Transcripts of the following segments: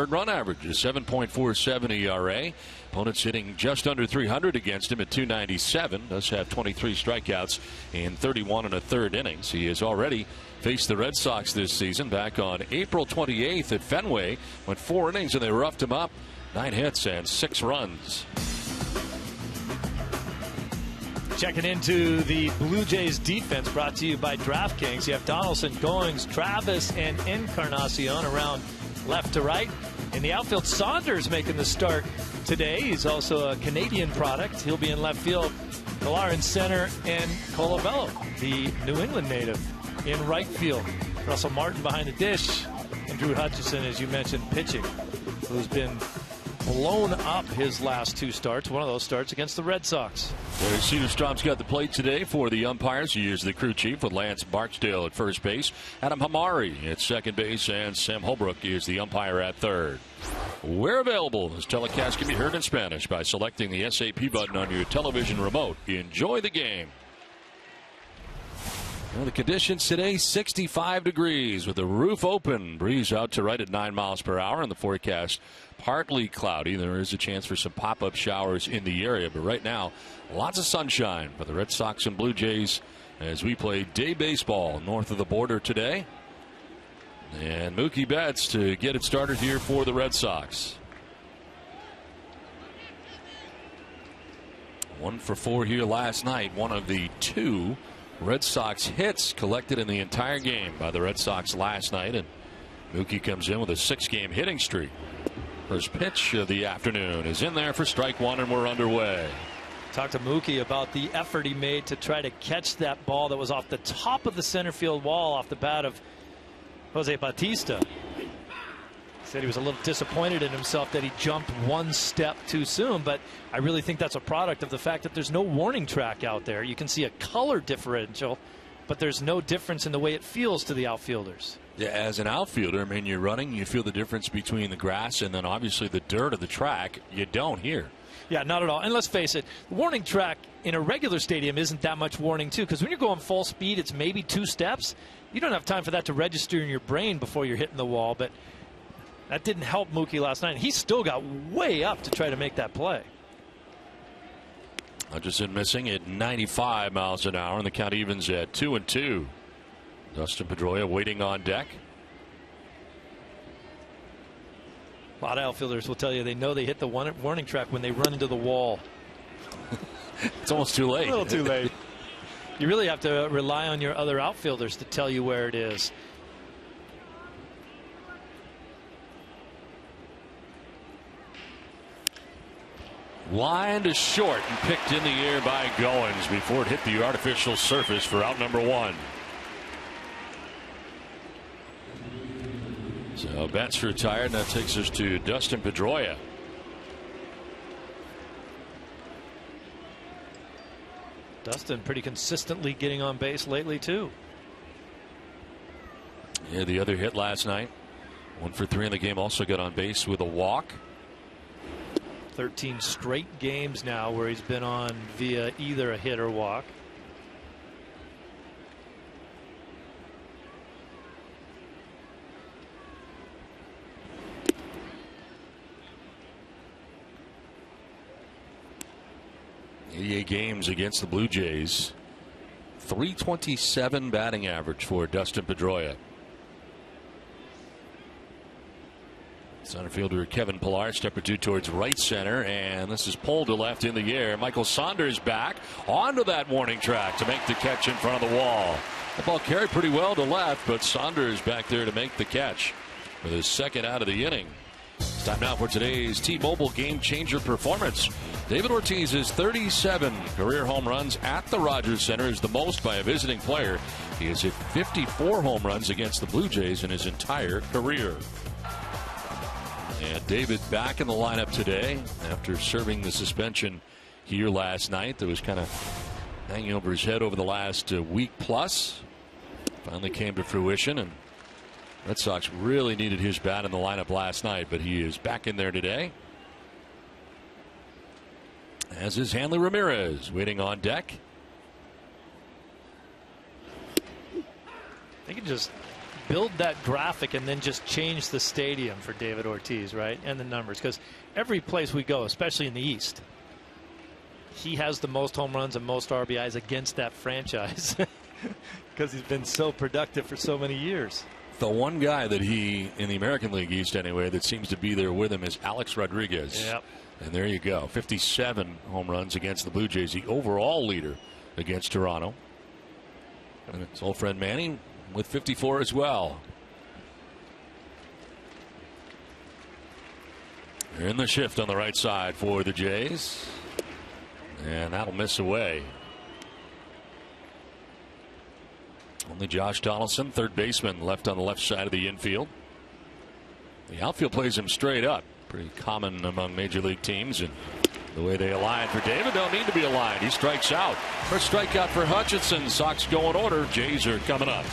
earned run average, a 7.47 ERA. Opponents hitting just under 300 against him at 297. Does have 23 strikeouts in 31 1/3 innings. He has already faced the Red Sox this season back on April 28th at Fenway. Went 4 innings and they roughed him up. 9 hits and 6 runs. Checking into the Blue Jays defense, brought to you by DraftKings. You have Donaldson, Goings, Travis, and Encarnacion around left to right. In the outfield, Saunders making the start today. He's also a Canadian product. He'll be in left field. Millar in center, and Colabello, the New England native, in right field. Russell Martin behind the dish, and Drew Hutchison, as you mentioned, pitching, who's been blown up his last 2 starts. One of those starts against the Red Sox. Cedarstrom's got the plate today for the umpires. He is the crew chief with Lance Barksdale at first base, Adam Hamari at second base, and Sam Holbrook is the umpire at third. Where available, this telecast can be heard in Spanish by selecting the SAP button on your television remote. Enjoy the game. Well, the conditions today, 65 degrees with the roof open. Breeze out to right at 9 miles per hour. And the forecast, partly cloudy. There is a chance for some pop-up showers in the area. But right now, lots of sunshine for the Red Sox and Blue Jays as we play day baseball north of the border today. And Mookie Betts to get it started here for the Red Sox. 1 for 4 here last night. One of the 2 Red Sox hits collected in the entire game by the Red Sox last night, and Mookie comes in with a 6-game hitting streak. First pitch of the afternoon is in there for strike 1, and we're underway. Talked to Mookie about the effort he made to try to catch that ball that was off the top of the center field wall off the bat of Jose Bautista. Said he was a little disappointed in himself that he jumped 1 step too soon, but I really think that's a product of the fact that there's no warning track out there. You can see a color differential, but there's no difference in the way it feels to the outfielders. Yeah, as an outfielder, I mean, you're running, you feel the difference between the grass and then obviously the dirt of the track. You don't here. Yeah, not at all. And let's face it, the warning track in a regular stadium isn't that much warning, too, because when you're going full speed, it's maybe 2 steps. You don't have time for that to register in your brain before you're hitting the wall, but that didn't help Mookie last night. He still got way up to try to make that play. Hutchison missing at 95 miles an hour, and the count evens at 2-2. Dustin Pedroia waiting on deck. A lot of outfielders will tell you they know they hit the warning track when they run into the wall. It's almost too late. A little too late. You really have to rely on your other outfielders to tell you where it is. Line to short and picked in the air by Goins before it hit the artificial surface for out number 1. So Betts retired, and that takes us to Dustin Pedroia. Dustin pretty consistently getting on base lately, too. Yeah, the other hit last night. 1 for 3 in the game. Also got on base with a walk. 13 straight games now where he's been on via either a hit or walk. Games against the Blue Jays. .327 batting average for Dustin Pedroia. Center fielder Kevin Pillar, step or 2 towards right center, and this is pulled to left in the air. Michael Saunders back onto that warning track to make the catch in front of the wall. The ball carried pretty well to left, but Saunders back there to make the catch with his 2nd out of the inning. It's time now for today's T-Mobile Game Changer performance. David Ortiz's 37 career home runs at the Rogers Center is the most by a visiting player. He has hit 54 home runs against the Blue Jays in his entire career. And David back in the lineup today after serving the suspension here last night that was kind of hanging over his head over the last week plus. Finally came to fruition, and Red Sox really needed his bat in the lineup last night, but he is back in there today. As is Hanley Ramirez waiting on deck. They can just build that graphic and then just change the stadium for David Ortiz, right? And the numbers, because every place we go, especially in the East, he has the most home runs and most RBIs against that franchise because he's been so productive for so many years. The one guy that he, in the American League East anyway, that seems to be there with him is Alex Rodriguez. Yep. And there you go. 57 home runs against the Blue Jays, the overall leader against Toronto. And it's old friend Manny with 54 as well. In the shift on the right side for the Jays. And that'll miss away. Only Josh Donaldson, third baseman, left on the left side of the infield. The outfield plays him straight up. Pretty common among major league teams. And the way they align for David, don't need to be aligned. He strikes out. First strikeout for Hutchinson. Sox go in order. Jays are coming up.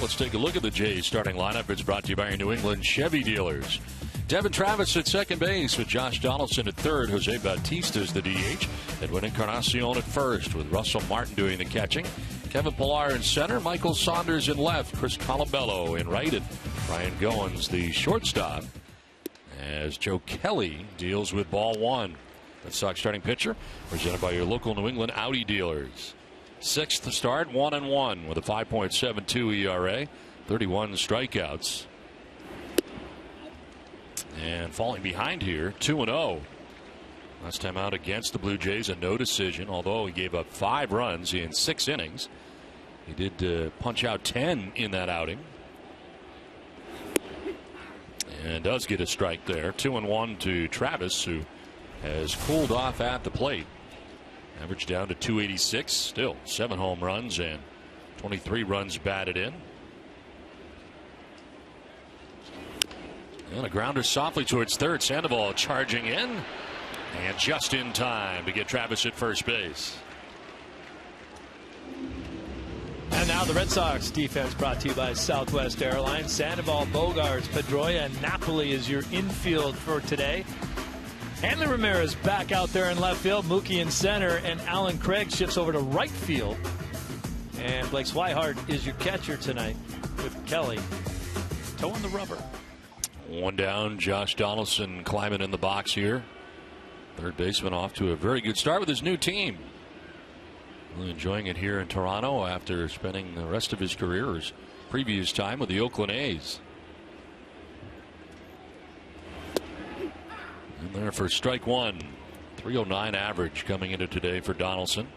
Let's take a look at the Jays starting lineup. It's brought to you by your New England Chevy dealers. Devin Travis at second base with Josh Donaldson at third. Jose Bautista is the DH. Edwin Encarnacion at first with Russell Martin doing the catching. Kevin Pillar in center. Michael Saunders in left. Chris Colabello in right. And Ryan Goins the shortstop as Joe Kelly deals with ball one. Red Sox starting pitcher presented by your local New England Audi dealers. Sixth start, 1-1 with a 5.72 ERA, 31 strikeouts. And falling behind here, 2-0. Last time out against the Blue Jays, a no decision, although he gave up 5 runs in 6 innings. He did punch out 10 in that outing. And does get a strike there. 2-1 to Travis, who has cooled off at the plate. Average down to 286. Still 7 home runs and 23 runs batted in. And a grounder softly towards third. Sandoval charging in. And just in time to get Travis at first base. And now the Red Sox defense brought to you by Southwest Airlines. Sandoval, Bogarts, Pedroia, and Napoli is your infield for today. Hanley Ramirez back out there in left field. Mookie in center. And Alan Craig shifts over to right field. And Blake Swihart is your catcher tonight with Kelly toeing the rubber. One down. Josh Donaldson climbing in the box here. Third baseman off to a very good start with his new team. Really enjoying it here in Toronto after spending the rest of his career, his previous time with the Oakland A's. And There for strike one. 309 average coming into today for Donaldson.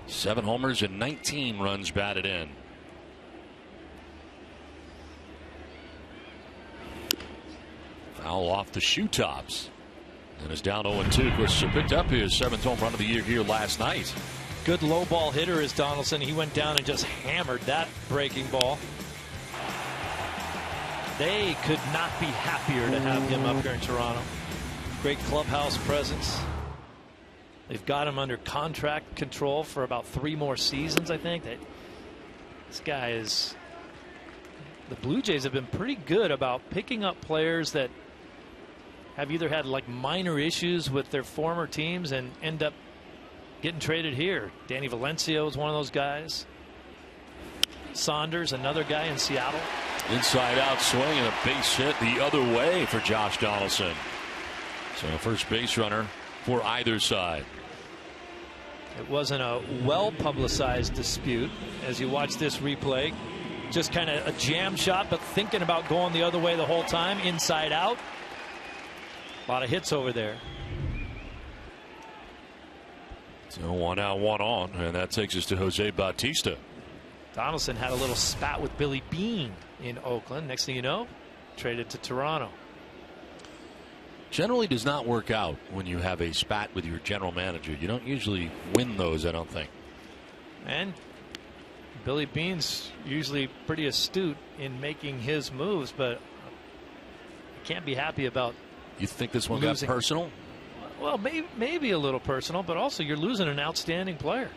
7 homers and 19 runs batted in. Foul off the shoe tops. And is down 0-2. Of course, picked up his 7th home run of the year here last night. Good low ball hitter is Donaldson. He went down and just hammered that breaking ball. They could not be happier to have him up here in Toronto. Great clubhouse presence. They've got him under contract control for about 3 more seasons, I think. This guy is. The Blue Jays have been pretty good about picking up players that have either had like minor issues with their former teams and end up getting traded here. Danny Valencia was one of those guys. Saunders, another guy in Seattle. Inside out swing and a base hit the other way for Josh Donaldson. So first base runner for either side. It wasn't a well publicized dispute. As you watch this replay, just kind of a jam shot, but thinking about going the other way the whole time, inside out. A lot of hits over there. So 1 out, 1 on, and that takes us to Jose Bautista. Donaldson had a little spat with Billy Beane in Oakland. Next thing you know, traded to Toronto. Generally does not work out when you have a spat with your general manager. You don't usually win those, I don't think. And Billy Beane's usually pretty astute in making his moves, but can't be happy about. You think this one losing. Got personal? Well, maybe a little personal, but also you're losing an outstanding player.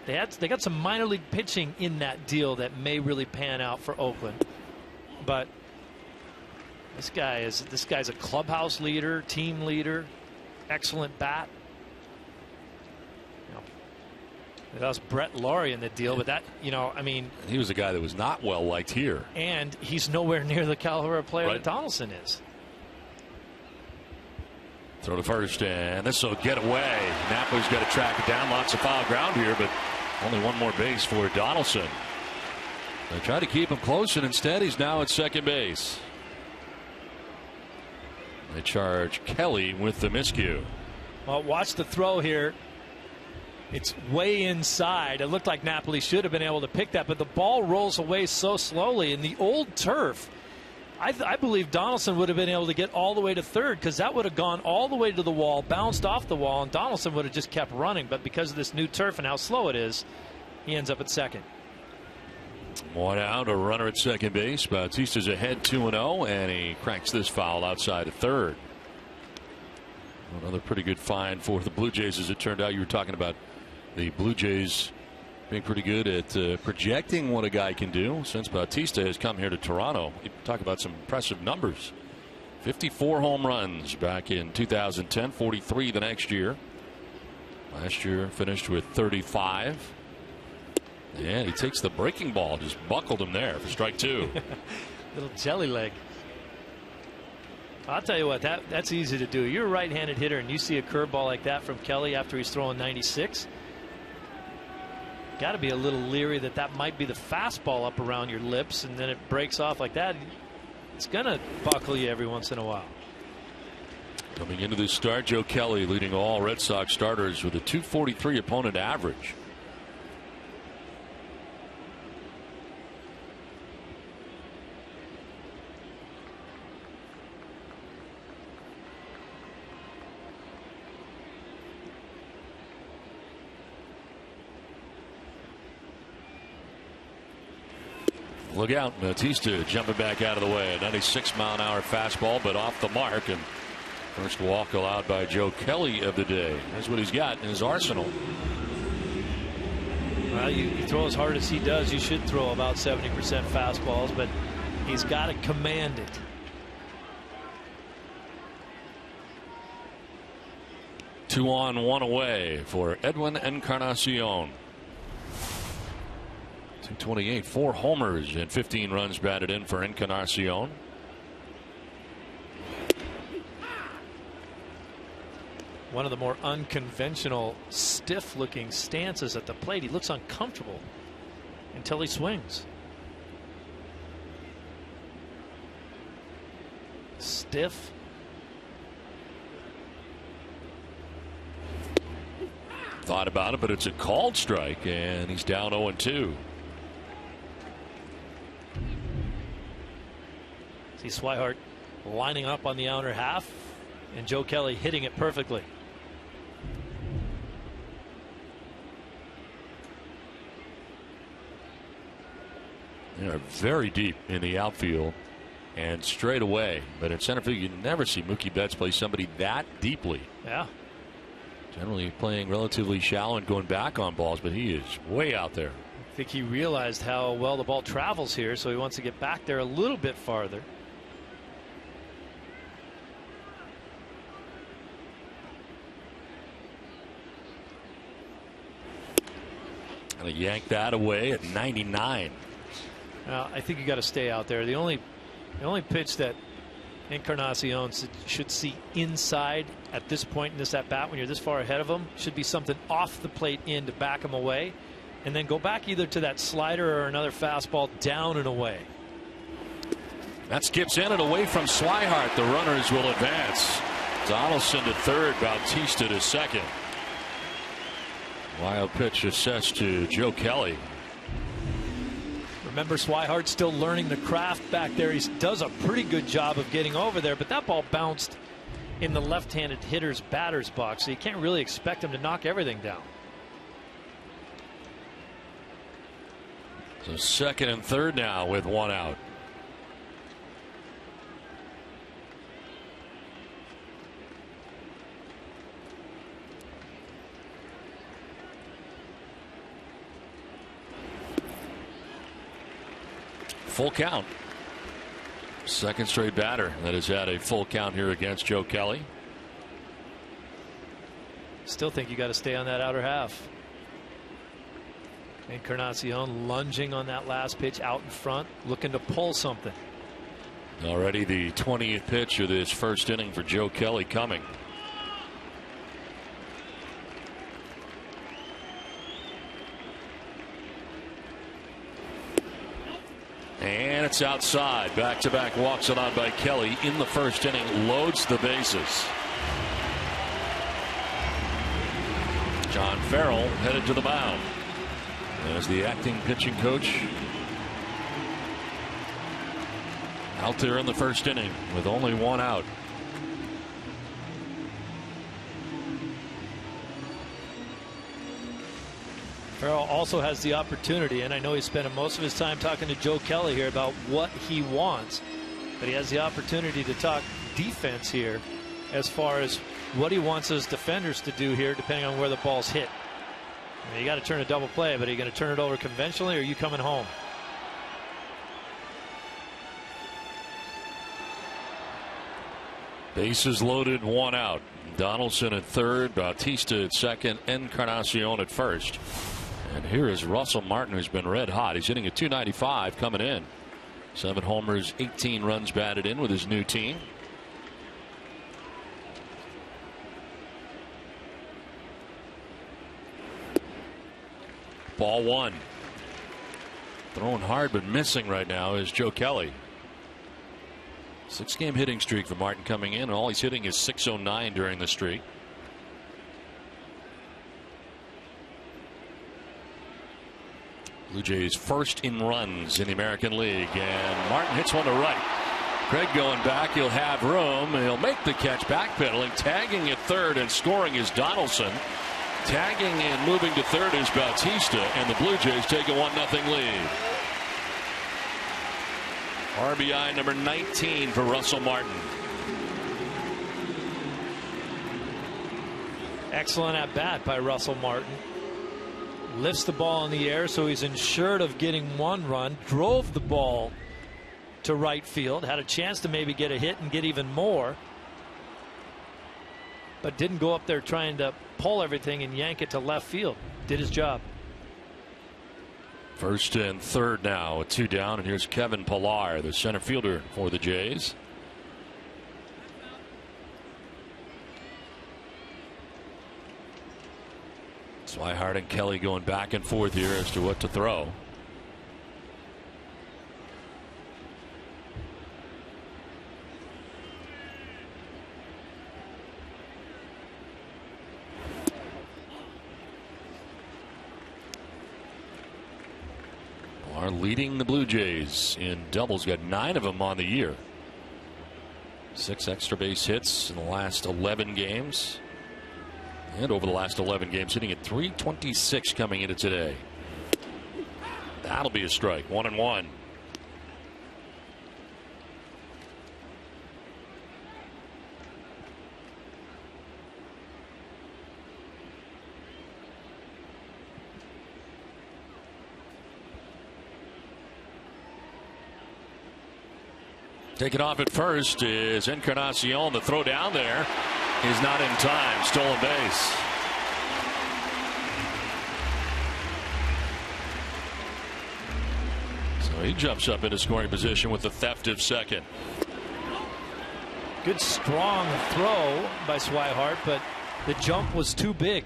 They got some minor league pitching in that deal that may really pan out for Oakland, but this guy's a clubhouse leader, team leader, excellent bat. That was Brett Laurie in the deal, but that, I mean, he was a guy that was not well liked here, and he's nowhere near the caliber of player that Donaldson is. Throw to first, and this will get away. Napoli's got to track it down. Lots of foul ground here, but only one more base for Donaldson. They try to keep him close, and instead he's now at second base. They charge Kelly with the miscue. Well, watch the throw here. It's way inside. It looked like Napoli should have been able to pick that, but the ball rolls away so slowly. In the old turf, I believe Donaldson would have been able to get all the way to third, because that would have gone all the way to the wall, bounced off the wall, and Donaldson would have just kept running. But because of this new turf and how slow it is, he ends up at second. 1 out, a runner at second base. Bautista's ahead 2-0, and he cranks this foul outside of third. Another pretty good find for the Blue Jays, as it turned out. You were talking about the Blue Jays being pretty good at projecting what a guy can do. Since Bautista has come here to Toronto, you talk about some impressive numbers. 54 home runs back in 2010, 43 the next year. Last year finished with 35. And he takes the breaking ball, just buckled him there for strike 2. Little jelly leg. I'll tell you what, that's easy to do. You're a right-handed hitter and you see a curveball like that from Kelly after he's throwing 96. Got to be a little leery that might be the fastball up around your lips, and then it breaks off like that. It's going to buckle you every once in a while. Coming into this start, Joe Kelly leading all Red Sox starters with a .243 opponent average. Look out, Bautista jumping back out of the way. A 96-mile-an-hour fastball, but off the mark. And first walk allowed by Joe Kelly of the day. That's what he's got in his arsenal. Well, you throw as hard as he does, you should throw about 70% fastballs, but he's got to command it. Two on, one away for Edwin Encarnacion. 228, 4 homers and 15 runs batted in for Encarnacion. One of the more unconventional, stiff-looking stances at the plate. He looks uncomfortable until he swings. Stiff, thought about it, but it's a called strike, and he's down 0-2. See Swihart lining up on the outer half, and Joe Kelly hitting it perfectly. They are very deep in the outfield and straight away, but in center field you never see Mookie Betts play somebody that deeply. Yeah. Generally playing relatively shallow and going back on balls, but he is way out there. I think he realized how well the ball travels here, so he wants to get back there a little bit farther. And he yanked that away at 99. I think you got to stay out there. The only pitch that Encarnacion should see inside at this point in this at bat, when you're this far ahead of him, should be something off the plate in to back him away, and then go back either to that slider or another fastball down and away. That skips in and away from Swihart. The runners will advance. Donaldson to third, Bautista to second. Wild pitch assessed to Joe Kelly. Remember, Swihart's still learning the craft back there. He does a pretty good job of getting over there, but that ball bounced in the left-handed hitter's batter's box, so you can't really expect him to knock everything down. So second and third now with one out. Full count. Second straight batter that has had a full count here against Joe Kelly. Still think you got to stay on that outer half. Encarnacion lunging on that last pitch out in front, looking to pull something. Already the 20th pitch of this first inning for Joe Kelly coming. And it's outside. Back-to-back walks it on by Kelly in the first inning. Loads the bases. John Farrell headed to the mound as the acting pitching coach out there in the first inning with only one out. Farrell also has the opportunity, and I know he's spending most of his time talking to Joe Kelly here about what he wants, but he has the opportunity to talk defense here as far as what he wants his defenders to do here, depending on where the ball's hit. I mean, you got to turn a double play, but are you going to turn it over conventionally, or are you coming home? Bases loaded, one out. Donaldson at third, Bautista at second, Encarnacion at first. And here is Russell Martin, who's been red hot. He's hitting a .295 coming in. 7 homers, 18 runs batted in with his new team. Ball one. Throwing hard but missing right now is Joe Kelly. 6-game hitting streak for Martin coming in, and all he's hitting is .609 during the streak. Blue Jays first in runs in the American League, and Martin hits one to right. Craig going back, he'll have room, he'll make the catch, backpedaling, tagging at third and scoring is Donaldson. Tagging and moving to third is Bautista, and the Blue Jays take a 1-0 lead. RBI number 19 for Russell Martin. Excellent at bat by Russell Martin. Lifts the ball in the air, so he's ensured of getting one run. Drove the ball to right field. Had a chance to maybe get a hit and get even more, but didn't go up there trying to pull everything and yank it to left field. Did his job. First and third now with 2 down, and here's Kevin Pillar, the center fielder for the Jays. Swihart and Kelly going back and forth here as to what to throw. are leading the Blue Jays in doubles. Got 9 of them on the year. 6 extra base hits in the last 11 games. And over the last 11 games, hitting at .326 coming into today. That'll be a strike. 1-1. Taking off at first is Encarnacion. The throw down there is not in time. Stolen base. So he jumps up into scoring position with the theft of second. Good strong throw by Swihart, but the jump was too big.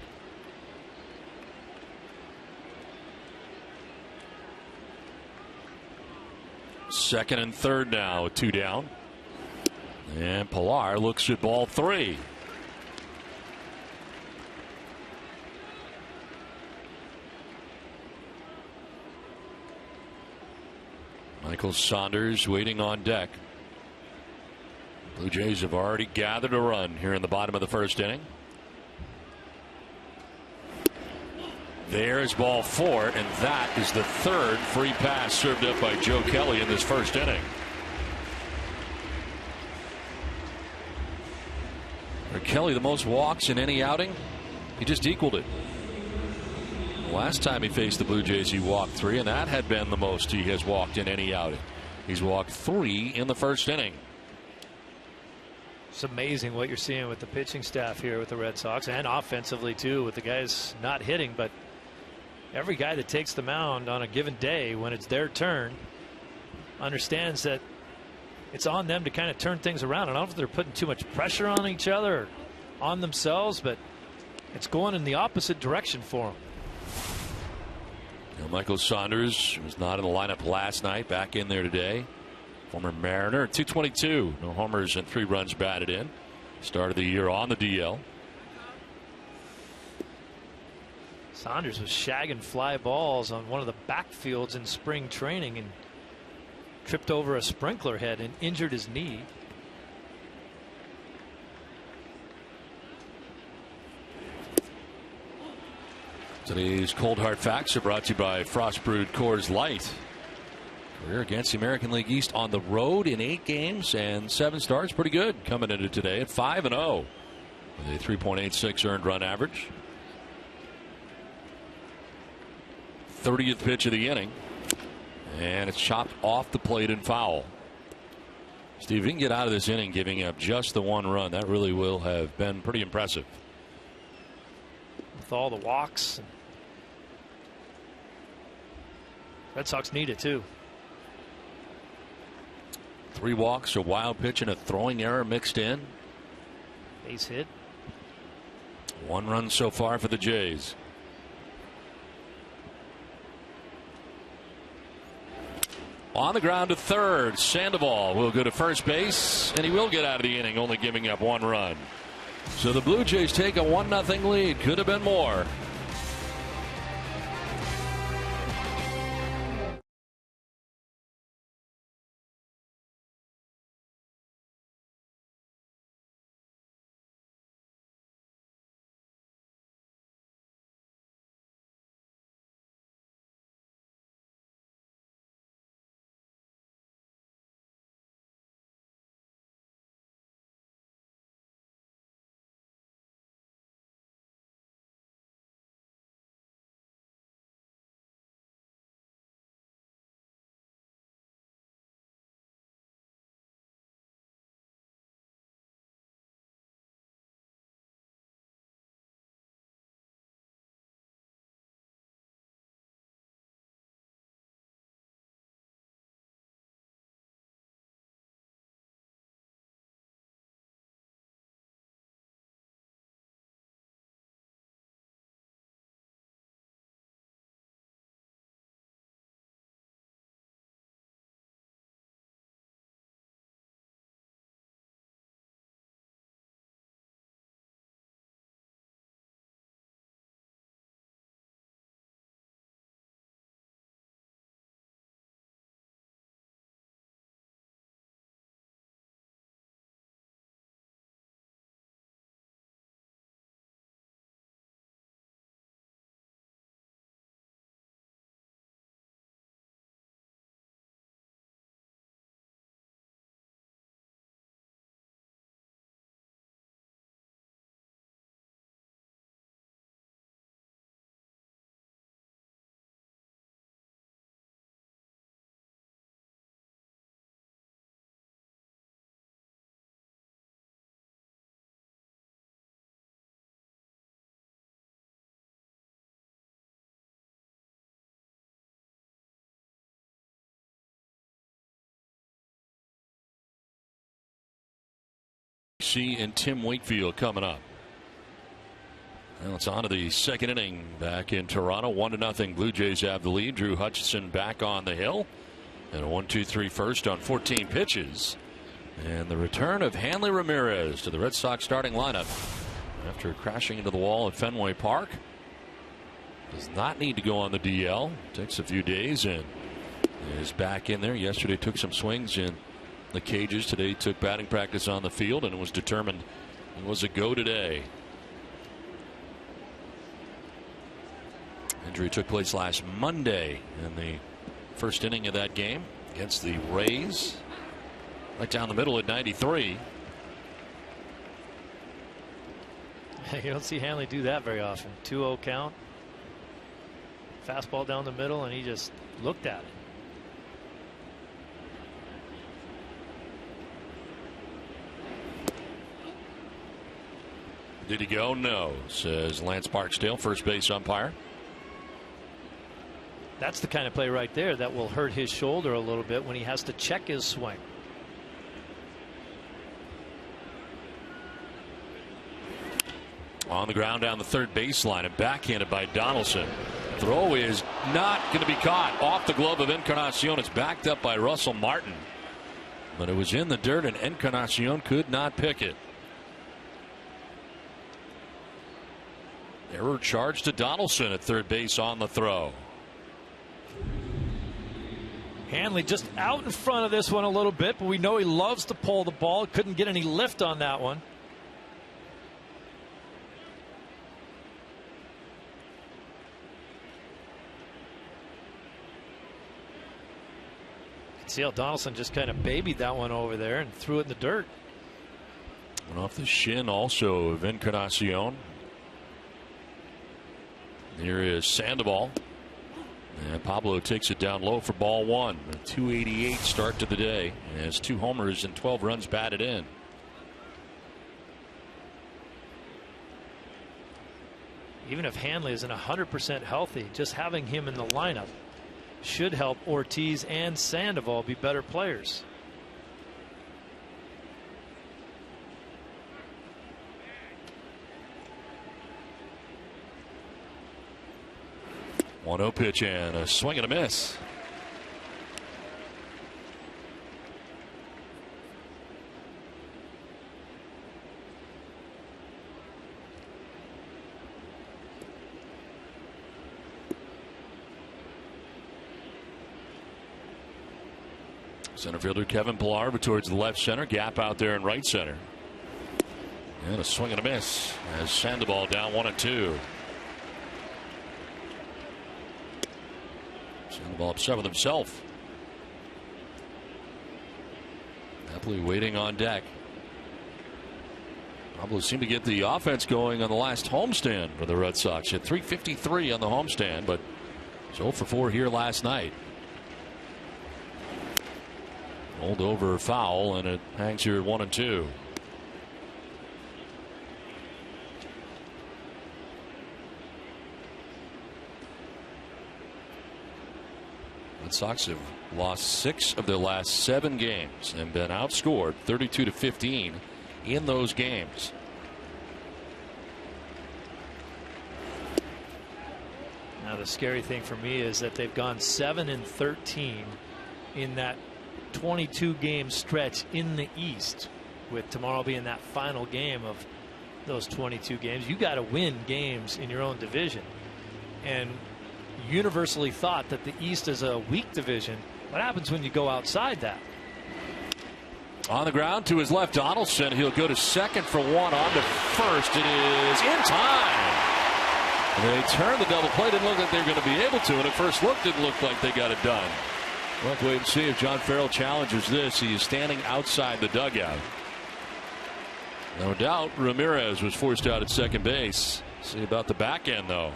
Second and third now with 2 down. And Pilar looks at ball 3. Michael Saunders waiting on deck. Blue Jays have already gathered a run here in the bottom of the first inning. There's ball 4, and that is the 3rd free pass served up by Joe Kelly in this first inning. For Kelly, the most walks in any outing, he just equaled it. Last time he faced the Blue Jays, he walked 3, and that had been the most he has walked in any outing. He's walked 3 in the first inning. It's amazing what you're seeing with the pitching staff here with the Red Sox, and offensively too, with the guys not hitting, but every guy that takes the mound on a given day when it's their turn understands that it's on them to kind of turn things around. I don't know if they're putting too much pressure on each other or on themselves, but it's going in the opposite direction for them. Michael Saunders was not in the lineup last night, back in there today. Former Mariner, 222, no homers and 3 runs batted in. Started the year on the DL. Saunders was shagging fly balls on one of the backfields in spring training and tripped over a sprinkler head and injured his knee. Today's Cold Hard Facts are brought to you by Frost Brewed Coors Light. Career against the American League East on the road in 8 games and 7 starts. Pretty good coming into today at 5-0 with a 3.86 earned run average. 30th pitch of the inning, and it's chopped off the plate and foul. Steve, if you can get out of this inning giving up just the 1 run, that really will have been pretty impressive. With all the walks, Red Sox need it too. 3 walks, a wild pitch, and a throwing error mixed in. Base hit. 1 run so far for the Jays. On the ground to third. Sandoval will go to first base, and he will get out of the inning, only giving up 1 run. So the Blue Jays take a 1-0 lead. Could have been more. KC and Tim Wakefield coming up. Well, it's on to the second inning back in Toronto. 1-0. Blue Jays have the lead. Drew Hutchison back on the hill. And a 1-2-3 first on 14 pitches. And the return of Hanley Ramirez to the Red Sox starting lineup after crashing into the wall at Fenway Park. Does not need to go on the DL. Takes a few days and is back in there. Yesterday took some swings in the cages. Today took batting practice on the field and was determined it was a go today. Injury took place last Monday in the first inning of that game against the Rays. Right down the middle at 93. You don't see Hanley do that very often. 2-0 count. Fastball down the middle, and he just looked at it. Did he go? No, says Lance Barksdale, first base umpire. That's the kind of play right there that will hurt his shoulder a little bit when he has to check his swing. On the ground down the third baseline and backhanded by Donaldson. Throw is not going to be caught. Off the glove of Encarnacion. It's backed up by Russell Martin. But it was in the dirt and Encarnacion could not pick it. Error charge to Donaldson at third base on the throw. Hanley just out in front of this one a little bit, but we know he loves to pull the ball. Couldn't get any lift on that one. See how Donaldson just kind of babied that one over there and threw it in the dirt. Went off the shin also of Encarnacion. Here is Sandoval. And Pablo takes it down low for ball one. A 288 start to the day. Has 2 homers and 12 runs batted in. Even if Hanley isn't 100% healthy, just having him in the lineup should help Ortiz and Sandoval be better players. One 0 pitch and a swing and a miss. Center fielder Kevin Pillar towards the left center. Gap out there in right center. And a swing and a miss as Sandoval down 1-2. Sandoval upset with himself. Happily waiting on deck. Pablo seemed to get the offense going on the last homestand for the Red Sox. Hit .353 on the homestand, but 0 for 4 here last night. Rolled over foul, and it hangs here at 1-2. Red Sox have lost 6 of their last 7 games and been outscored 32-15 in those games. Now the scary thing for me is that they've gone 7-13 in that 22 game stretch in the East, with tomorrow being that final game of those 22 games. You got to win games in your own division, and universally thought that the East is a weak division. What happens when you go outside that? On the ground to his left, Donaldson. He'll go to second for one. On to first. It is in time. They turned the double play. Didn't look like they were going to be able to, and at first look didn't look like they got it done. We'll have to wait and see if John Farrell challenges this. He is standing outside the dugout. No doubt Ramirez was forced out at second base. See about the back end, though.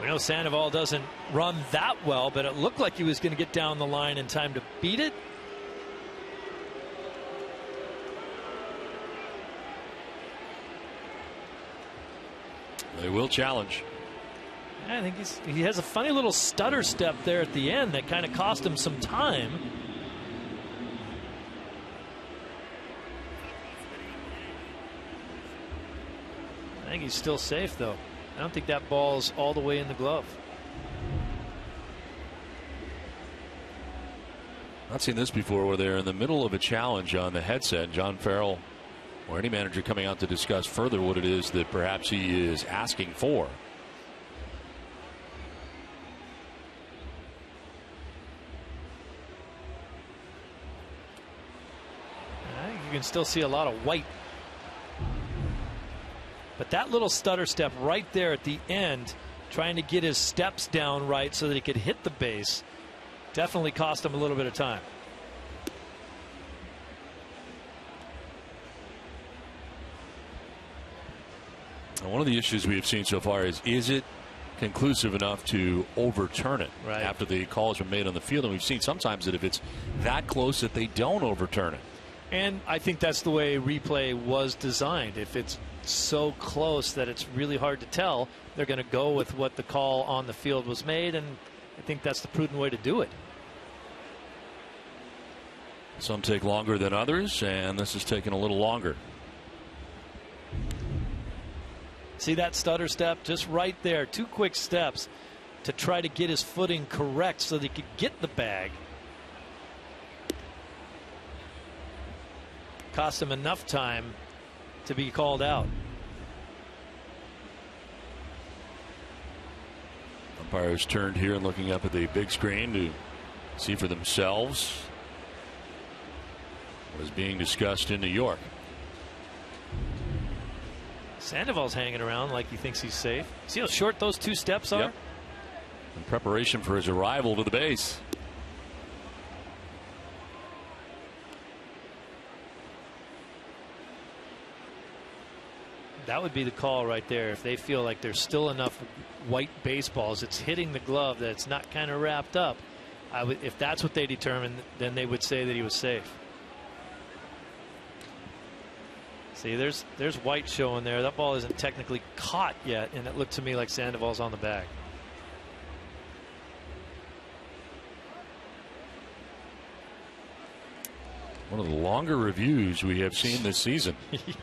We know Sandoval doesn't run that well, but it looked like he was going to get down the line in time to beat it. They will challenge. I think he has a funny little stutter step there at the end that kind of cost him some time. think he's still safe, though. I don't think that ball's all the way in the glove. Not seen this before, where they're in the middle of a challenge on the headset. John Farrell or any manager coming out to discuss further what it is that perhaps he is asking for. I think you can still see a lot of white. But that little stutter step right there at the end, trying to get his steps down right so that he could hit the base, definitely cost him a little bit of time. And one of the issues we have seen so far is it conclusive enough to overturn it after the call has been made on the field? And we've seen sometimes that if it's that close that they don't overturn it. And I think that's the way replay was designed. If it's so close that it's really hard to tell, they're going to go with what the call on the field was made, and I think that's the prudent way to do it. Some take longer than others, and this is taking a little longer. See that stutter step just right there, 2 quick steps to try to get his footing correct so that he could get the bag. Cost him enough time to be called out. Umpires turned here and looking up at the big screen to see for themselves what is being discussed in New York. Sandoval's hanging around like he thinks he's safe. See how short those 2 steps are? Yep. In preparation for his arrival to the base. That would be the call right there. If they feel like there's still enough white baseballs, it's hitting the glove, that it's not kind of wrapped up. If that's what they determined, then they would say that he was safe. See, there's white showing there. That ball isn't technically caught yet, and it looked to me like Sandoval's on the bag. One of the longer reviews we have seen this season. Yeah.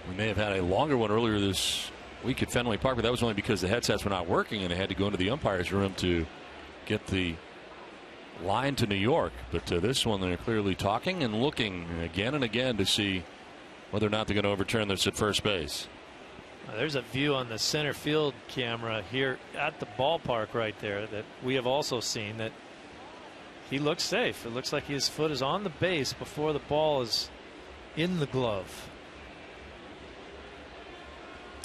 We may have had a longer one earlier this week at Fenway Park, but that was only because the headsets were not working and they had to go into the umpire's room to get the line to New York. But this one, they're clearly talking and looking again and again to see whether or not they're going to overturn this at first base. There's a view on the center field camera here at the ballpark right there that we have also seen that he looks safe. It looks like his foot is on the base before the ball is in the glove.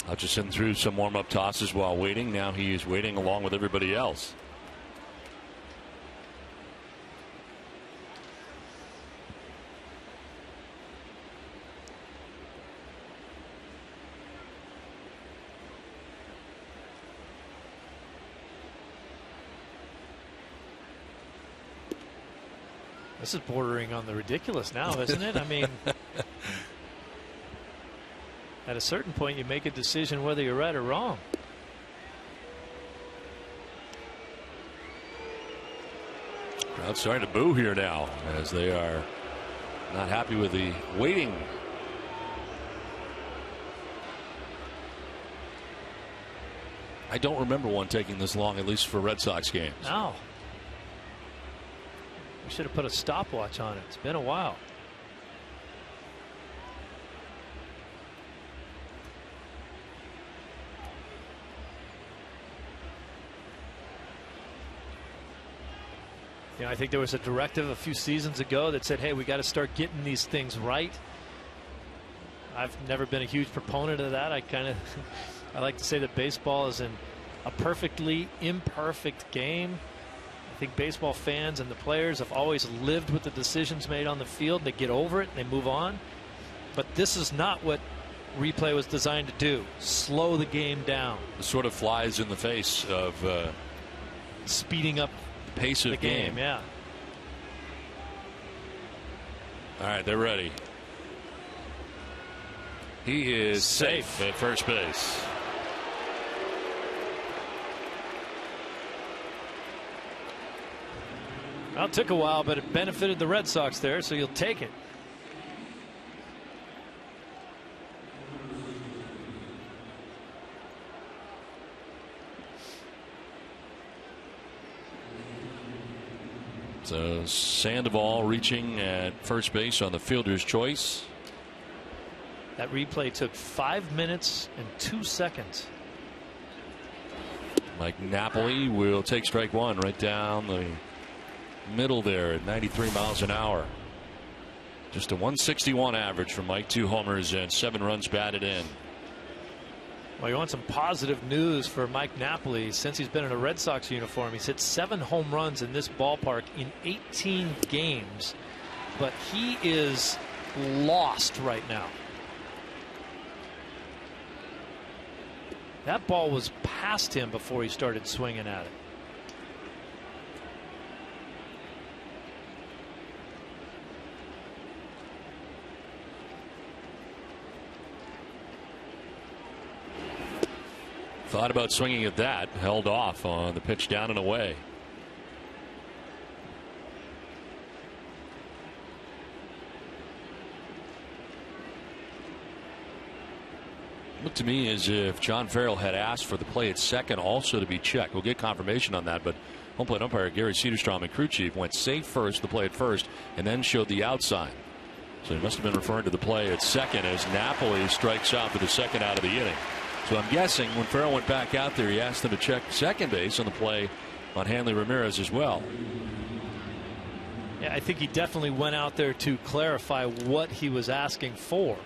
Hutchison threw some warm-up tosses while waiting. Now he is waiting along with everybody else. This is bordering on the ridiculous now, isn't it? I mean, at a certain point, you make a decision whether you're right or wrong. Crowd's starting to boo here now as they are not happy with the waiting. I don't remember one taking this long, at least for Red Sox games. No. We should have put a stopwatch on it. It's been a while. You know, I think there was a directive a few seasons ago that said, hey, we got to start getting these things right. I've never been a huge proponent of that. I like to say that baseball is a perfectly imperfect game. I think baseball fans and the players have always lived with the decisions made on the field. They get over it and they move on. But this is not what replay was designed to do. Slow the game down. It sort of flies in the face of speeding up the pace of the game. Yeah. All right, they're ready. He is safe at first base. Well, it took a while, but it benefited the Red Sox there, so you'll take it. So Sandoval reaching at first base on the fielder's choice. That replay took 5 minutes and 2 seconds. Mike Napoli will take strike one right down the middle there at 93 miles an hour. Just a 161 average from Mike. 2 homers and 7 runs batted in. Well, you want some positive news for Mike Napoli. Since he's been in a Red Sox uniform, he's hit 7 home runs in this ballpark in 18 games. But he is lost right now. That ball was past him before he started swinging at it. Thought about swinging at that, held off on the pitch down and away. Looked to me as if John Farrell had asked for the play at second also to be checked. We'll get confirmation on that, but home plate umpire Gary Cederstrom and crew chief went safe first, the play at first, and then showed the outside. So he must have been referring to the play at second as Napoli strikes out for the second out of the inning. So I'm guessing when Farrell went back out there, he asked him to check second base on the play on Hanley Ramirez as well. Yeah, I think he definitely went out there to clarify what he was asking for.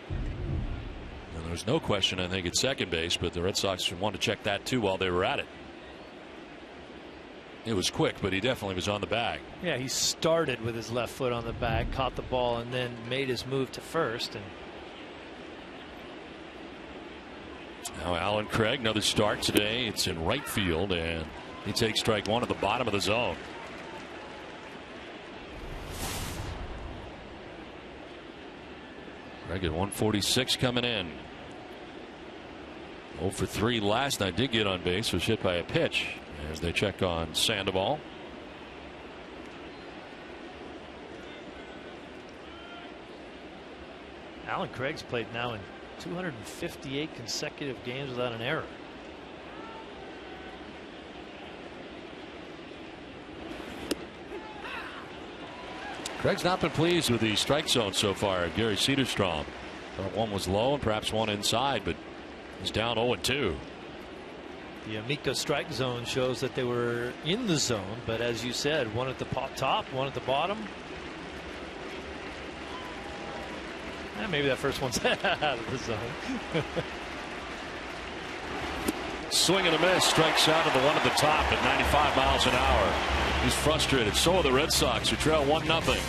And there's no question, I think, at second base, but the Red Sox wanted to check that too while they were at it. It was quick, but he definitely was on the bag. Yeah, he started with his left foot on the bag, caught the ball, and then made his move to first. And now Alan Craig, another start today. It's in right field, and he takes strike one at the bottom of the zone. Craig at 146 coming in. 0 for 3 last night. Did get on base, was hit by a pitch as they check on Sandoval. Alan Craig's played now in 258 consecutive games without an error. Craig's not been pleased with the strike zone so far. Gary Cederstrom thought one was low and perhaps one inside, but he's down 0-2. The Amico strike zone shows that they were in the zone, but as you said, one at the top, one at the bottom. Maybe that first one's out of the zone. Swing and a miss, strikes out of the one at the top at 95 miles an hour. He's frustrated. So are the Red Sox, who trail 1-0.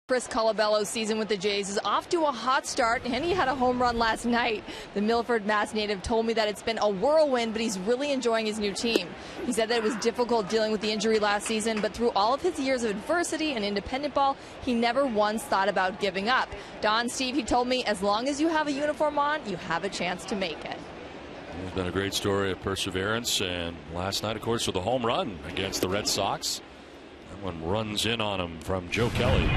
Chris Colabello's season with the Jays is off to a hot start, and he had a home run last night. The Milford, Mass native told me that it's been a whirlwind, but he's really enjoying his new team. He said that it was difficult dealing with the injury last season, but through all of his years of adversity and independent ball, he never once thought about giving up. Don Steve, he told me, as long as you have a uniform on, you have a chance to make it. It's been a great story of perseverance, and last night, of course, with the home run against the Red Sox. That one runs in on him from Joe Kelly.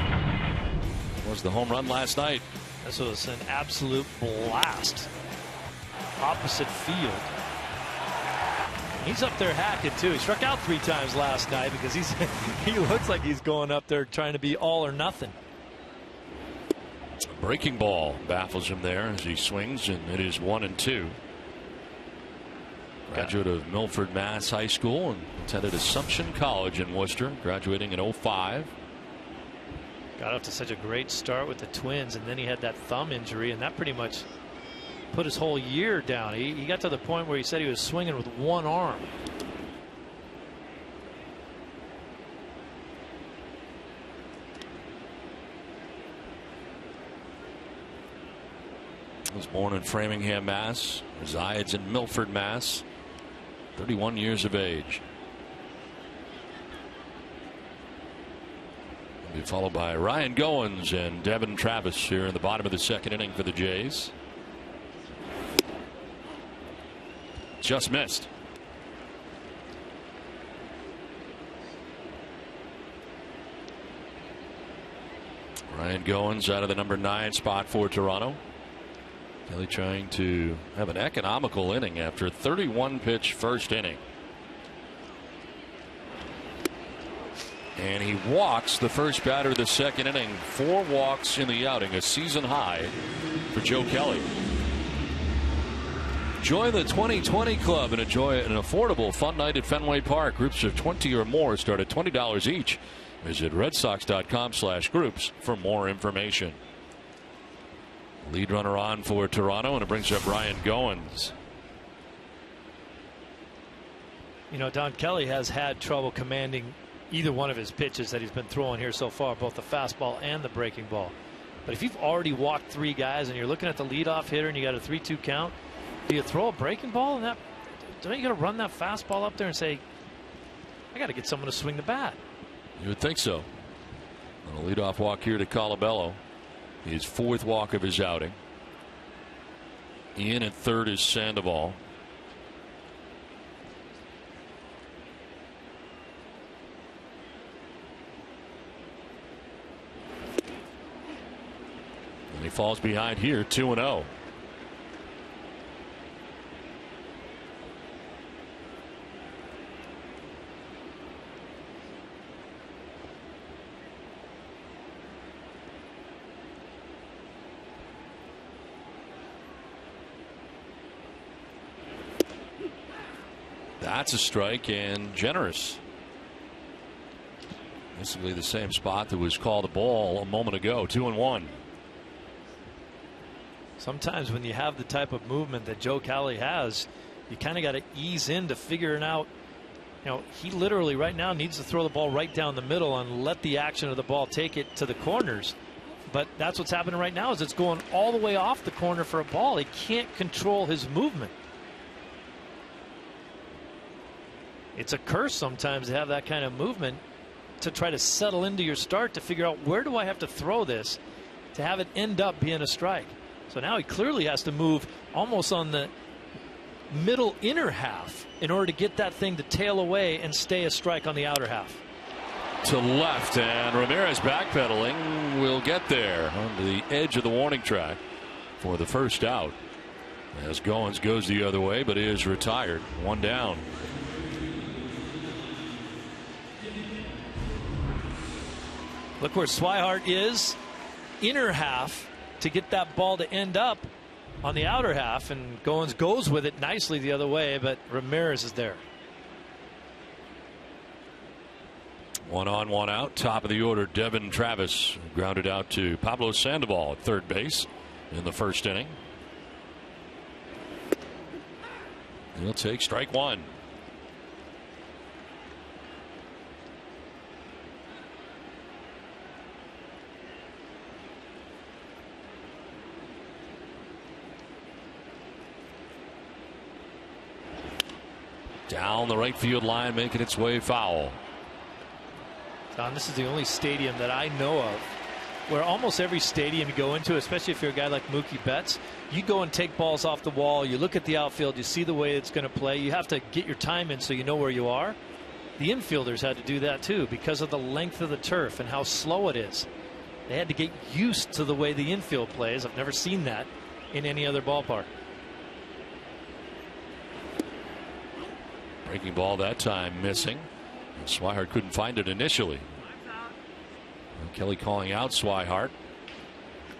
Was the home run last night. This was an absolute blast. Opposite field. He's up there hacking too. He struck out 3 times last night because he looks like he's going up there trying to be all or nothing. A breaking ball baffles him there as he swings, and it is 1-2. Graduate of Milford, Mass High School and attended Assumption College in Worcester, graduating in 2005. Got off to such a great start with the Twins, and then he had that thumb injury, and that pretty much put his whole year down. He got to the point where he said he was swinging with one arm. He was born in Framingham, Mass. Resides in Milford, Mass. 31 years of age. Be followed by Ryan Goins and Devin Travis here in the bottom of the second inning for the Jays. Just missed. Ryan Goins out of the number 9 spot for Toronto. Kelly trying to have an economical inning after a 31 pitch first inning. And he walks the first batter of the second inning. 4 walks in the outing, a season high for Joe Kelly. Join the 2020 Club and enjoy an affordable fun night at Fenway Park. Groups of 20 or more start at $20 each. Visit redsox.com/groups for more information. Lead runner on for Toronto, and it brings up Ryan Goins. You know, Don Kelly has had trouble commanding either one of his pitches that he's been throwing here so far, both the fastball and the breaking ball. But if you've already walked 3 guys and you're looking at the leadoff hitter and you got a 3-2 count, do you throw a breaking ball? And that, don't you got to run that fastball up there and say, I got to get someone to swing the bat? You would think so. On a leadoff walk here to Colabello. His 4th walk of his outing. In at third is Sandoval. And he falls behind here, 2-0. That's a strike, and generous. Basically the same spot that was called a ball a moment ago. 2-1. Sometimes when you have the type of movement that Joe Kelly has, you kind of got to ease into figuring out. You know, he literally right now needs to throw the ball right down the middle and let the action of the ball take it to the corners. But that's what's happening right now, is it's going all the way off the corner for a ball. He can't control his movement. It's a curse sometimes to have that kind of movement, to try to settle into your start, to figure out where do I have to throw this to have it end up being a strike. So now he clearly has to move almost on the middle inner half in order to get that thing to tail away and stay a strike on the outer half. To left, and Ramirez backpedaling will get there on the edge of the warning track for the first out, as Goins goes the other way but is retired. 1 down. Look where Swihart is, inner half, to get that ball to end up on the outer half, and Goins goes with it nicely the other way, but Ramirez is there. 1 on, 1 out. Top of the order, Devin Travis grounded out to Pablo Sandoval at third base in the first inning. He'll take strike 1. Down the right field line, making its way foul. Don, this is the only stadium that I know of where almost every stadium you go into, especially if you're a guy like Mookie Betts, you go and take balls off the wall, you look at the outfield, you see the way it's going to play, you have to get your time in so you know where you are. The infielders had to do that too because of the length of the turf and how slow it is. They had to get used to the way the infield plays. I've never seen that in any other ballpark. Breaking ball that time missing. Swihart couldn't find it initially. Kelly calling out Swihart.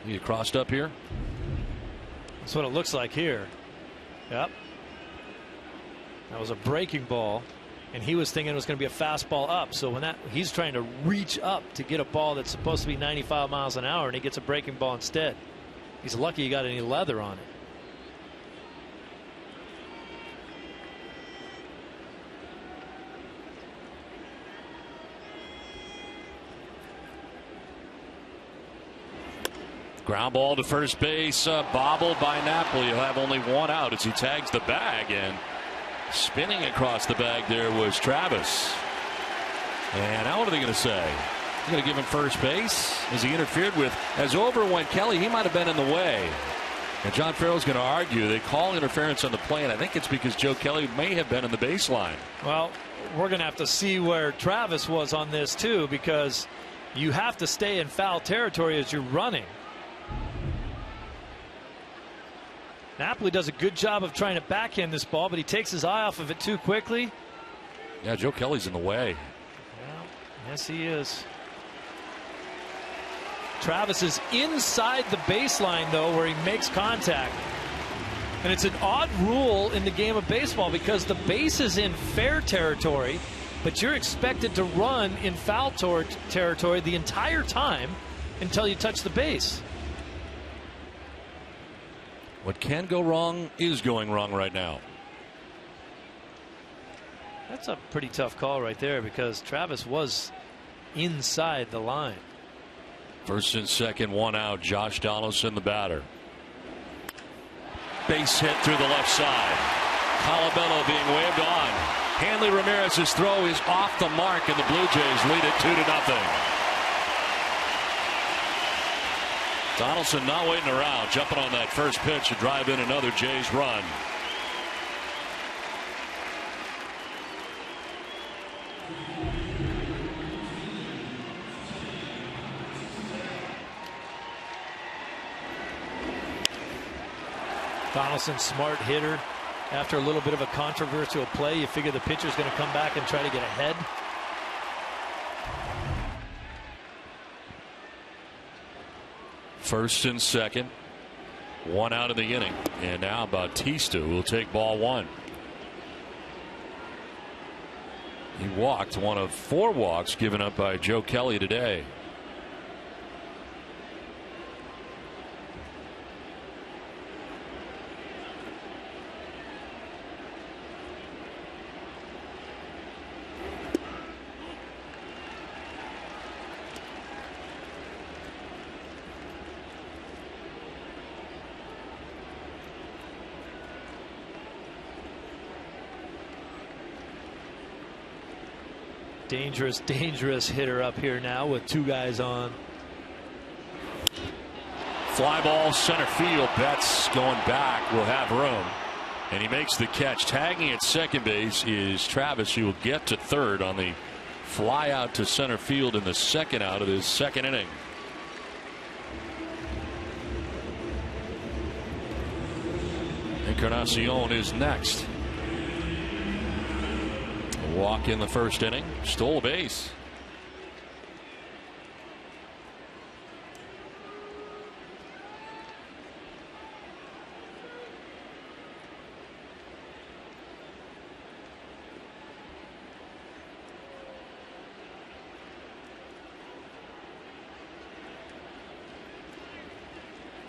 He crossed up here. That's what it looks like here. Yep. That was a breaking ball, and he was thinking it was going to be a fastball up. So when he's trying to reach up to get a ball that's supposed to be 95 miles an hour, and he gets a breaking ball instead. He's lucky he got any leather on it. Ground ball to first base, bobbled by Napoli. He'll have only one out as he tags the bag, and spinning across the bag there was Travis. And now what are they going to say? They're going to give him first base as he interfered with. As over went Kelly, he might have been in the way. And John Farrell's going to argue they call interference on the play, and I think it's because Joe Kelly may have been in the baseline. Well, we're going to have to see where Travis was on this too, because you have to stay in foul territory as you're running. Napoli does a good job of trying to backhand this ball, but he takes his eye off of it too quickly. Yeah, Joe Kelly's in the way. Yeah, yes, he is. Travis is inside the baseline, though, where he makes contact. And it's an odd rule in the game of baseball because the base is in fair territory, but you're expected to run in foul territory the entire time until you touch the base. What can go wrong is going wrong right now. That's a pretty tough call right there because Travis was inside the line. First and second, one out. Josh Donaldson, the batter. Base hit through the left side. Colabello being waved on. Hanley Ramirez's throw is off the mark, and the Blue Jays lead it 2-0. Donaldson not waiting around, jumping on that first pitch to drive in another Jays run. Donaldson, smart hitter. After a little bit of a controversial play, you figure the pitcher's going to come back and try to get ahead. First and second, one out of the inning, and now Bautista will take ball one. He walked one of 4 walks given up by Joe Kelly today. Dangerous hitter up here now with 2 guys on. Fly ball center field. Betts going back will have room, and he makes the catch. Tagging at second base is Travis, who will get to third on the fly out to center field in the second out of his second inning. Encarnacion is next. Walk in the first inning, stole a base.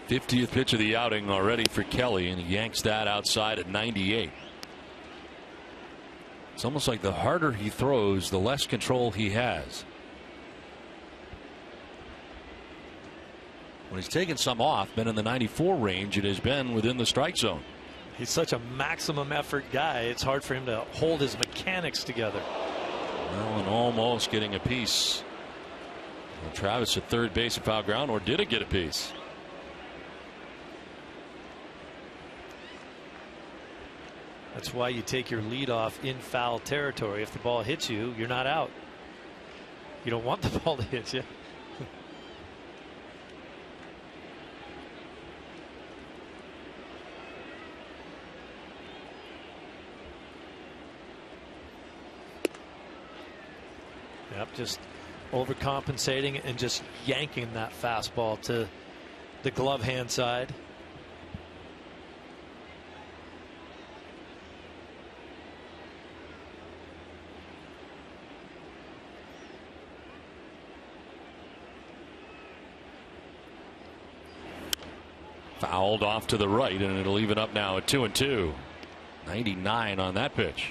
'50th pitch of the outing already for Kelly, and he yanks that outside at 98. It's almost like the harder he throws, the less control he has. When he's taken some off, been in the 94 range, it has been within the strike zone. He's such a maximum effort guy. It's hard for him to hold his mechanics together. Well, and almost getting a piece. Well, Travis at third base at foul ground, or did it get a piece? That's why you take your lead off in foul territory. If the ball hits you, you're not out. You don't want the ball to hit you. Yep, just overcompensating and just yanking that fastball to the glove hand side. Fouled off to the right, and it'll even up now at 2-2. 99 on that pitch.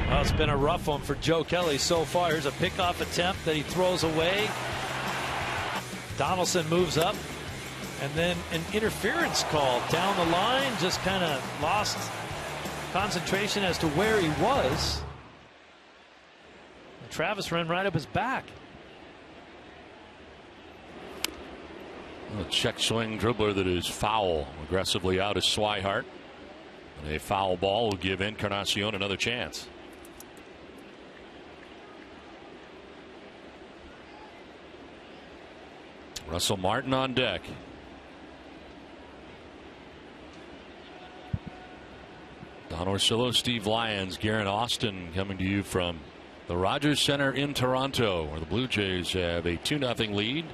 Well, it's been a rough one for Joe Kelly so far. Here's a pickoff attempt that he throws away. Donaldson moves up, and then an interference call down the line. Just kind of lost concentration as to where he was. And Travis ran right up his back. A check swing dribbler that is foul. Aggressively out is Swihart. And a foul ball will give Encarnacion another chance. Russell Martin on deck. Don Orsillo, Steve Lyons, Garrett Austin coming to you from the Rogers Center in Toronto, where the Blue Jays have a 2-0 lead.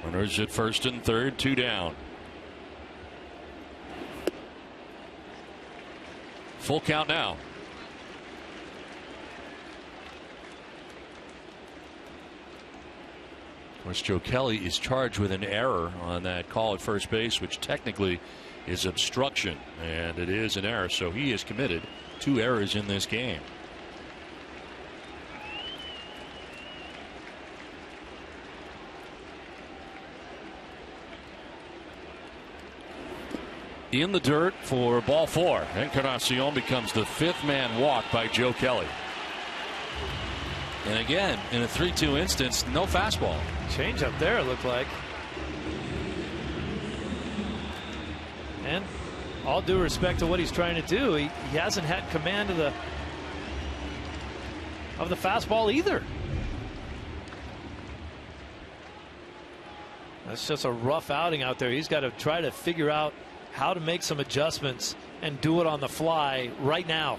Runners at first and third, 2 down. Full count now. Of course, Joe Kelly is charged with an error on that call at first base, which technically is obstruction, and it is an error, so he has committed 2 errors in this game. In the dirt for ball 4. Encarnacion becomes the 5th man walked by Joe Kelly. And again, in a 3-2 instance, no fastball. Change up there, it looked like. And all due respect to what he's trying to do, he hasn't had command of the fastball either. That's just a rough outing out there. He's got to try to figure out how to make some adjustments and do it on the fly right now.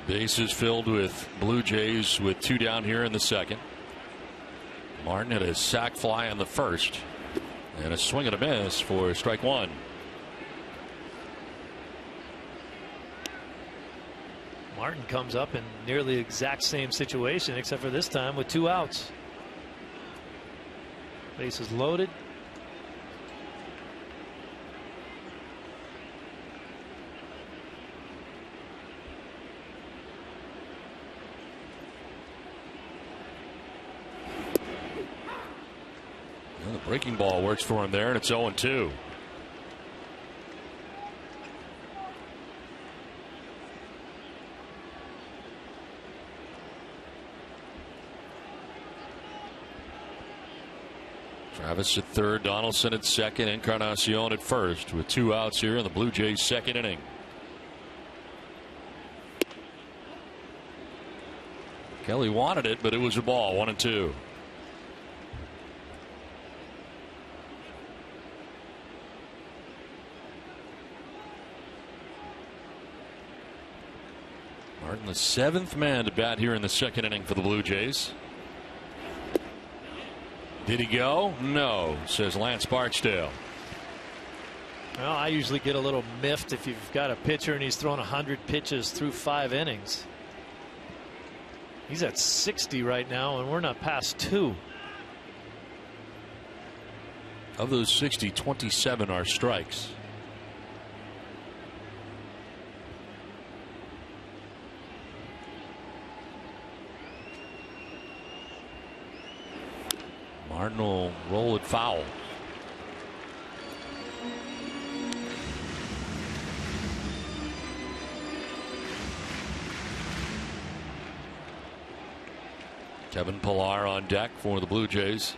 Bases filled with Blue Jays with 2 down here in the second. Martin had a sac fly on the first, and a swing and a miss for strike 1. Martin comes up in nearly the exact same situation, except for this time with 2 outs. Bases loaded. Well, the breaking ball works for him there, and it's 0-2. Travis at third, Donaldson at second, Encarnacion at first, with 2 outs here in the Blue Jays' second inning. Kelly wanted it, but it was a ball. 1-2. Martin, the 7th man to bat here in the second inning for the Blue Jays. Did he go? No, says Lance Barksdale. Well, I usually get a little miffed if you've got a pitcher and he's thrown 100 pitches through 5 innings. He's at 60 right now, and we're not past 2. Of those 60, 27 are strikes. Martin will roll it foul. Kevin Pillar on deck for the Blue Jays.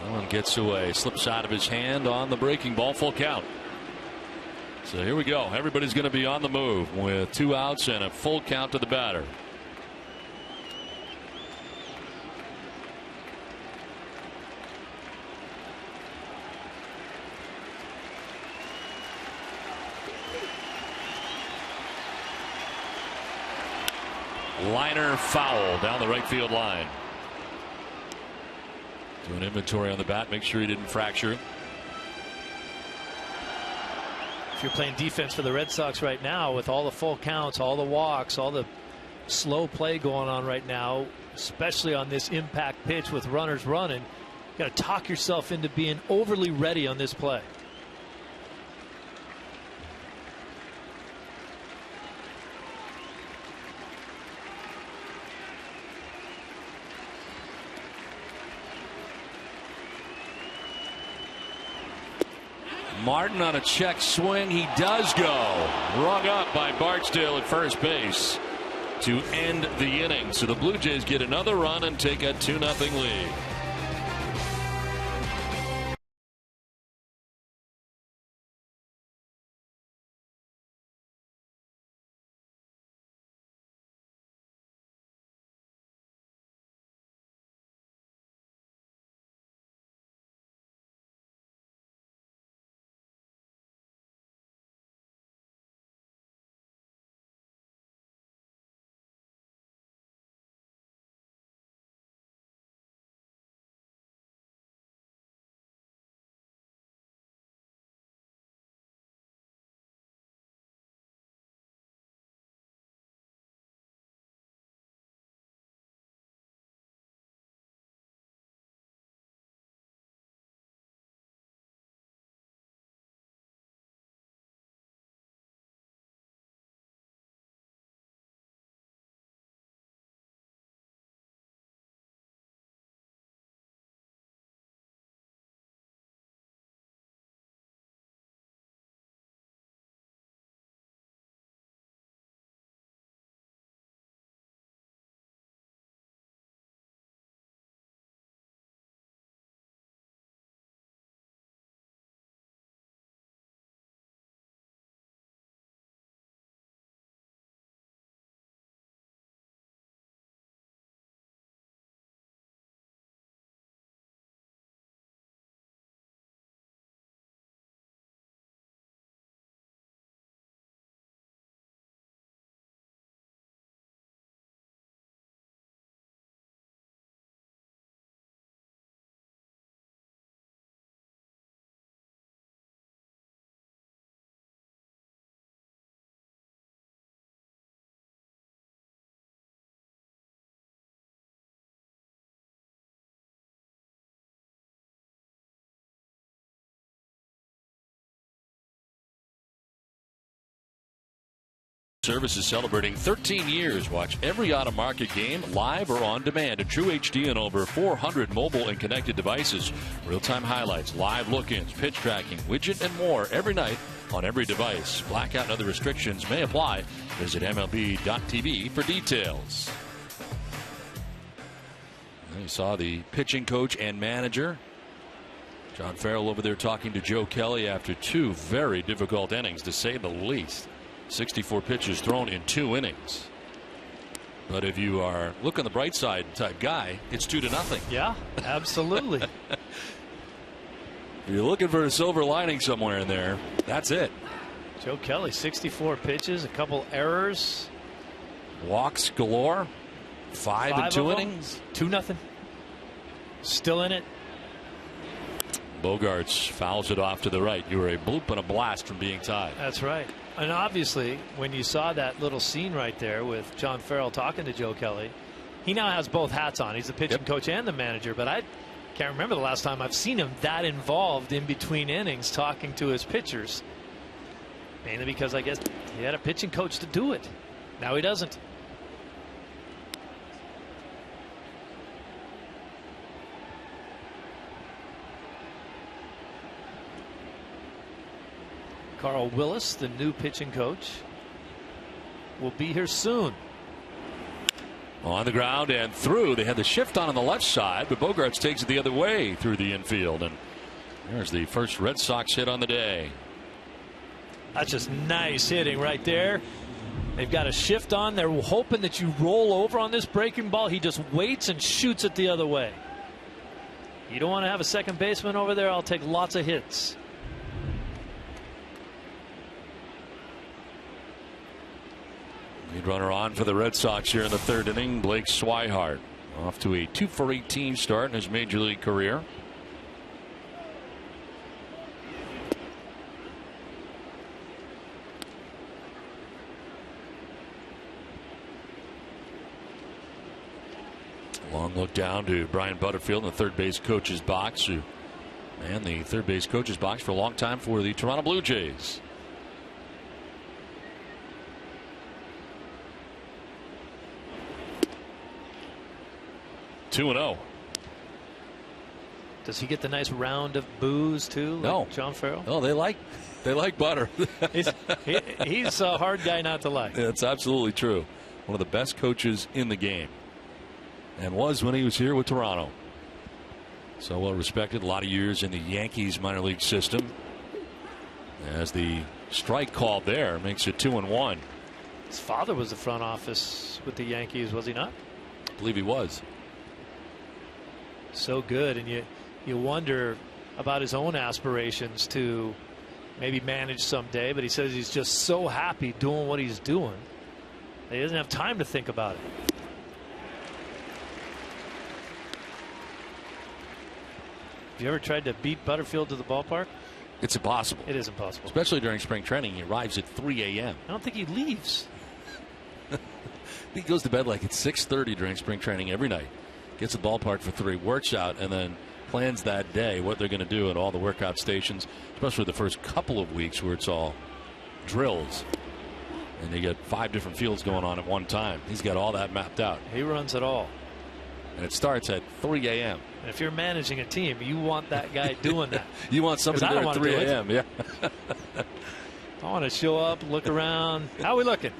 One gets away, slips out of his hand on the breaking ball, full count. So here we go. Everybody's going to be on the move with 2 outs and a full count to the batter. Liner foul down the right field line. Do an inventory on the bat, make sure he didn't fracture. If you're playing defense for the Red Sox right now with all the full counts, all the walks, all the slow play going on right now, especially on this impact pitch with runners running, you got to talk yourself into being overly ready on this play. Martin on a check swing. He does go. Rung up by Barksdale at first base to end the inning. So the Blue Jays get another run and take a 2-0 lead. Service is celebrating 13 years. Watch every out-of-market game live or on demand in True HD and over 400 mobile and connected devices. Real-time highlights, live look-ins, pitch tracking, widget, and more every night on every device. Blackout and other restrictions may apply. Visit MLB.tv for details. You saw the pitching coach and manager, John Farrell, over there talking to Joe Kelly after 2 very difficult innings, to say the least. 64 pitches thrown in 2 innings. But if you are look on the bright side type guy, it's 2-0. Yeah, absolutely. If you're looking for a silver lining somewhere in there, that's it. Joe Kelly, 64 pitches, a couple errors. Walks galore. 5 in 2 innings. 2-0. Still in it. Bogarts fouls it off to the right. You were a bloop and a blast from being tied. That's right. And obviously, when you saw that little scene right there with John Farrell talking to Joe Kelly, he now has both hats on. He's the pitching coach and the manager. But Can't remember the last time I've seen him that involved in between innings talking to his pitchers. Mainly because I guess he had a pitching coach to do it. Now he doesn't. Carl Willis, the new pitching coach, will be here soon. On the ground and through. They had the shift on the left side, but Bogaerts takes it the other way through the infield. And there's the first Red Sox hit on the day. That's just nice hitting right there. They've got a shift on. They're hoping that you roll over on this breaking ball. He just waits and shoots it the other way. You don't want to have a second baseman over there. I'll take lots of hits. Lead runner on for the Red Sox here in the third inning. Blake Swihart off to a 2-for-18 start in his major league career. Long look down to Brian Butterfield in the third base coach's box, who ran the third base coach's box for a long time for the Toronto Blue Jays. (2-0). Does he get the nice round of boos too? Like no, John Farrell. No, they like Butter. he's a hard guy not to like. That's absolutely true. One of the best coaches in the game, and was when he was here with Toronto. So well respected. A lot of years in the Yankees minor league system. As the strike called there makes it 2-1. His father was the front office with the Yankees, was he not? I believe he was. So good, and you wonder about his own aspirations to maybe manage someday, but he says he's just so happy doing what he's doing that he doesn't have time to think about it. Have you ever tried to beat Butterfield to the ballpark? It's impossible. It is impossible. Especially during spring training. He arrives at 3 a.m. I don't think he leaves. He goes to bed like at 6:30 during spring training every night. Gets the ballpark for 3, works out, and then plans that day what they're going to do at all the workout stations, especially the first couple of weeks where it's all drills. And they get 5 different fields going on at one time. He's got all that mapped out. He runs it all. And it starts at 3 a.m. And if you're managing a team, you want that guy doing that. You want somebody there at 3 a.m. Yeah. I want to show up, look around. How are we looking?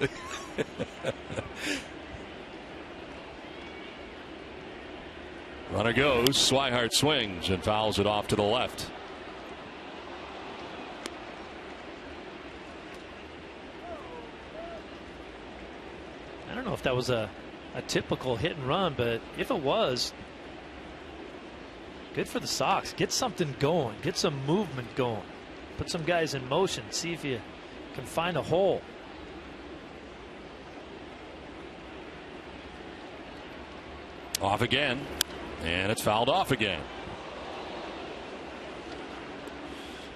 Runner goes. Swihart swings and fouls it off to the left. I don't know if that was a typical hit and run, but if it was, good for the Sox. Get something going. Get some movement going. Put some guys in motion. See if you can find a hole. Off again. And it's fouled off again.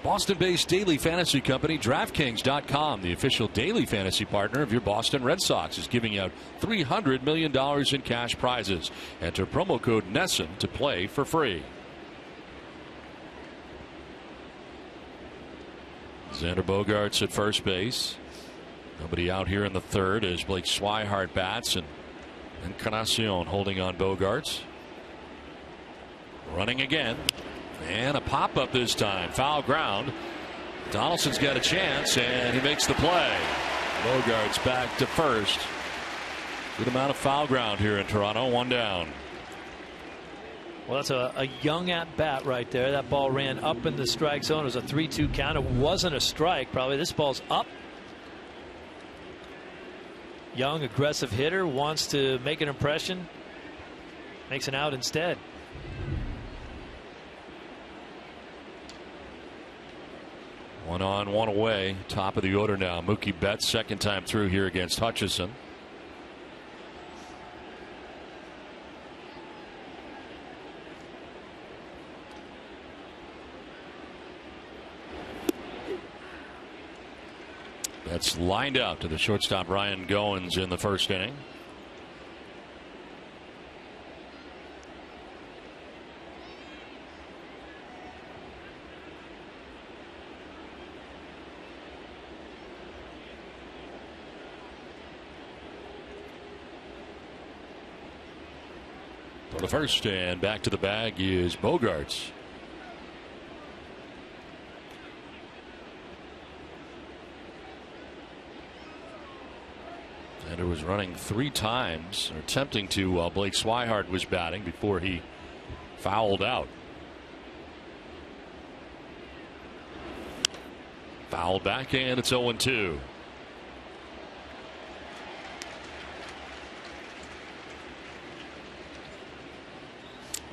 Boston-based daily fantasy company DraftKings.com, the official daily fantasy partner of your Boston Red Sox, is giving out $300 million in cash prizes. Enter promo code NESSON to play for free. Xander Bogaerts at first base. Nobody out here in the third as Blake Swihart bats, and Encarnacion holding on Bogaerts. Running again, and a pop-up this time. Foul ground. Donaldson's got a chance, and he makes the play. Bogaerts back to first. Good amount of foul ground here in Toronto. 1 down. Well, that's a young at-bat right there. That ball ran up in the strike zone. It was a 3-2 count. It wasn't a strike, probably. This ball's up. Young, aggressive hitter, wants to make an impression. Makes an out instead. One on, one away. Top of the order now. Mookie Betts, second time through here against Hutchison. That's lined out to the shortstop Ryan Goins in the first inning. for the first, and back to the bag is Bogaerts. And it was running 3 times, or attempting to, while Blake Swihart was batting before he fouled out. Fouled back, and it's 0-2.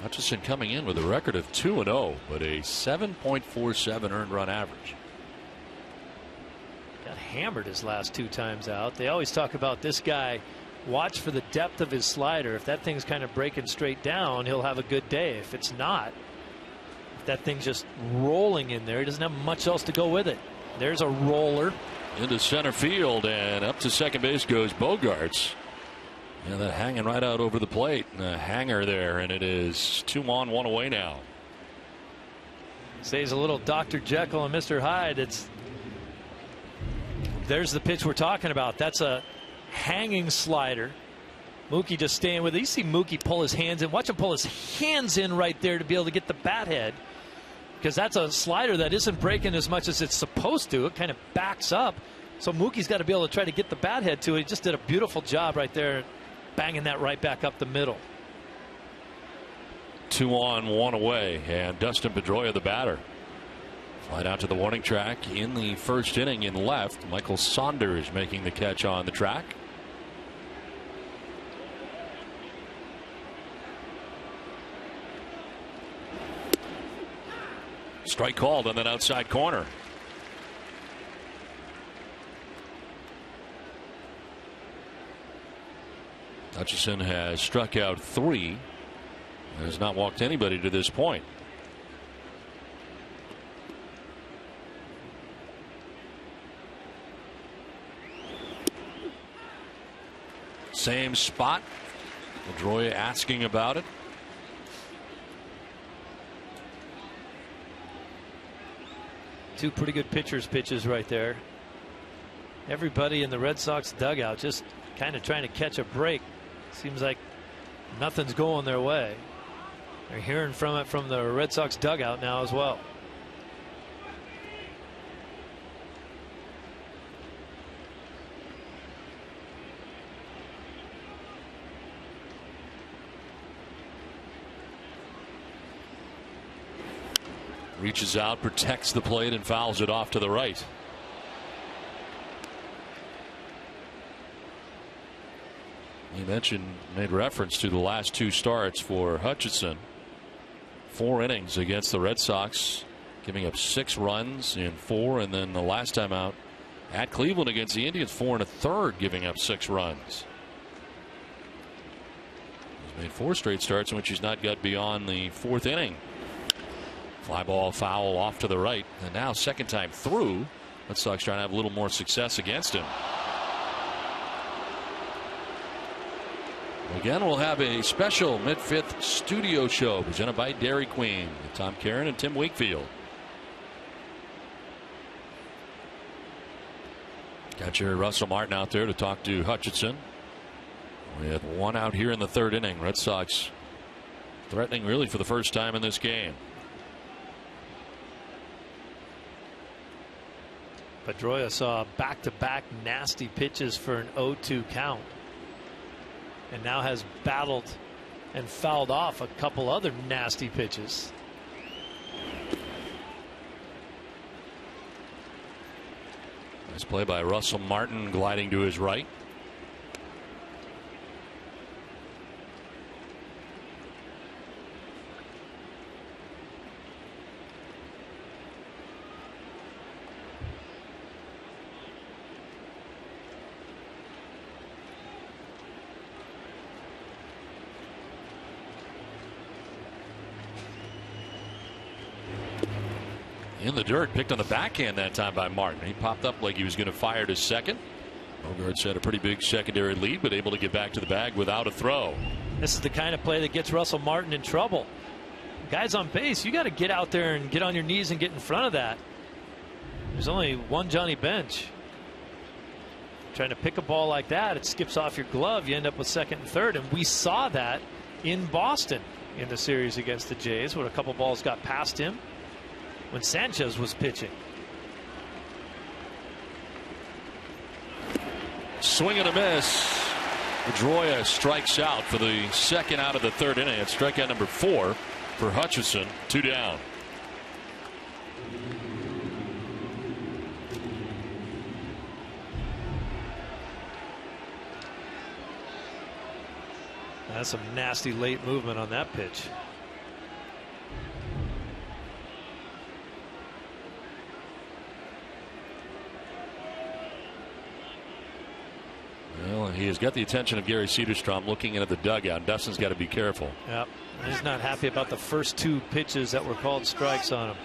Hutchinson coming in with a record of 2-0, but a 7.47 earned run average. Got hammered his last 2 times out. They always talk about this guy. Watch for the depth of his slider. If that thing's kind of breaking straight down, he'll have a good day. If it's not, if that thing's just rolling in there, he doesn't have much else to go with it. There's a roller. Into center field, and up to second base goes Bogaerts. And that hanging right out over the plate. A hanger there, and it is 2 on, 1 away now. Says a little Dr. Jekyll and Mr. Hyde. There's the pitch we're talking about. That's a hanging slider. Mookie just staying with it. You see Mookie pull his hands in. Watch him pull his hands in right there to be able to get the bat head. Because that's a slider that isn't breaking as much as it's supposed to. It kind of backs up. So Mookie's got to be able to try to get the bat head to it. He just did a beautiful job right there, banging that right back up the middle. 2 on, 1 away, and Dustin Pedroia, the batter. Flight out to the warning track in the first inning in left. Michael Saunders making the catch on the track. Strike called on that outside corner. Hutchinson has struck out 3 and has not walked anybody to this point. Same spot. Pedroia asking about it. Two pretty good pitchers' pitches right there. Everybody in the Red Sox dugout just kind of trying to catch a break. Seems like nothing's going their way. They're hearing from it from the Red Sox dugout now as well. Reaches out, protects the plate, and fouls it off to the right. You made reference to the last 2 starts for Hutchinson. 4 innings against the Red Sox, giving up 6 runs in 4, and then the last time out at Cleveland against the Indians, 4 1/3, giving up 6 runs. He's made 4 straight starts in which he's not got beyond the 4th inning. Fly ball foul off to the right, and now second time through, Red Sox trying to have a little more success against him. Again, we'll have a special mid-5th studio show presented by Dairy Queen with Tom Caron and Tim Wakefield. Got your Russell Martin out there to talk to Hutchinson. With 1 out here in the 3rd inning. Red Sox threatening really for the first time in this game. Pedroia saw back-to-back nasty pitches for an 0-2 count. And now has battled and fouled off a couple other nasty pitches. Nice play by Russell Martin, gliding to his right. In the dirt, picked on the backhand that time by Martin. He popped up like he was going to fire to second. Bogaerts had a pretty big secondary lead, but able to get back to the bag without a throw. This is the kind of play that gets Russell Martin in trouble. Guys on base, you got to get out there and get on your knees and get in front of that. There's only one Johnny Bench. Trying to pick a ball like that, it skips off your glove. You end up with second and third, and we saw that in Boston in the series against the Jays, where a couple balls got past him when Sanchez was pitching. Swing and a miss. Pedroia strikes out for the second out of the third inning. It's strikeout number 4 for Hutchison. 2 down. That's some nasty late movement on that pitch. Well, he has got the attention of Gary Cederstrom looking in at the dugout. Dustin's got to be careful. Yep. He's not happy about the first 2 pitches that were called strikes on him.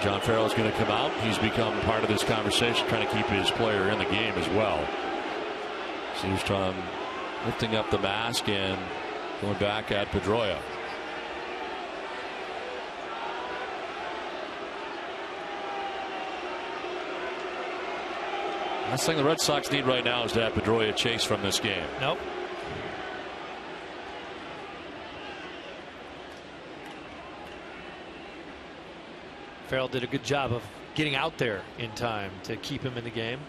John Farrell is going to come out. He's become part of this conversation, trying to keep his player in the game as well. Cederstrom lifting up the mask and going back at Pedroia. Last thing the Red Sox need right now is to have Pedroia chase from this game. Nope. Farrell did a good job of getting out there in time to keep him in the game.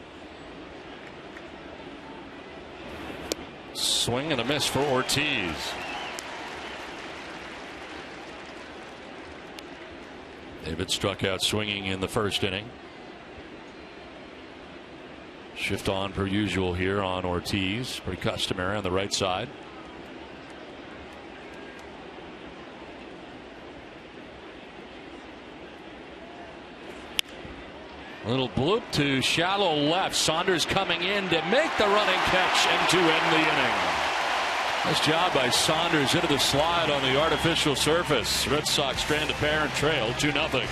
Swing and a miss for Ortiz. David struck out swinging in the first inning. Shift on per usual here on Ortiz. Pretty customary on the right side. A little bloop to shallow left. Saunders coming in to make the running catch and to end the inning. Nice job by Saunders into the slide on the artificial surface. Red Sox strand a pair and trail 2-0.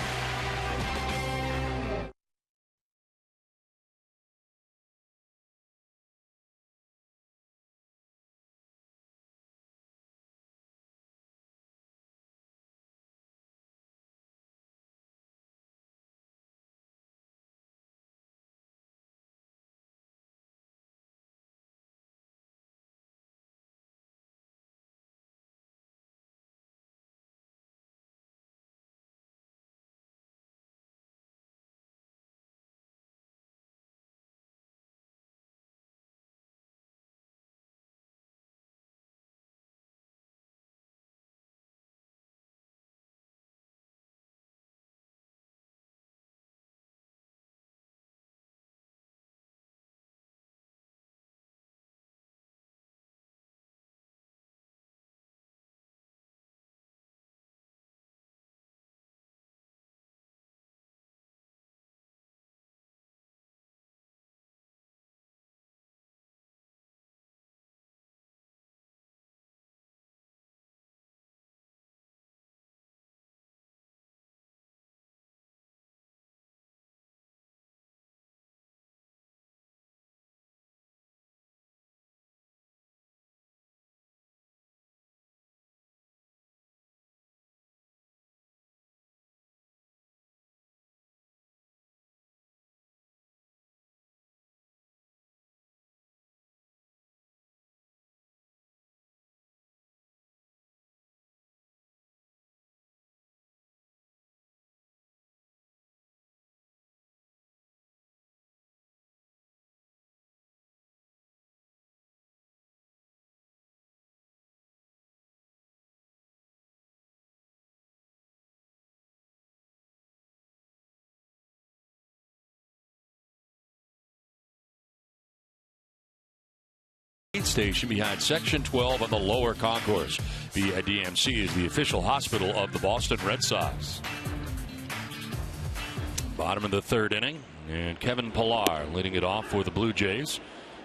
Station behind Section 12 on the lower concourse. DMC is the official hospital of the Boston Red Sox. Bottom of the third inning, and Kevin Pillar leading it off for the Blue Jays,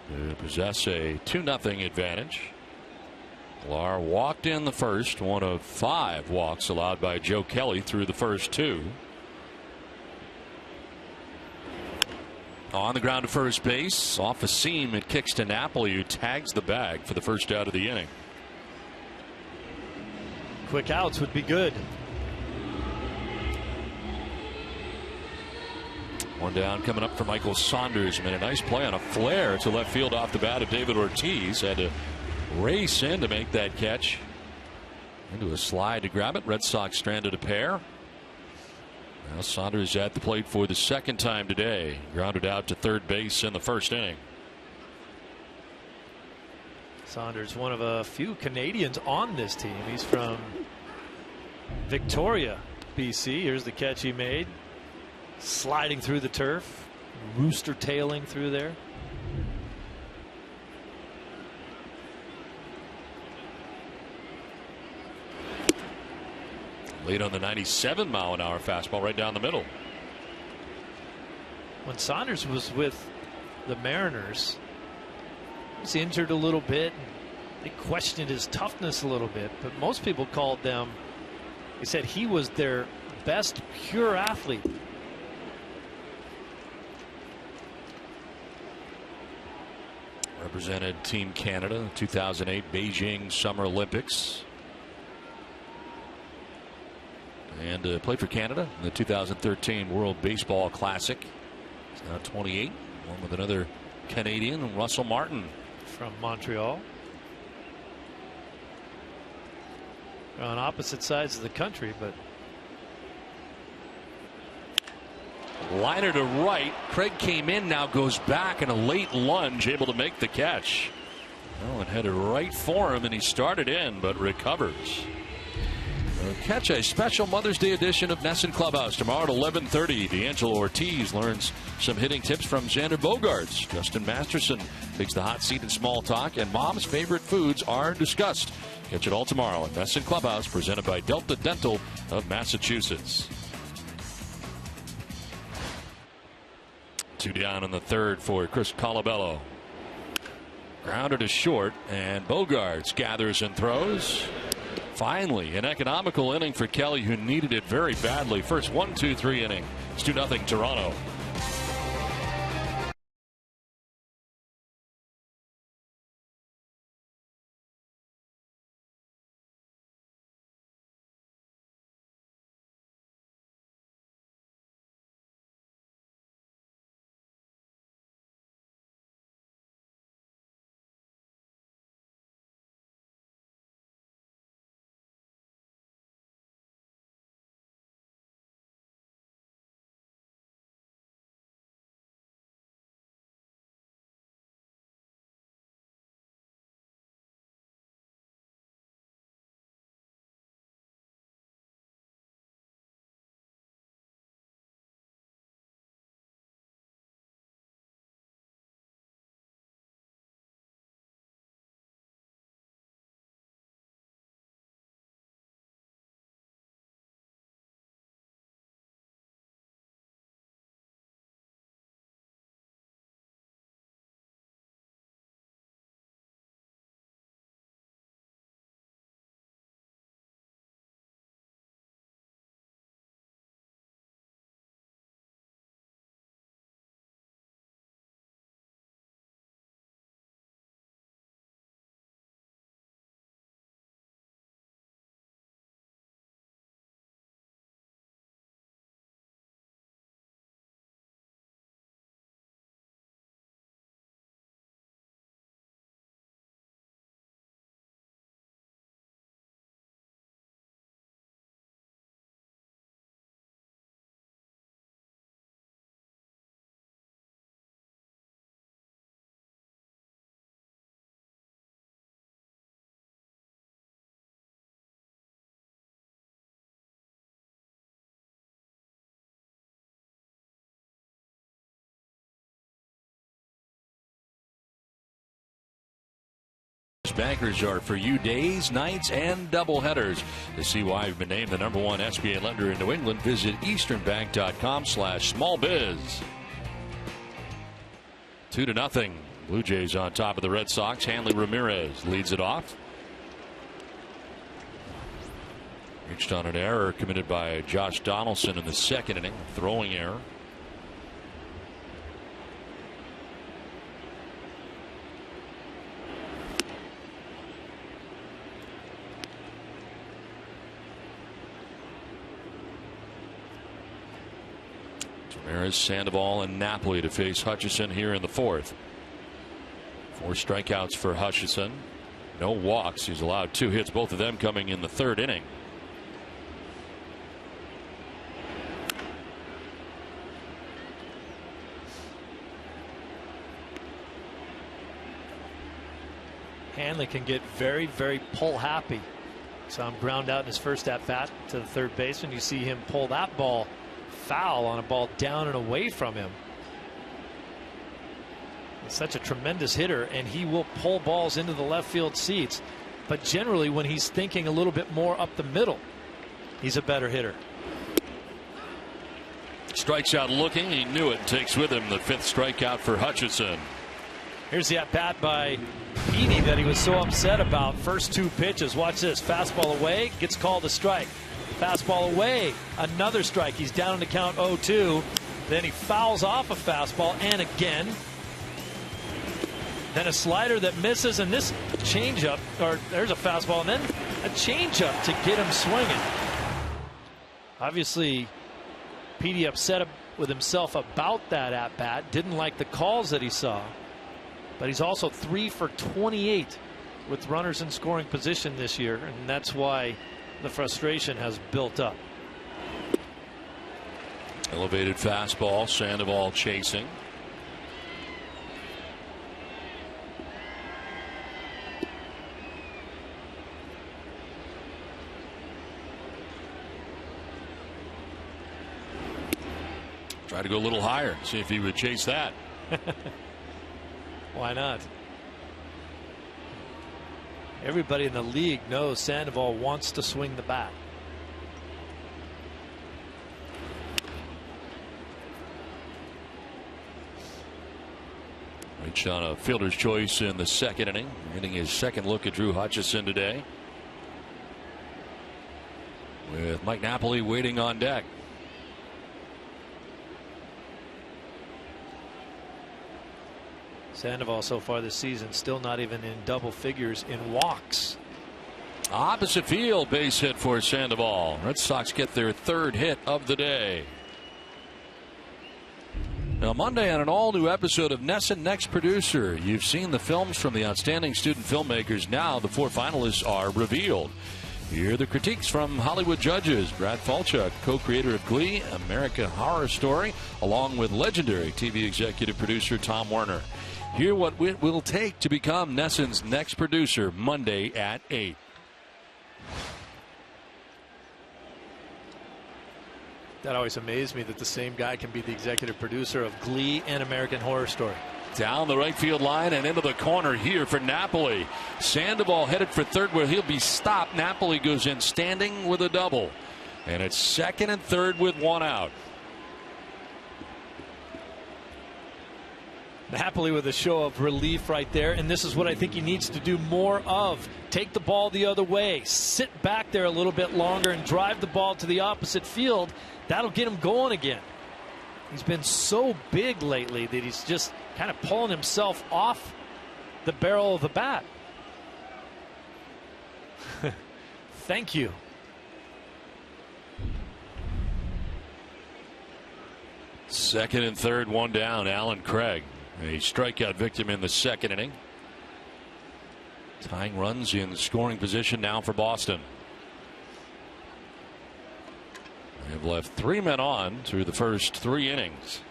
who possess a 2-0 advantage. Pillar walked in the first, one of 5 walks allowed by Joe Kelly through the first 2. On the ground to first base, off a seam, it kicks to Napoli, who tags the bag for the first out of the inning. Quick outs would be good. One down coming up for Michael Saunders. Made a nice play on a flare to left field off the bat of David Ortiz. Had to race in to make that catch. Into a slide to grab it. Red Sox stranded a pair. Now Saunders at the plate for the second time today. Grounded out to third base in the first inning. Saunders, one of a few Canadians on this team. He's from Victoria, BC. Here's the catch he made. Sliding through the turf. Rooster tailing through there. Late on the 97-mile-an-hour fastball right down the middle. When Saunders was with the Mariners, he was injured a little bit. They questioned his toughness a little bit, but most people called them, they said he was their best pure athlete. Represented Team Canada, 2008 Beijing Summer Olympics. And played for Canada in the 2013 World Baseball Classic. He's now 28, along with another Canadian, Russell Martin. From Montreal. They're on opposite sides of the country, but. Liner to right. Craig came in, now goes back in a late lunge, able to make the catch. Oh, and headed right for him, and he started in, but recovers. Catch a special Mother's Day edition of Nesson Clubhouse tomorrow at 11:30. D'Angelo Ortiz learns some hitting tips from Xander Bogaerts. Justin Masterson takes the hot seat in small talk, and Mom's favorite foods are discussed. Catch it all tomorrow at Nesson Clubhouse, presented by Delta Dental of Massachusetts. 2 down in the third for Chris Colabello. Grounded to short, and Bogaerts gathers and throws. Finally, an economical inning for Kelly, who needed it very badly. First 1-2-3 inning. It's 2-0 Toronto. Bankers are for you days, nights, and doubleheaders. To see why we've been named the #1 SBA lender in New England, visit easternbank.com/smallbiz. 2-0. Blue Jays on top of the Red Sox. Hanley Ramirez leads it off. Reached on an error committed by Josh Donaldson in the second inning. Throwing error. Ramirez, Sandoval, and Napoli to face Hutchison here in the fourth. 4 strikeouts for Hutchison. No walks. He's allowed 2 hits, both of them coming in the third inning. Hanley can get very, very pull happy. Saw him ground out in his first at bat to the third baseman. You see him pull that ball foul on a ball down and away from him. He's such a tremendous hitter, and he will pull balls into the left field seats. But generally, when he's thinking a little bit more up the middle, he's a better hitter. Strikes out looking. He knew it. Takes with him the 5th strikeout for Hutchison. Here's the at bat by Edie that he was so upset about. First 2 pitches. Watch this. Fastball away. Gets called a strike. Fastball away. Another strike. He's down in the count 0-2. Then he fouls off a fastball and again. Then a slider that misses, and this changeup, or there's a fastball, and then a changeup to get him swinging. Obviously, Petey upset with himself about that at bat. Didn't like the calls that he saw. But he's also 3 for 28 with runners in scoring position this year, and that's why the frustration has built up. Elevated fastball. Sandoval chasing. Try to go a little higher. See if he would chase that. Why not? Everybody in the league knows Sandoval wants to swing the bat. Reached on a fielder's choice in the second inning. Getting his second look at Drew Hutchison today. With Mike Napoli waiting on deck. Sandoval so far this season still not even in double figures in walks. Opposite field, base hit for Sandoval. Red Sox get their 3rd hit of the day. Now Monday on an all-new episode of NESN Next Producer. You've seen the films from the outstanding student filmmakers. Now the 4 finalists are revealed. Here are the critiques from Hollywood judges. Brad Falchuk, co-creator of Glee, American Horror Story, along with legendary TV executive producer Tom Werner. Hear what it will take to become NESN's next producer Monday at 8. That always amazed me that the same guy can be the executive producer of Glee and American Horror Story. Down the right field line and into the corner here for Napoli. Sandoval headed for third where he'll be stopped. Napoli goes in standing with a double. And it's second and third with 1 out. Napoli with a show of relief right there, and this is what I think he needs to do more of. Take the ball the other way, sit back there a little bit longer and drive the ball to the opposite field. That'll get him going again. He's been so big lately that he's just kind of pulling himself off the barrel of the bat. Thank you. Second and third, 1 down. Alan Craig, a strikeout victim in the second inning. Tying runs in scoring position now for Boston. They've left 3 men on through the first 3 innings.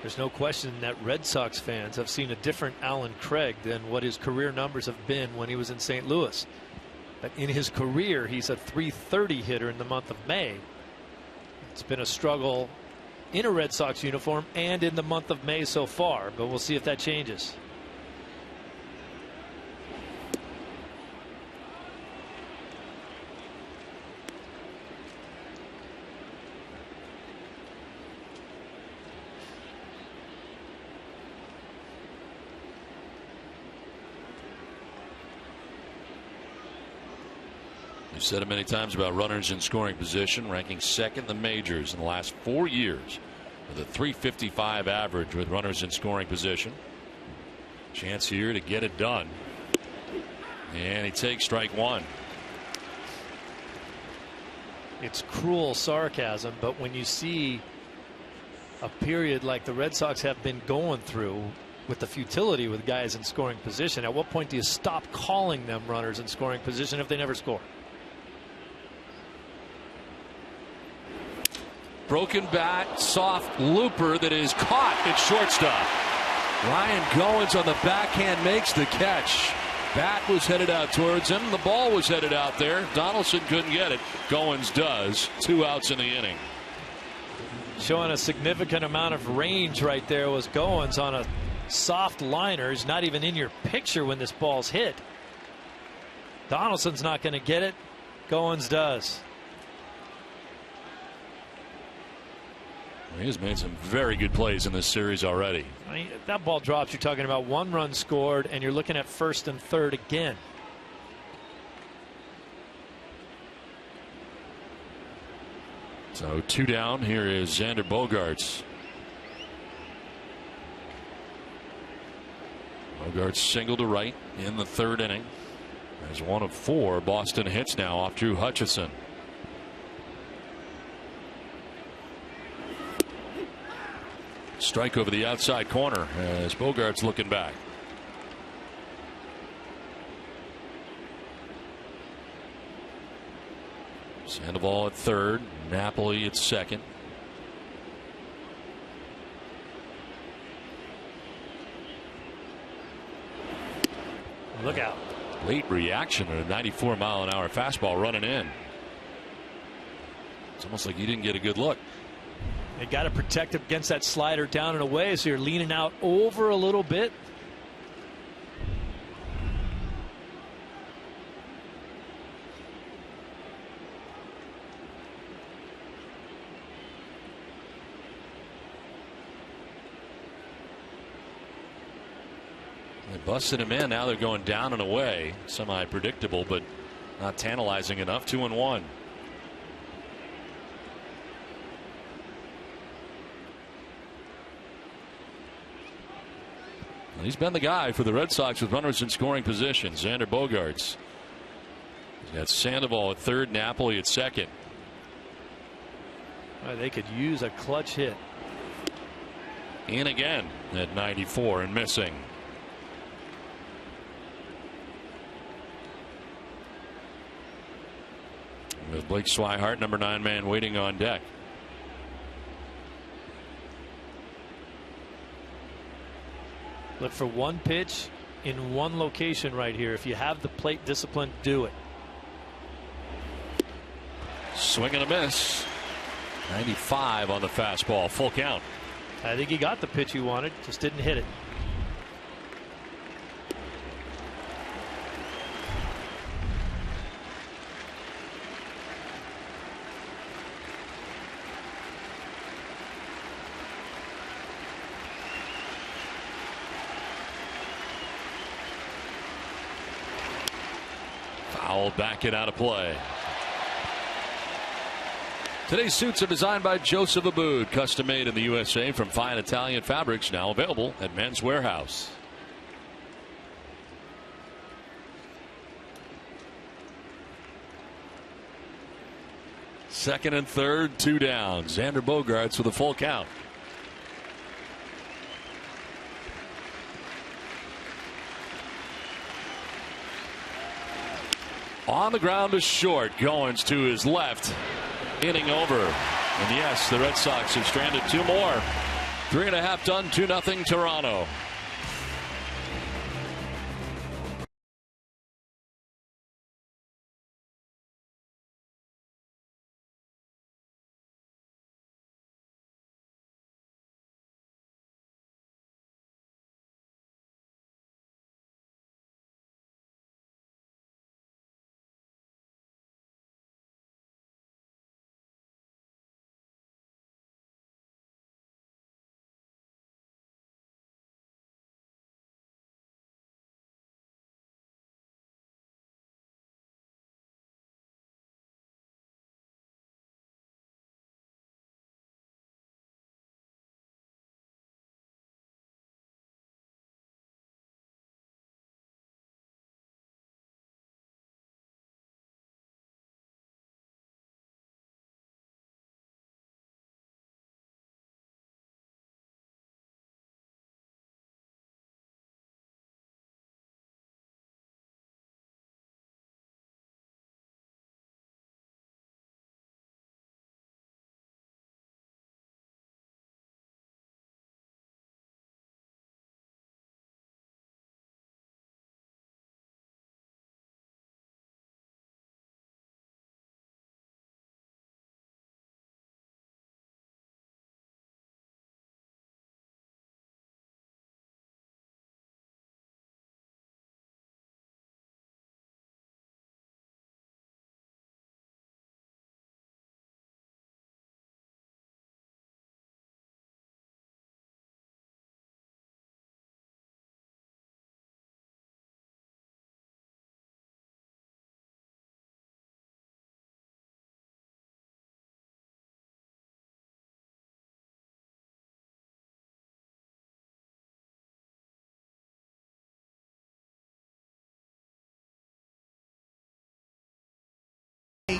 There's no question that Red Sox fans have seen a different Alan Craig than what his career numbers have been when he was in St. Louis. But in his career, he's a .330 hitter in the month of May. It's been a struggle in a Red Sox uniform and in the month of May so far, but we'll see if that changes. We've said it many times about runners in scoring position, ranking second in the majors in the last 4 years with a .355 average with runners in scoring position. Chance here to get it done. And he takes strike one. It's cruel sarcasm, but when you see a period like the Red Sox have been going through with the futility with guys in scoring position, at what point do you stop calling them runners in scoring position if they never score? Broken bat, soft looper that is caught at shortstop. Ryan Goins on the backhand makes the catch. Bat was headed out towards him. The ball was headed out there. Donaldson couldn't get it. Goins does. 2 outs in the inning. Showing a significant amount of range right there was Goins on a soft liner. He's not even in your picture when this ball's hit. Donaldson's not going to get it. Goins does. He has made some very good plays in this series already. I mean, if that ball drops, you're talking about 1 run scored, and you're looking at first and third again. So 2 down. Here is Xander Bogaerts. Bogaerts single to right in the 3rd inning. There's 1 of 4 Boston hits now off Drew Hutchison. Strike over the outside corner as Bogaerts looking back. Sandoval at 3rd, Napoli at 2nd. Look out. Late reaction to a 94-mile-an-hour fastball running in. It's almost like he didn't get a good look. They got to protect against that slider down and away, so you're leaning out over a little bit. They busted him in. Now they're going down and away. Semi-predictable, but not tantalizing enough. 2-1. He's been the guy for the Red Sox with runners in scoring position. Xander Bogaerts. He's got Sandoval at 3rd, Napoli at 2nd. They could use a clutch hit. In again at 94 and missing. With Blake Swihart, number 9 man, waiting on deck. Look for 1 pitch in 1 location right here. If you have the plate discipline, do it. Swing and a miss. 95 on the fastball. Full count. I think he got the pitch he wanted, just didn't hit it. Foul, back it out of play. Today's suits are designed by Joseph Abboud, custom made in the USA from fine Italian fabrics, now available at Men's Warehouse. Second and third, 2 down. Xander Bogaerts with a full count. On the ground to short. Goins to his left. Inning over. And yes, the Red Sox have stranded 2 more. 3.5 done, 2-0 Toronto.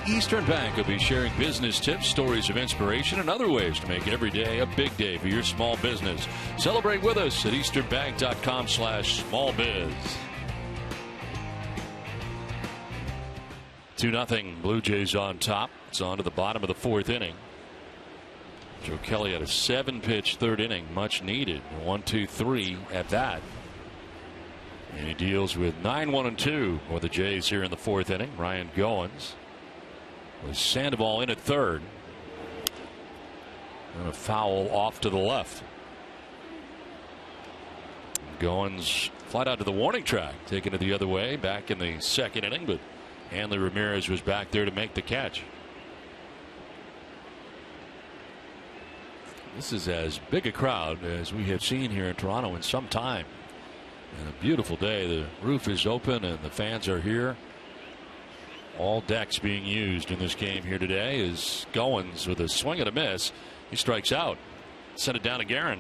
Eastern Bank will be sharing business tips, stories of inspiration, and other ways to make every day a big day for your small business. Celebrate with us at easternbank.com/smallbiz. 2-0 Blue Jays on top. It's on to the bottom of the fourth inning. Joe Kelly had a 7-pitch third inning, much needed. 1-2-3 at that. And he deals with 9-1-2 for the Jays here in the fourth inning. Ryan Goins with Sandoval in at third. And a foul off to the left. Goins flat out to the warning track, taking it the other way back in the second inning, but Hanley Ramirez was back there to make the catch. This is as big a crowd as we have seen here in Toronto in some time. And a beautiful day. The roof is open and the fans are here. All decks being used in this game here today. Is Goins with a swing and a miss. He strikes out. Send it down to Guerin.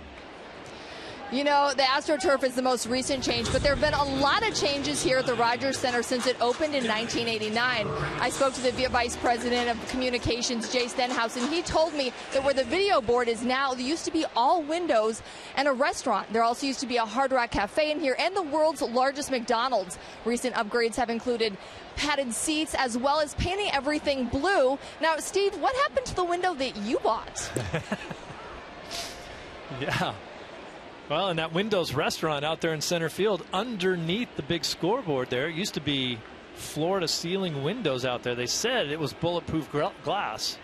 You know, the AstroTurf is the most recent change, but there have been a lot of changes here at the Rogers Center since it opened in 1989. I spoke to the Vice President of Communications, Jay Stenhouse, and he told me that where the video board is now, there used to be all windows and a restaurant. There also used to be a Hard Rock Cafe in here and the world's largest McDonald's. Recent upgrades have included padded seats as well as painting everything blue. Now, Steve, what happened to the window that you bought? Yeah. Well, and that Windows restaurant out there in center field underneath the big scoreboard there, it used to be floor to ceiling windows out there. They said it was bulletproof glass.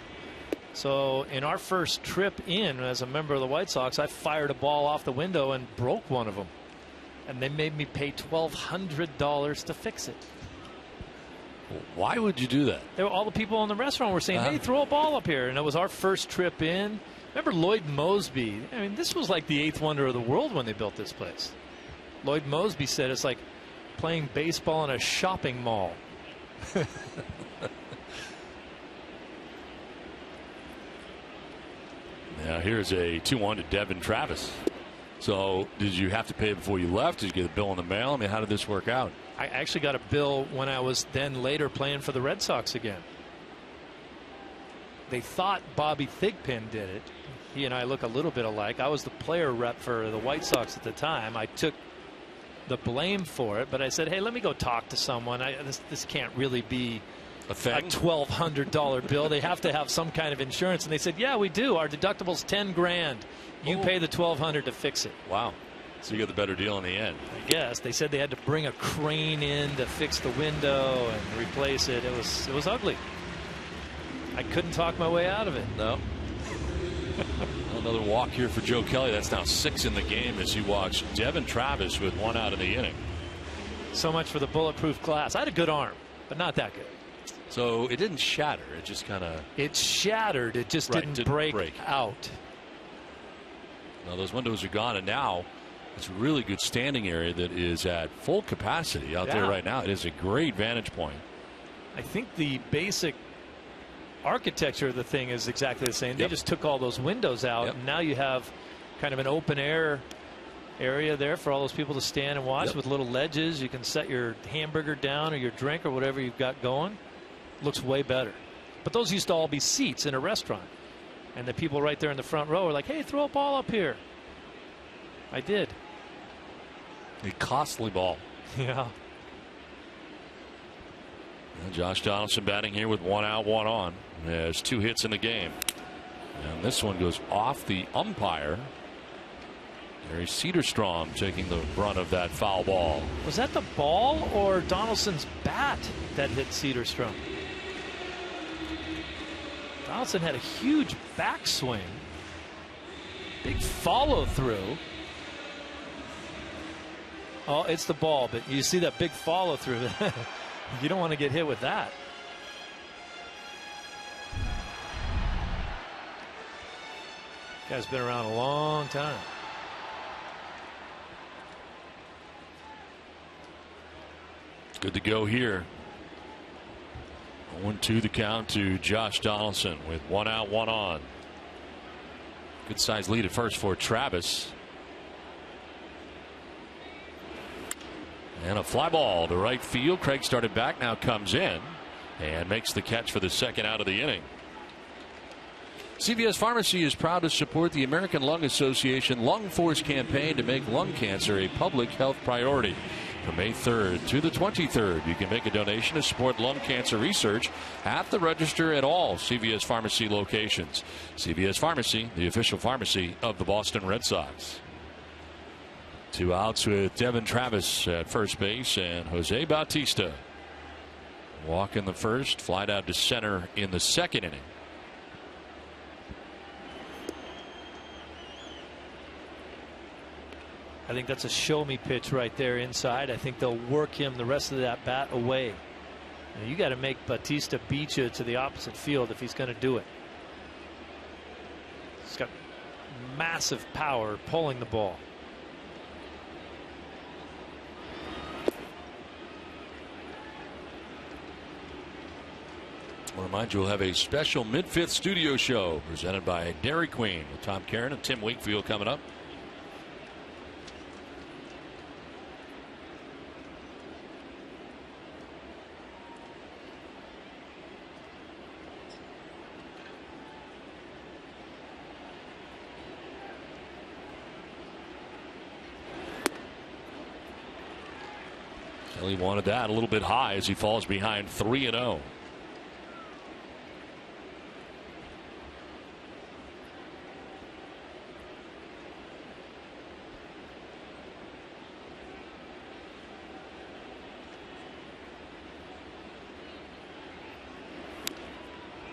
So in our first trip in as a member of the White Sox, I fired a ball off the window and broke one of them. And they made me pay $1,200 to fix it. Why would you do that? All the people in the restaurant were saying, hey, throw a ball up here. And it was our first trip in. Remember Lloyd Mosby? I mean, this was like the eighth wonder of the world when they built this place. Lloyd Mosby said it's like playing baseball in a shopping mall. Now here's a 2-1 to Devin Travis. So did you have to pay it before you left? Did you get a bill in the mail? I mean, how did this work out? I actually got a bill when I was then later playing for the Red Sox again. They thought Bobby Thigpen did it. He and I look a little bit alike. I was the player rep for the White Sox at the time. I took the blame for it, but I said, hey, let me go talk to someone. This can't really be a $1,200 bill. They have to have some kind of insurance. And they said, yeah, we do. Our deductible's $10,000. You pay the $1,200 to fix it. Wow. So you got the better deal in the end. I guess. They said they had to bring a crane in to fix the window and replace it. It was ugly. I couldn't talk my way out of it. No. Another walk here for Joe Kelly. That's now 6 in the game as he walks Devin Travis with 1 out in the inning. So much for the bulletproof glass. I had a good arm, but not that good. So it didn't shatter. It just kind of. It shattered. It just didn't break out. Now those windows are gone, and now it's a really good standing area that is at full capacity out there right now. It is a great vantage point. I think the basic architecture of the thing is exactly the same. They just took all those windows out, and now you have kind of an open air area there for all those people to stand and watch with little ledges. You can set your hamburger down or your drink or whatever you've got going. Looks way better. But those used to all be seats in a restaurant, and the people right there in the front row were like, hey, throw a ball up here. I did. A costly ball. Yeah. And Josh Donaldson batting here with 1 out, 1 on. He has 2 hits in the game. And this one goes off the umpire. Gary Cedarstrom taking the brunt of that foul ball. Was that the ball or Donaldson's bat that hit Cedarstrom? Donaldson had a huge backswing. Big follow through. Oh, it's the ball, but you see that big follow through. You don't want to get hit with that. Guy's been around a long time. Good to go here. 1-2 the count to Josh Donaldson with 1 out, 1 on. Good size lead at first for Travis. And a fly ball to right field. Craig started back, now comes in. and makes the catch for the second out of the inning. CVS Pharmacy is proud to support the American Lung Association Lung Force campaign to make lung cancer a public health priority. From May 3rd to the 23rd, you can make a donation to support lung cancer research at the register at all CVS Pharmacy locations. CVS Pharmacy, the official pharmacy of the Boston Red Sox. 2 outs with Devin Travis at first base and Jose Bautista. Walk in the first, fly down to center in the second inning. I think that's a show-me pitch right there inside. I think they'll work him the rest of that bat away. You got to make Bautista beat you to the opposite field if he's going to do it. He's got massive power pulling the ball. I'll remind you, we'll have a special mid-fifth studio show presented by Dairy Queen with Tom Caron and Tim Wakefield coming up. Kelly wanted that a little bit high as he falls behind 3-0.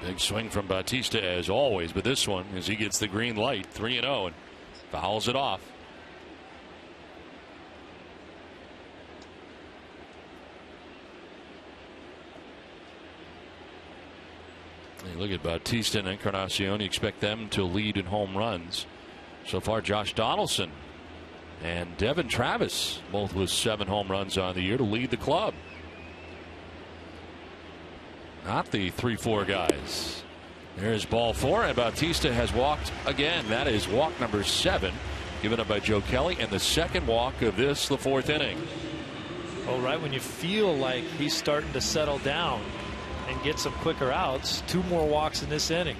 Big swing from Bautista as always, but this one, as he gets the green light, 3-0 and fouls it off. You look at Bautista and Encarnacion, you expect them to lead in home runs. So far, Josh Donaldson and Devin Travis, both with 7 home runs on the year to lead the club. Not the 3-4 guys. There's ball 4, and Bautista has walked again. That is walk number 7, given up by Joe Kelly, and the second walk of this, the 4th inning. Oh, right when you feel like he's starting to settle down and get some quicker outs, 2 more walks in this inning.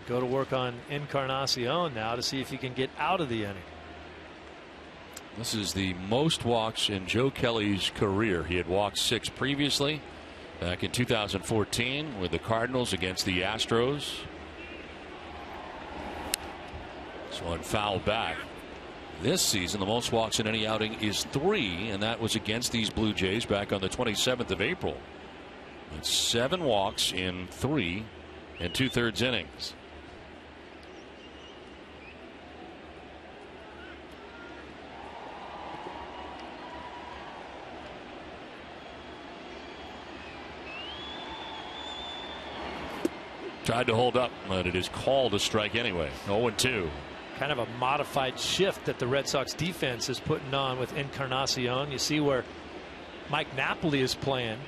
Go to work on Encarnacion now to see if he can get out of the inning. This is the most walks in Joe Kelly's career. He had walked 6 previously back in 2014 with the Cardinals against the Astros. This one fouled back. This season, the most walks in any outing is 3, and that was against these Blue Jays back on the 27th of April. It's 7 walks in 3 2/3 innings. Tried to hold up, but it is called a strike anyway. 0-2. Kind of a modified shift that the Red Sox defense is putting on with Encarnacion. You see where Mike Napoli is playing.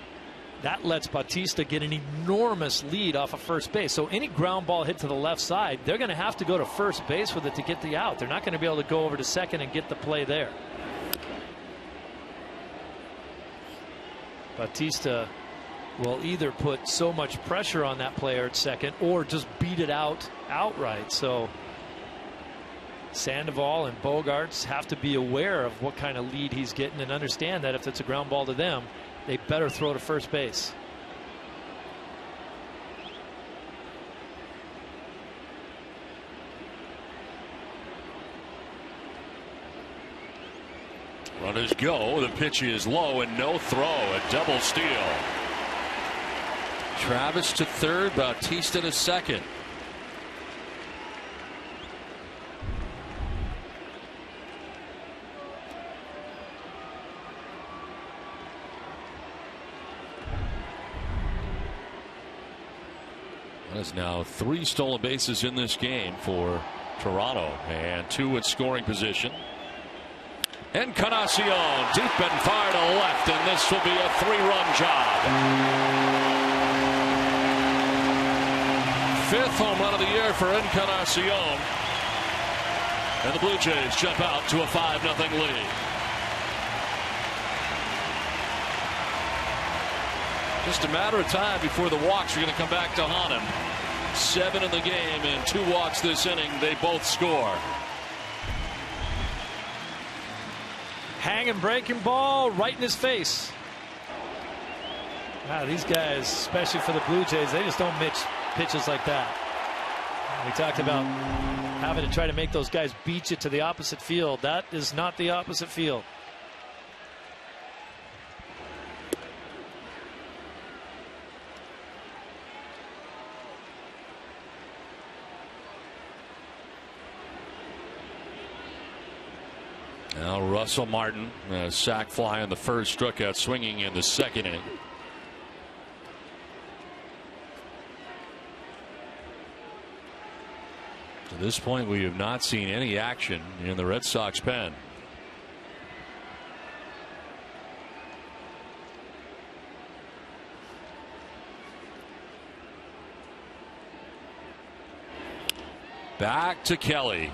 That lets Bautista get an enormous lead off of first base. So any ground ball hit to the left side, they're going to have to go to first base with it to get the out. They're not going to be able to go over to second and get the play there. Bautista will either put so much pressure on that player at second or just beat it out outright. So Sandoval and Bogarts have to be aware of what kind of lead he's getting and understand that if it's a ground ball to them, they better throw to first base. Runners go. The pitch is low and no throw. A double steal. Travis to third, Bautista to second. That is now 3 stolen bases in this game for Toronto, and 2 at scoring position. Encarnacion deep and far to left, and this will be a 3-run job. 5th home run of the year for Encarnacion, and the Blue Jays jump out to a 5-0 lead. Just a matter of time before the walks are going to come back to haunt him. 7 in the game and 2 walks this inning. They both score. Hanging breaking ball right in his face. Wow, these guys, especially for the Blue Jays, they just don't pitch pitches like that. We talked about having to try to make those guys beat you to the opposite field. That is not the opposite field. Now Russell Martin, sac fly in the first, struck out swinging in the second inning. To this point, we have not seen any action in the Red Sox pen. Back to Kelly.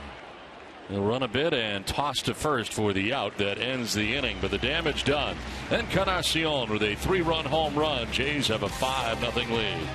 He'll run a bit and toss to first for the out that ends the inning, but the damage done. Encarnacion with a 3-run home run. Jays have a 5-0 lead.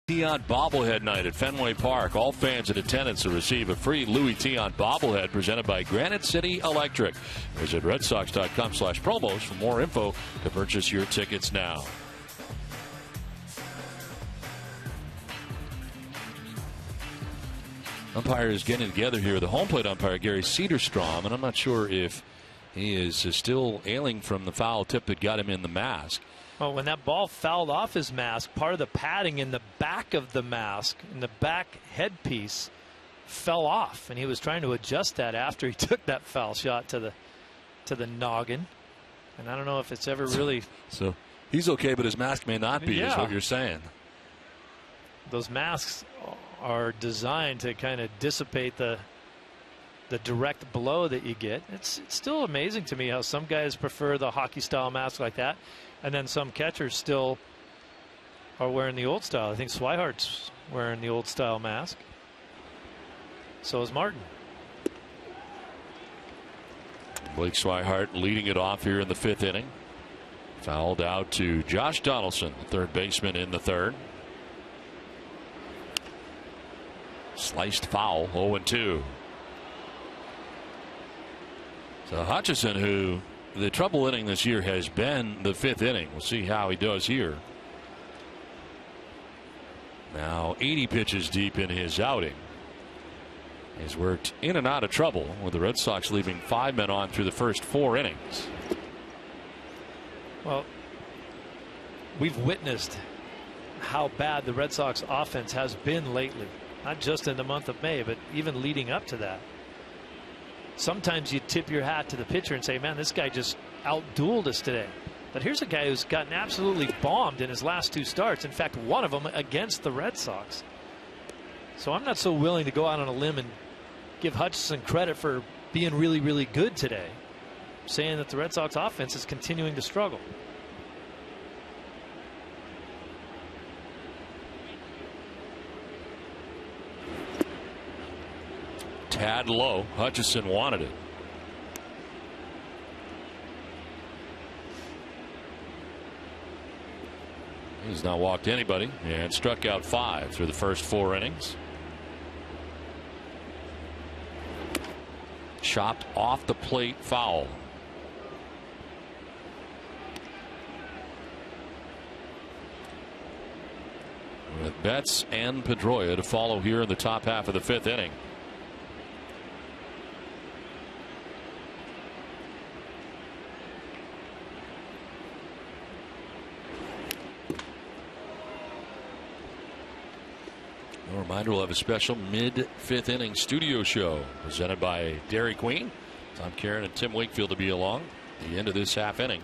Tiant bobblehead night at Fenway Park. All fans in attendance will receive a free Louis Tiant bobblehead presented by Granite City Electric. Visit redsox.com/promos for more info to purchase your tickets now. Umpires getting together here. The home plate umpire, Gary Cederstrom, and I'm not sure if he is still ailing from the foul tip that got him in the mask. Well, when that ball fouled off his mask, part of the padding in the back of the mask, in the back headpiece, fell off, and he was trying to adjust that after he took that foul shot to the noggin. And I don't know if it's ever really. So he's okay, but his mask may not be. Is what you're saying. Those masks are designed to kind of dissipate the direct blow that you get. It's still amazing to me how some guys prefer the hockey style mask like that. And then some catchers still are wearing the old style. I think Swihart's wearing the old style mask. So is Martin. Blake Swihart leading it off here in the 5th inning. Fouled out to Josh Donaldson, the third baseman in the 3rd. Sliced foul, 0-2. So Hutchison, who the trouble inning this year has been the 5th inning. We'll see how he does here. Now 80 pitches deep in his outing. He's worked in and out of trouble with the Red Sox leaving 5 men on through the first 4 innings. Well, we've witnessed how bad the Red Sox offense has been lately. Not just in the month of May, but even leading up to that. sometimes you tip your hat to the pitcher and say, man, this guy just outdueled us today. But here's a guy who's gotten absolutely bombed in his last 2 starts. In fact, one of them against the Red Sox. So I'm not so willing to go out on a limb and give Hutchinson credit for being really, really good today. I'm saying that the Red Sox offense is continuing to struggle. Tad low. Hutchinson wanted it. He's not walked anybody and struck out 5 through the first 4 innings. Chopped off the plate, foul. With Betts and Pedroia to follow here in the top half of the 5th inning. A reminder, we'll have a special mid-5th inning studio show presented by Dairy Queen. Tom Caron and Tim Wakefield to be along at the end of this half inning.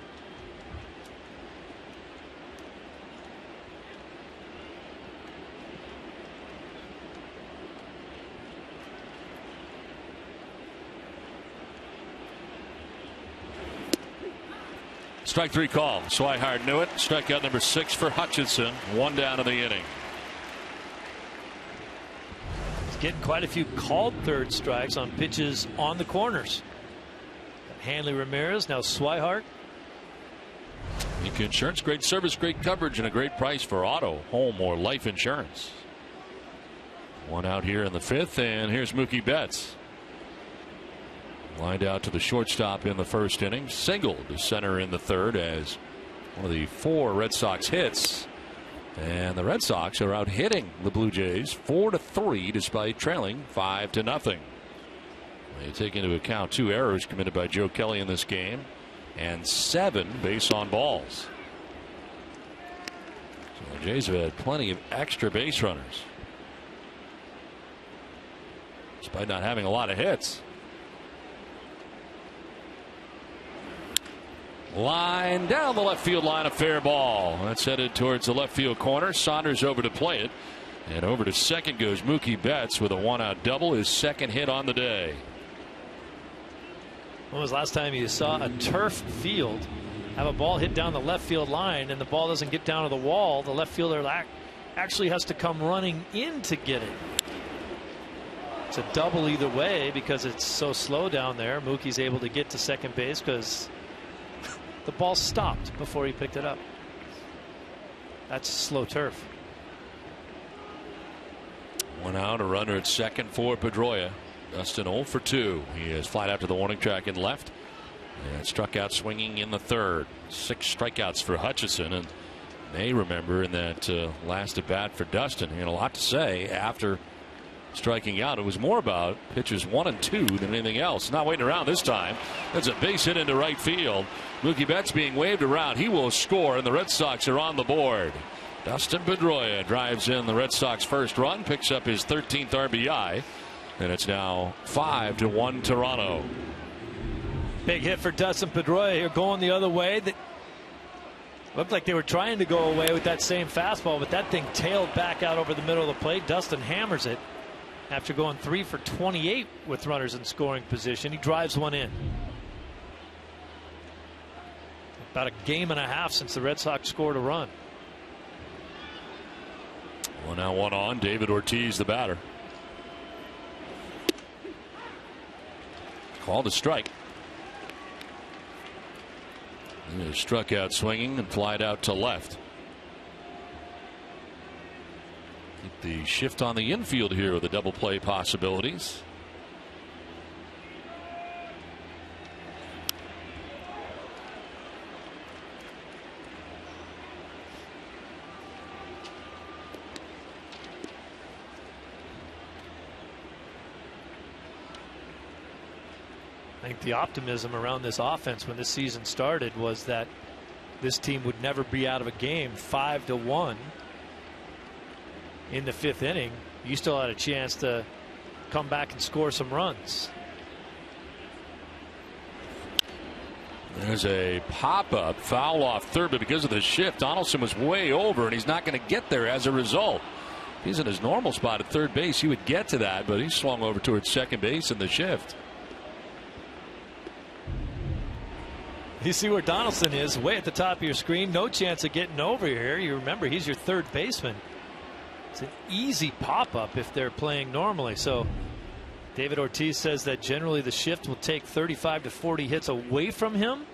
Strike 3 call. Swihart knew it. Strikeout number 6 for Hutchinson. 1 down in the inning. Getting quite a few called third strikes on pitches on the corners. Hanley Ramirez, now Swihart. Lincoln Insurance, great service, great coverage, and a great price for auto, home, or life insurance. 1 out here in the 5th, and here's Mookie Betts. Lined out to the shortstop in the 1st inning, singled to center in the 3rd as one of the 4 Red Sox hits. And the Red Sox are out hitting the Blue Jays 4-3 despite trailing 5-0. You take into account 2 errors committed by Joe Kelly in this game and 7 base on balls. So the Jays have had plenty of extra base runners despite not having a lot of hits. Line down the left field line, a fair ball. That's headed towards the left field corner. Saunders over to play it. And over to second goes Mookie Betts with a 1-out double, his 2nd hit on the day. When was the last time you saw a turf field have a ball hit down the left field line and the ball doesn't get down to the wall? The left fielder actually has to come running in to get it. It's a double either way because it's so slow down there. Mookie's able to get to second base because the ball stopped before he picked it up. That's slow turf. 1 out, a runner at second for Pedroia. Dustin 0 for 2. He is flied out to the warning track and left. And struck out swinging in the 3rd. 6 strikeouts for Hutchinson. And may remember in that last at bat for Dustin, he had a lot to say after striking out. It was more about pitches 1 and 2 than anything else. Not waiting around this time. That's a base hit into right field. Mookie Betts being waved around. He will score, and the Red Sox are on the board. Dustin Pedroia drives in the Red Sox first run, picks up his 13th RBI, and it's now 5-1 Toronto. Big hit for Dustin Pedroia here, going the other way. That looked like they were trying to go away with that same fastball, but that thing tailed back out over the middle of the plate. Dustin hammers it after going 3 for 28 with runners in scoring position. He drives one in. About a game and a half since the Red Sox scored a run. 1 out, 1 on. David Ortiz, the batter. Called a strike. He struck out swinging and flied out to left. Keep the shift on the infield here with the double play possibilities. I think the optimism around this offense when this season started was that this team would never be out of a game 5-1 in the 5th inning. You still had a chance to come back and score some runs. There's a pop-up foul off third, but because of the shift, Donaldson was way over, and he's not going to get there as a result. If he's in his normal spot at third base, he would get to that, but he swung over towards second base in the shift. You see where Donaldson is, way at the top of your screen. No chance of getting over here. You remember, he's your third baseman. It's an easy pop-up if they're playing normally. So David Ortiz says that generally the shift will take 35 to 40 hits away from him.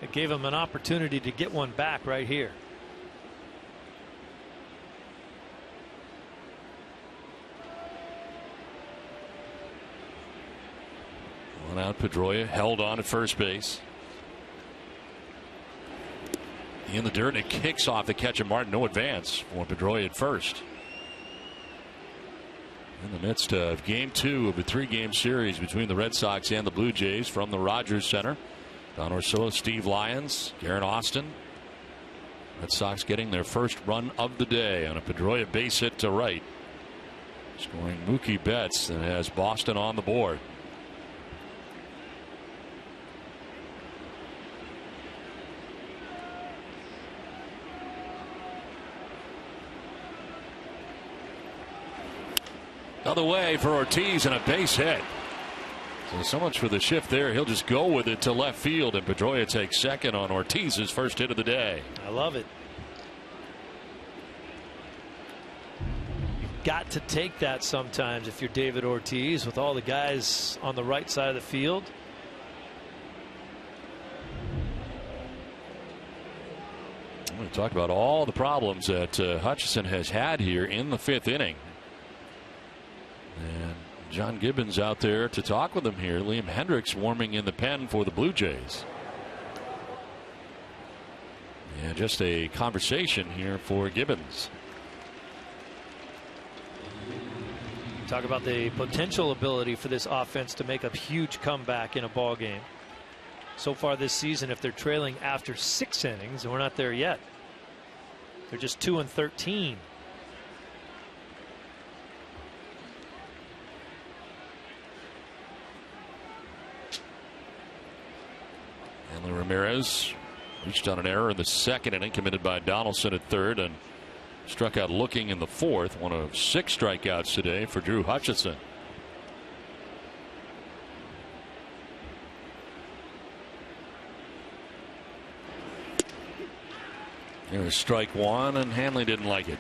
It gave him an opportunity to get one back right here. One out, Pedroia held on at first base. In the dirt, and it kicks off the catch of Martin. No advance for Pedroia at first. In the midst of game 2 of a 3-game series between the Red Sox and the Blue Jays from the Rogers Center. Don Orsillo, Steve Lyons, Garrett Austin. Red Sox getting their first run of the day on a Pedroia base hit to right. Scoring Mookie Betts and has Boston on the board. Other way for Ortiz and a base hit. So much for the shift there. He'll just go with it to left field, and Pedroia takes second on Ortiz's first hit of the day. I love it. You've got to take that sometimes if you're David Ortiz with all the guys on the right side of the field. I'm going to talk about all the problems that Hutchison has had here in the 5th inning. And John Gibbons out there to talk with him here. Liam Hendricks warming in the pen for the Blue Jays. And just a conversation here for Gibbons. Talk about the potential ability for this offense to make a huge comeback in a ball game. So far this season, if they're trailing after 6 innings, and we're not there yet, they're just 2-13. Hanley Ramirez reached on an error in the 2nd inning committed by Donaldson at 3rd and struck out looking in the 4th. One of 6 strikeouts today for Drew Hutchison. There's strike 1, and Hanley didn't like it.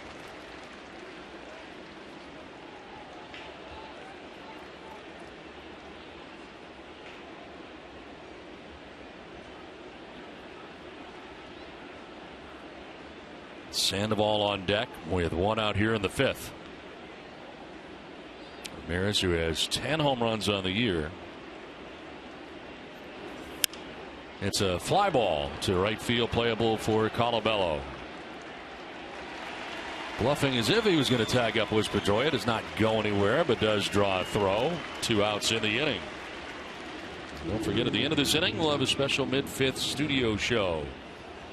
Sandoval on deck with 1 out here in the 5th. Ramirez, who has 10 home runs on the year. It's a fly ball to right field, playable for Colabello. Bluffing as if he was going to tag up was Pedroia. Does not go anywhere, but does draw a throw. 2 outs in the inning. Don't forget, at the end of this inning, we'll have a special mid-5th studio show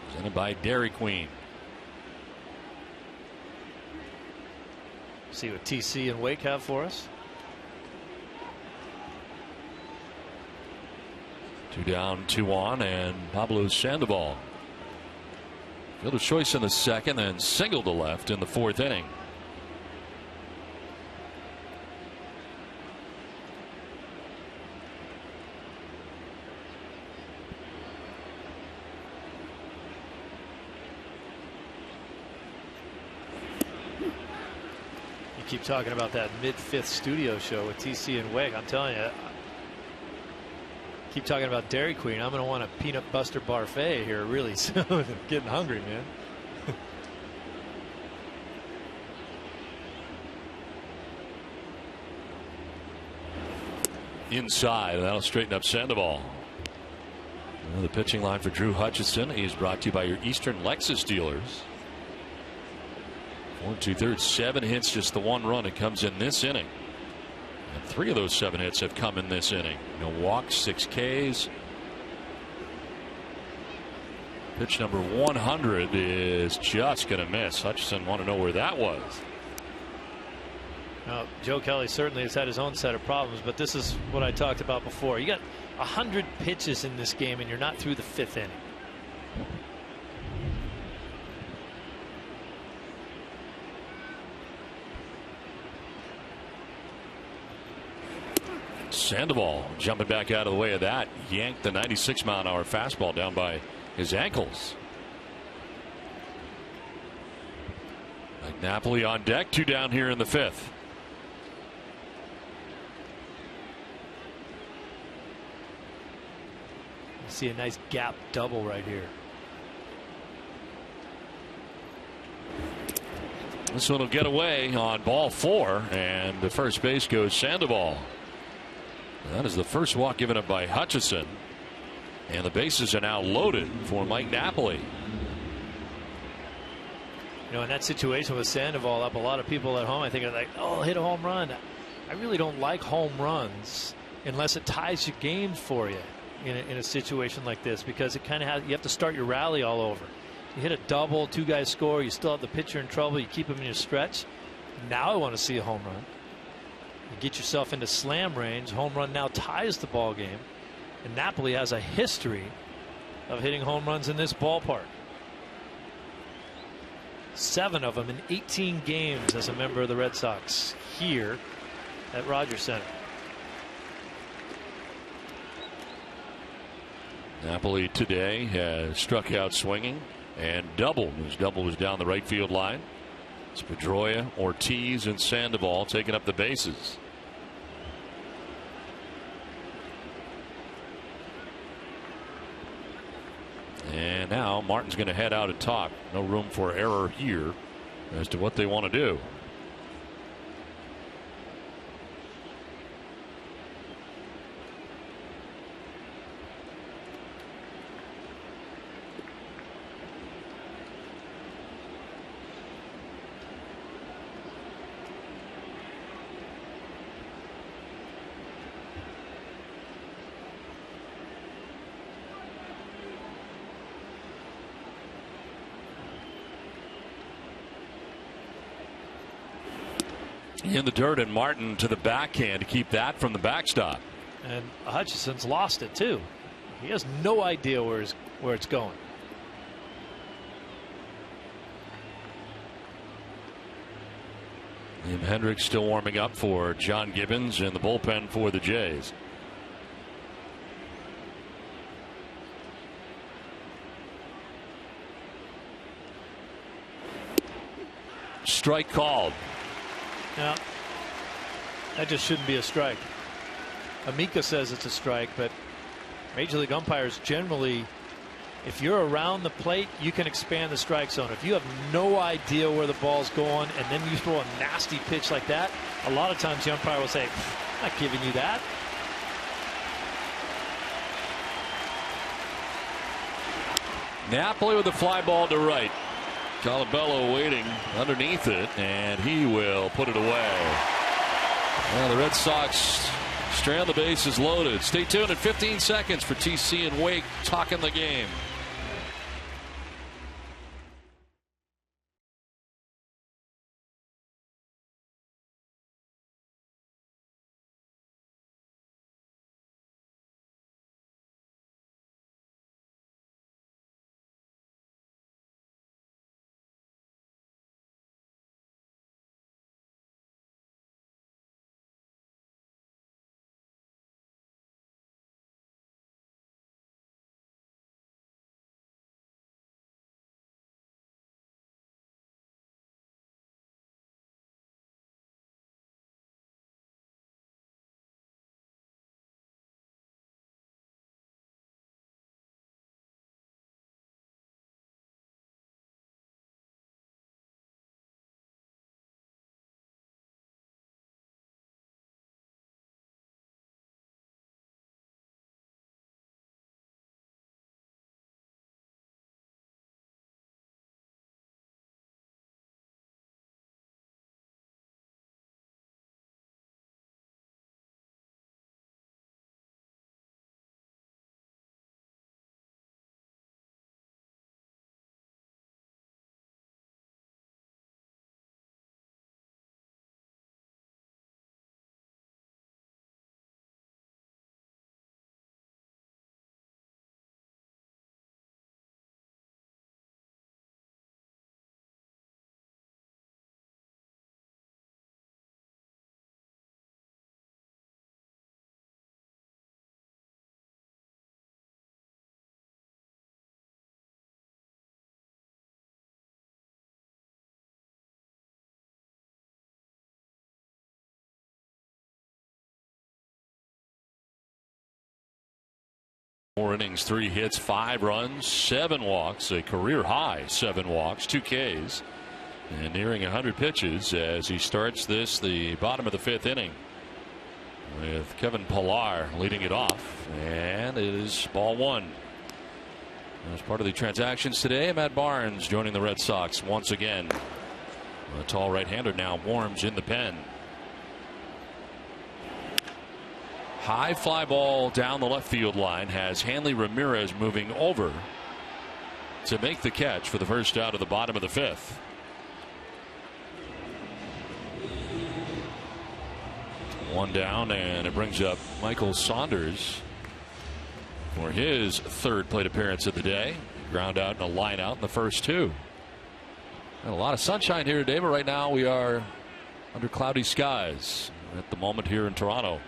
presented by Dairy Queen. See what TC and Wake have for us. 2 down, 2 on, and Pablo Sandoval. Fielder's choice in the 2nd, then single to left in the 4th inning. Keep talking about that mid-5th studio show with TC and Wake. I'm telling you, keep talking about Dairy Queen. I'm going to want a peanut butter parfait here really soon. I'm getting hungry, man. Inside, that'll straighten up Sandoval. The pitching line for Drew Hutchison is brought to you by your Eastern Lexus dealers. 4 2/3, 7 hits, just the 1 run. It comes in this inning. And 3 of those 7 hits have come in this inning. No walks, 6 Ks. Pitch number 100 is just going to miss. Hutchison want to know where that was. Now, Joe Kelly certainly has had his own set of problems, but this is what I talked about before. You got 100 pitches in this game, and you're not through the 5th inning. Sandoval jumping back out of the way of that, yanked the 96-mile-an-hour fastball down by his ankles. Napoli on deck, 2 down here in the 5th. You see a nice gap double right here. This one will get away on ball 4, and the first base goes Sandoval. That is the first walk given up by Hutchison, and the bases are now loaded for Mike Napoli. You know, in that situation with Sandoval up, a lot of people at home, I think, are like, oh, hit a home run. I really don't like home runs unless it ties your game for you in a situation like this, because it kind of you have to start your rally all over. You hit a double, 2 guys score, you still have the pitcher in trouble, you keep him in your stretch. Now I want to see a home run. You get yourself into slam range. Home run now ties the ball game, and Napoli has a history of hitting home runs in this ballpark. 7 of them in 18 games as a member of the Red Sox here at Rogers Center. Napoli today has struck out swinging and doubled. His double was down the right field line. It's Pedroia, Ortiz, and Sandoval taking up the bases. And now Martin's going to head out at top. No room for error here as to what they want to do. In the dirt, and Martin to the backhand to keep that from the backstop. And Hutchison's lost it too. He has no idea where it's going. And Hendricks still warming up for John Gibbons in the bullpen for the Jays. Strike called. Now, that just shouldn't be a strike. Amica says it's a strike, but Major League umpires generally, if you're around the plate, you can expand the strike zone. If you have no idea where the ball's going and then you throw a nasty pitch like that, a lot of times the umpire will say, I'm not giving you that. Napoli with a fly ball to right. Colabello waiting underneath it, and he will put it away. Well, the Red Sox strand the bases loaded. Stay tuned at 15 seconds for TC and Wake talking the game. 4 innings, 3 hits, 5 runs, 7 walks, a career high 7 walks, 2 Ks, and nearing 100 pitches as he starts the bottom of the 5th inning with Kevin Pillar leading it off, and it is ball 1. As part of the transactions today, Matt Barnes joining the Red Sox once again. A tall right-hander now warms in the pen. High fly ball down the left field line has Hanley Ramirez moving over to make the catch for the first out of the bottom of the 5th. One down, and it brings up Michael Saunders for his 3rd plate appearance of the day. Ground out and a line out in the first 2. And a lot of sunshine here today, but right now we are under cloudy skies at the moment here in Toronto.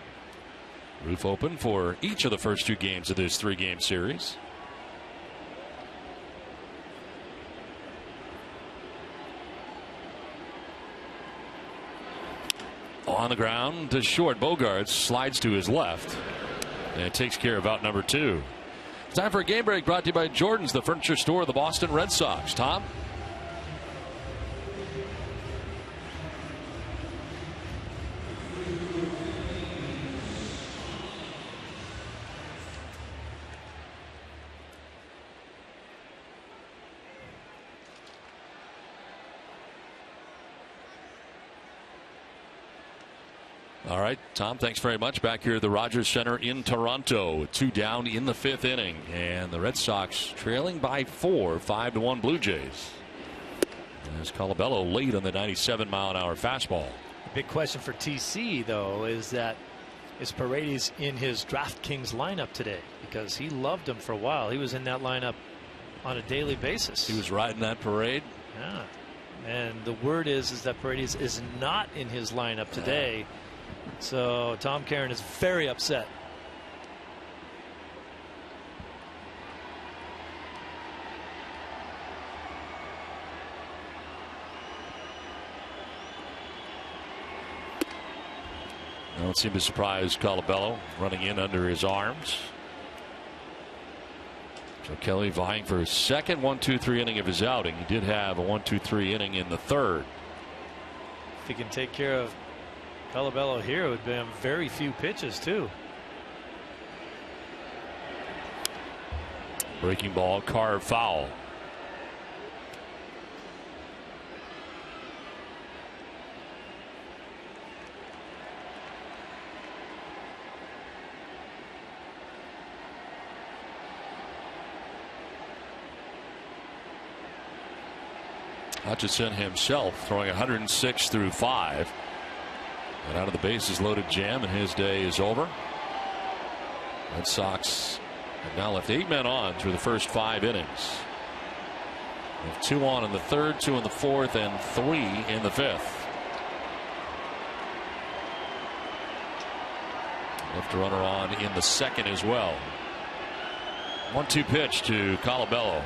Roof open for each of the first 2 games of this 3-game series. On the ground to short. Bogaerts slides to his left and takes care of out number 2. Time for a game break brought to you by Jordan's, the furniture store of the Boston Red Sox. Tom? All right, Tom, thanks very much. Back here at the Rogers Center in Toronto. 2 down in the 5th inning. And the Red Sox trailing by 4, 5-1 Blue Jays. As Colabello late on the 97-mile-an-hour fastball. The big question for TC, though, is Paredes in his DraftKings lineup today? Because he loved him for a while. He was in that lineup on a daily basis. He was riding that parade. Yeah. And the word is that Paredes is not in his lineup today. So Tom Caron is very upset. Don't seem to surprise Colabello running in under his arms. So Kelly vying for his second 1-2-3 inning of his outing. He did have a 1-2-3 inning in the 3rd. If he can take care of Colabello here, it would be very few pitches too. Breaking ball, carved foul. Hutchison himself throwing 106 through 5. And out of the bases loaded jam, and his day is over. Red Sox have now left 8 men on through the first 5 innings. They have 2 on in the 3rd, 2 in the 4th, and 3 in the 5th. Left a runner on in the 2nd as well. 1-2 pitch to Colabello.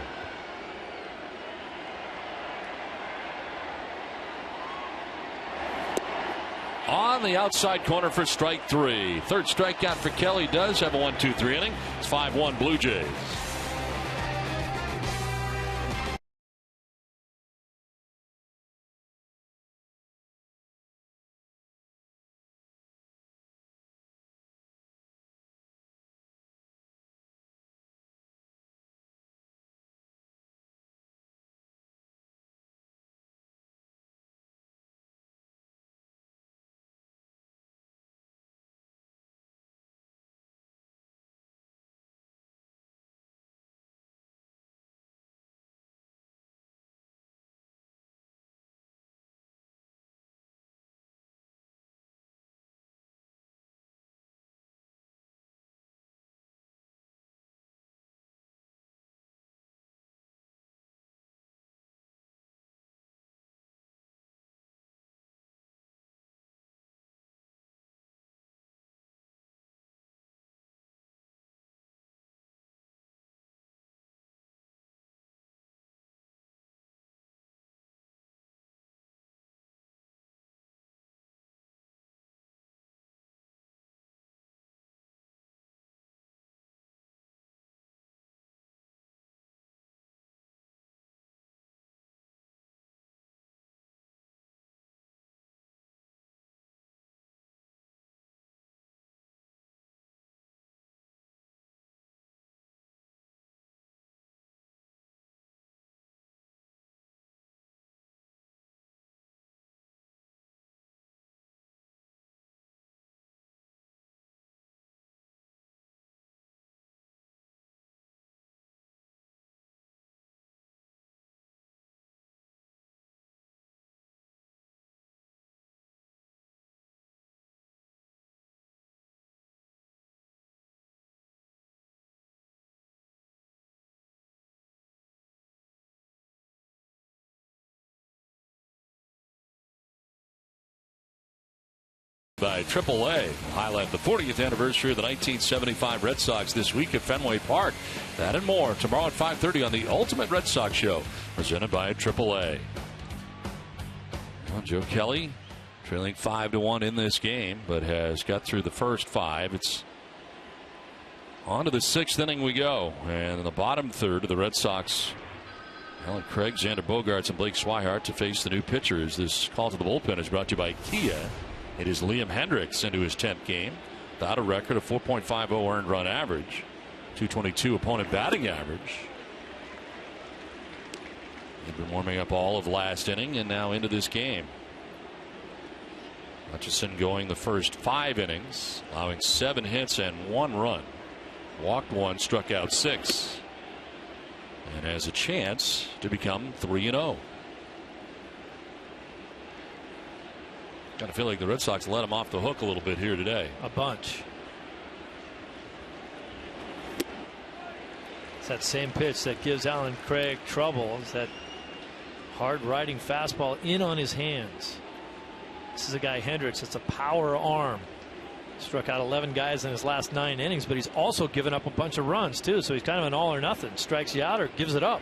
On the outside corner for strike 3. 3rd strikeout for Kelly. Does have a 1-2-3 inning. It's 5-1 Blue Jays. by AAA. We'll highlight the 40th anniversary of the 1975 Red Sox this week at Fenway Park. That and more tomorrow at 5:30 on the Ultimate Red Sox Show, presented by AAA. Well, Joe Kelly trailing 5-1 in this game, but has got through the first 5. It's on to the 6th inning we go, and in the bottom third of the Red Sox, Alan Craig, Xander Bogaerts, and Blake Swihart to face the new pitchers. This call to the bullpen is brought to you by Kia. It is Liam Hendriks into his 10th game without a record of 4.50 earned run average, 222 opponent batting average. They've been warming up all of last inning and now into this game. Hutchison going the first 5 innings, allowing 7 hits and 1 run. Walked 1, struck out 6. And has a chance to become 3-0. Kind of feel like the Red Sox let him off the hook a little bit here today. A bunch. It's that same pitch that gives Alan Craig trouble. It's that hard riding fastball in on his hands. This is a guy, Hendricks. It's a power arm. Struck out 11 guys in his last 9 innings, but he's also given up a bunch of runs too. So he's kind of an all or nothing. Strikes you out or gives it up.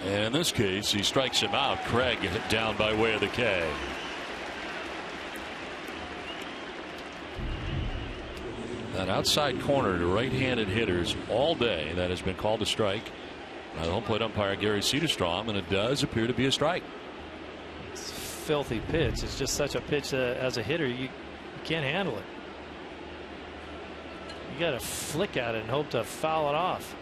And in this case, he strikes him out. Craig hit down by way of the K. That outside corner to right-handed hitters all day, that has been called a strike by the home plate umpire Gary Cederstrom, and it does appear to be a strike. It's a filthy pitch. It's just such a pitch that as a hitter you can't handle it. You got to flick at it and hope to foul it off.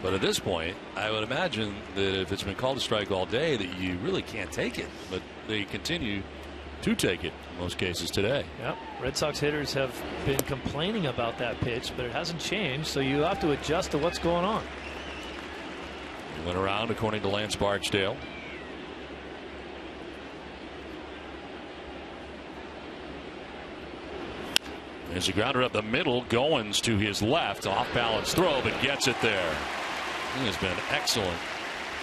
But at this point, I would imagine that if it's been called a strike all day, that you really can't take it. But they continue to take it in most cases today. Yep. Red Sox hitters have been complaining about that pitch, but it hasn't changed. So you have to adjust to what's going on. He went around, according to Lance Barksdale. There's a grounder up the middle. Goins to his left. Off balance throw, but gets it there. He has been excellent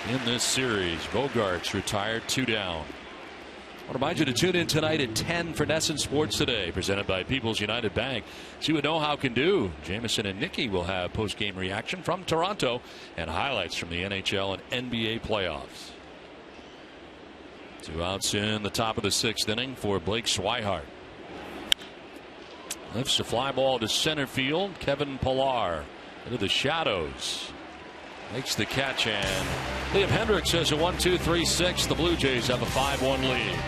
in this series. Bogaerts retired, 2 down. I want to remind you to tune in tonight at 10 for NESN Sports Today, presented by People's United Bank. See what know-how can do. Jamison and Nicky will have post-game reaction from Toronto and highlights from the NHL and NBA playoffs. 2 outs in the top of the 6th inning for Blake Swihart. Lifts a fly ball to center field. Kevin Pillar into the shadows. Makes the catch, and Liam Hendriks has a 1-2-3-6. The Blue Jays have a 5-1 lead.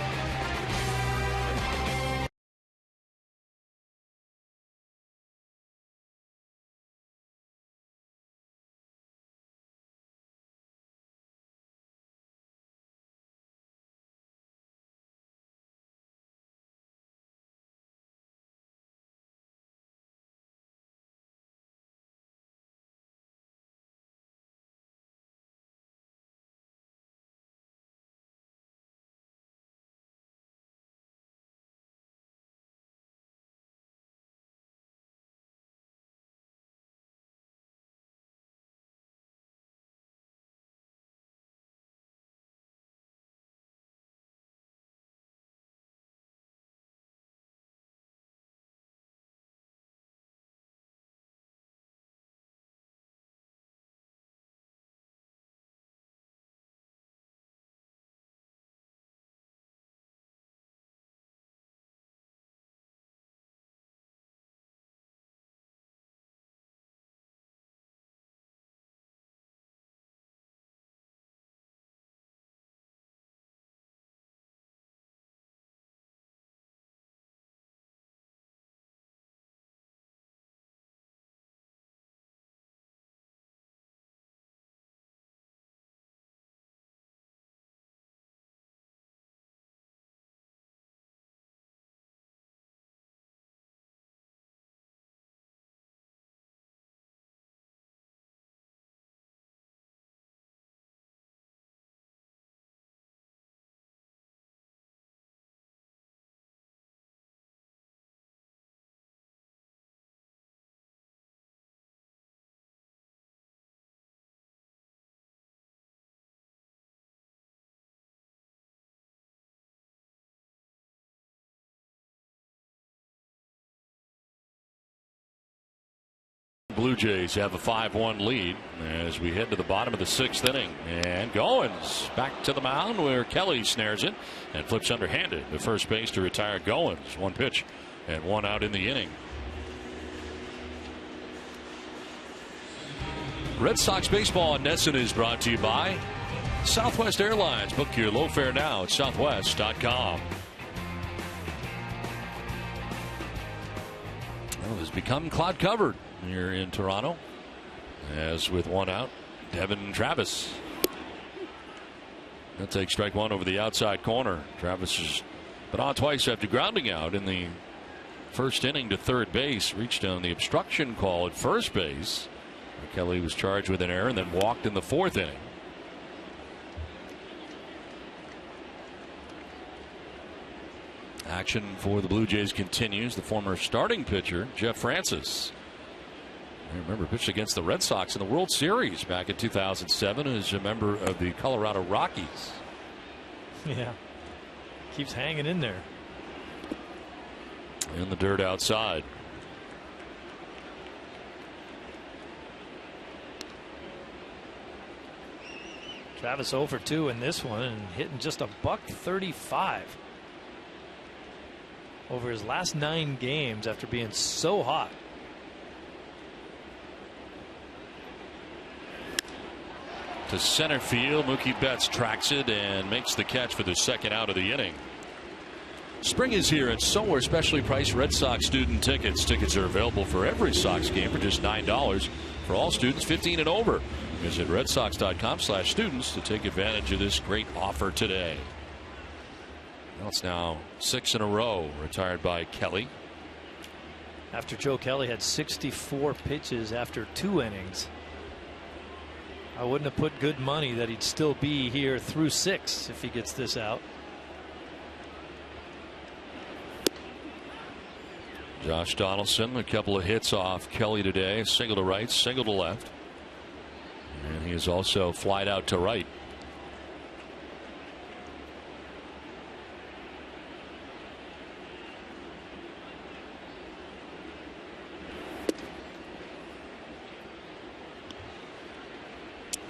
Blue Jays have a 5-1 lead as we head to the bottom of the 6th inning. And Goins back to the mound where Kelly snares it and flips underhanded to first base to retire Goins. 1 pitch and 1 out in the inning. Red Sox baseball on NESN is brought to you by Southwest Airlines. Book your low fare now at southwest.com. Well, it's become cloud covered here in Toronto. As with 1 out, Devin Travis. He'll take strike 1 over the outside corner. Travis has been on twice after grounding out in the first inning to third base. Reached on the obstruction call at first base. Kelly was charged with an error and then walked in the 4th inning. Action for the Blue Jays continues. The former starting pitcher, Jeff Francis. I remember pitched against the Red Sox in the World Series back in 2007 as a member of the Colorado Rockies. Yeah. Keeps hanging in there. In the dirt outside. Travis 0 for 2 in this one and hitting just a $135 over his last 9 games after being so hot. To center field, Mookie Betts tracks it and makes the catch for the 2nd out of the inning. Spring is here, and so are specially priced Red Sox student tickets. Tickets are available for every Sox game for just $9 for all students 15 and over. Visit redsox.com/students to take advantage of this great offer today. Well, it's now 6 in a row retired by Kelly. After Joe Kelly had 64 pitches after 2 innings. I wouldn't have put good money that he'd still be here through 6 if he gets this out. Josh Donaldson, a couple of hits off Kelly today. Single to right, single to left. And he is also flied out to right.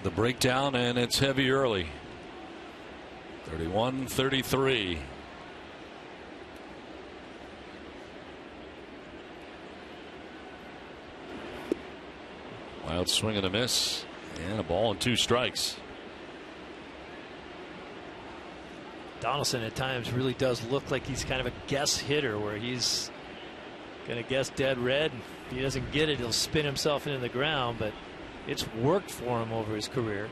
The breakdown, and it's heavy early. 31-33. Wild swing and a miss, and a ball and 2 strikes. Donaldson at times really does look like he's kind of a guess hitter where he's going to guess dead red. If he doesn't get it, he'll spin himself into the ground, but it's worked for him over his career.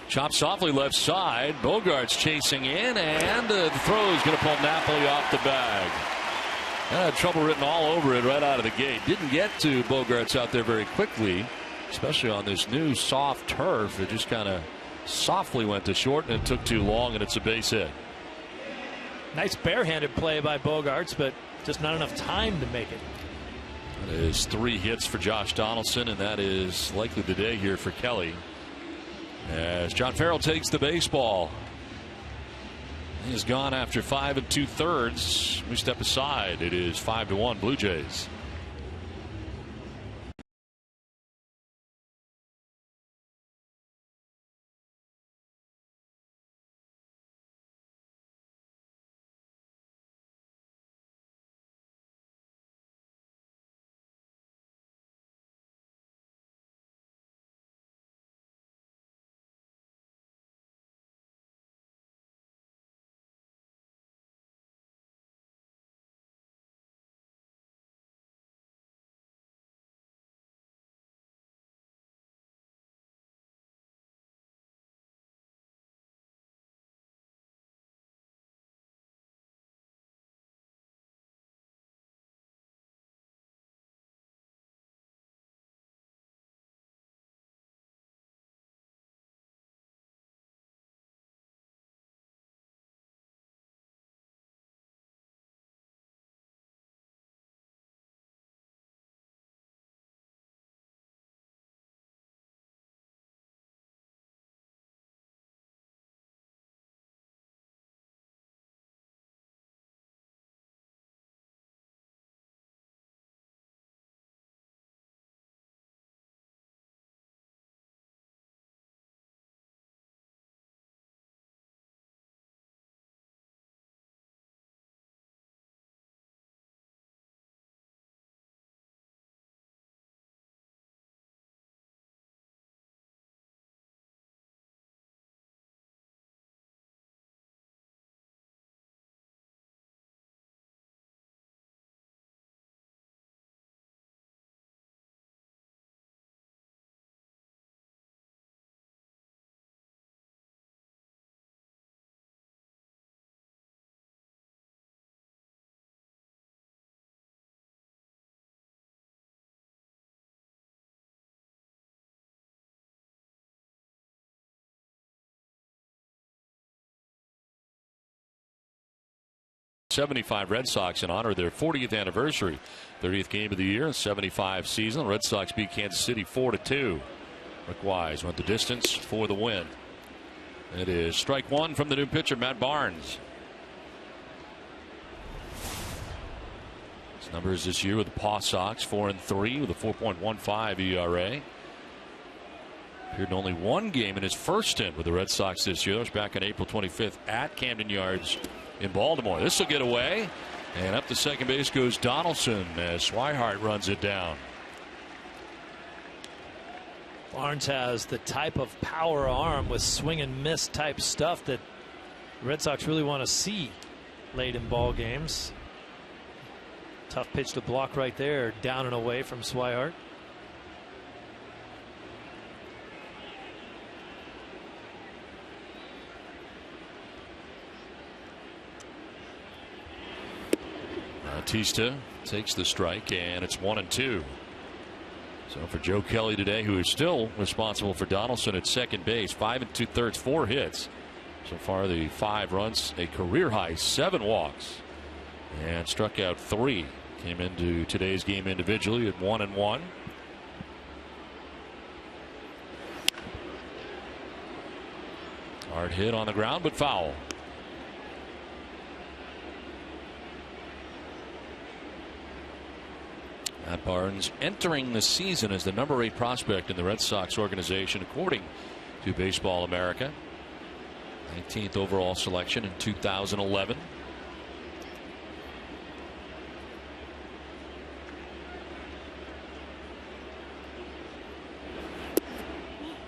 Chopped softly left side. Bogart's chasing in, and the throw is going to pull Napoli off the bag. Had trouble written all over it right out of the gate. Didn't get to Bogart's out there very quickly, especially on this new soft turf. It just kind of softly went to short, and it took too long, and it's a base hit. Nice barehanded play by Bogarts, but just not enough time to make it. That is 3 hits for Josh Donaldson, and that is likely the day here for Kelly. As John Farrell takes the baseball. He is gone after 5 2/3. We step aside. It is 5-1 Blue Jays. 75 Red Sox in honor of their 40th anniversary. 30th game of the year, 75 season. Red Sox beat Kansas City 4-2. Rick Wise went the distance for the win. It is strike one from the new pitcher, Matt Barnes. His numbers this year with the Paw Sox, 4-3 with a 4.15 ERA. Appeared in only one game in his first stint with the Red Sox this year. That was back on April 25th at Camden Yards in Baltimore. This will get away, and up to second base goes Donaldson as Swihart runs it down. Barnes has the type of power arm with swing and miss type stuff that the Red Sox really want to see late in ball games. Tough pitch to block right there, down and away from Swihart. Bautista takes the strike, and it's 1-2. So for Joe Kelly today, who is still responsible for Donaldson at second base, 5 2/3, 4 hits. So far, the 5 runs, a career high 7 walks, and struck out 3. Came into today's game individually at 1-1. Hard hit on the ground, but foul. Matt Barnes entering the season as the number 8 prospect in the Red Sox organization, according to Baseball America. 19th overall selection in 2011.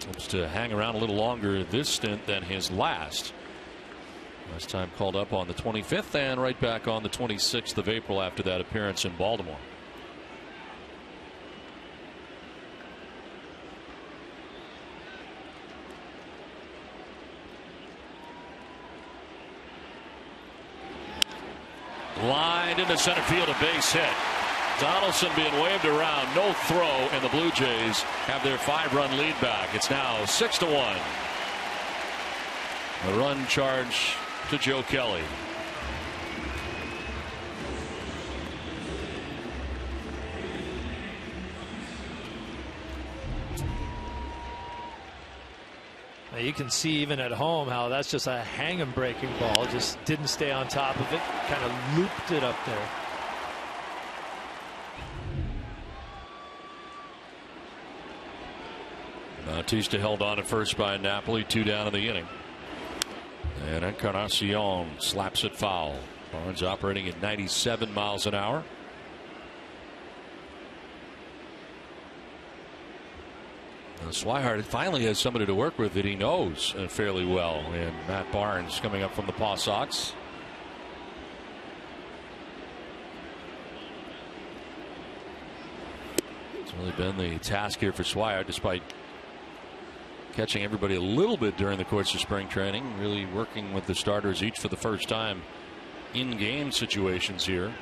Hopes to hang around a little longer this stint than his last. Last time called up on the 25th and right back on the 26th of April after that appearance in Baltimore. Lined into center field, a base hit. Donaldson being waved around, no throw, and the Blue Jays have their 5-run lead back. It's now 6-1. A run charge to Joe Kelly. Now you can see even at home how that's just a hang and breaking ball. Just didn't stay on top of it. Kind of looped it up there. Bautista held on at first by Napoli, 2 down in the inning. And Encarnacion slaps it foul. Barnes operating at 97 miles an hour. Now Swihart finally has somebody to work with that he knows fairly well, and Matt Barnes coming up from the Paw Sox. It's really been the task here for Swihart, despite catching everybody a little bit during the course of spring training, really working with the starters each for the first time in game situations here.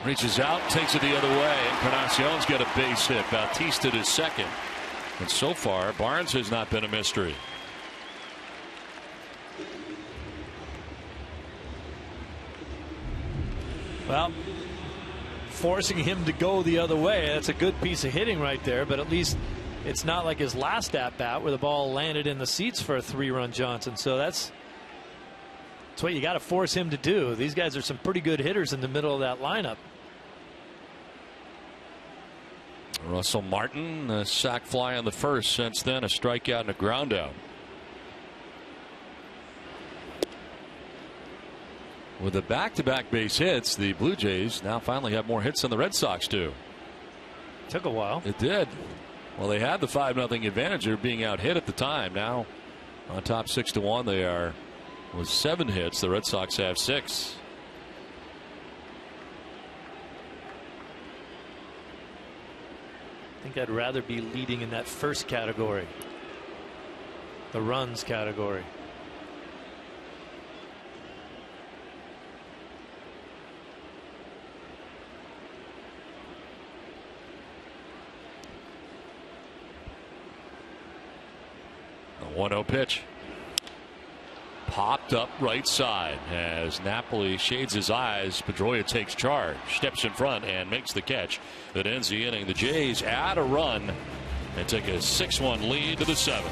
Reaches out, takes it the other way. Encarnacion's got a base hit. Bautista to second. And so far, Barnes has not been a mystery. Well, forcing him to go the other way, that's a good piece of hitting right there, but at least it's not like his last at-bat where the ball landed in the seats for a 3-run Johnson. So that's what you got to force him to do. These guys are some pretty good hitters in the middle of that lineup. Russell Martin, a sac fly on the first, since then a strikeout and a ground out. With the back-to-back base hits, the Blue Jays now finally have more hits than the Red Sox do. Took a while. It did. Well, they had the 5-0 advantage. They were being out hit at the time. Now on top 6-1, they are with 7 hits. The Red Sox have 6. I think I'd rather be leading in that first category, the runs category. 1-0 pitch. Popped up right side as Napoli shades his eyes. Pedroia takes charge, steps in front, and makes the catch that ends the inning. The Jays add a run and take a 6-1 lead to the 7th.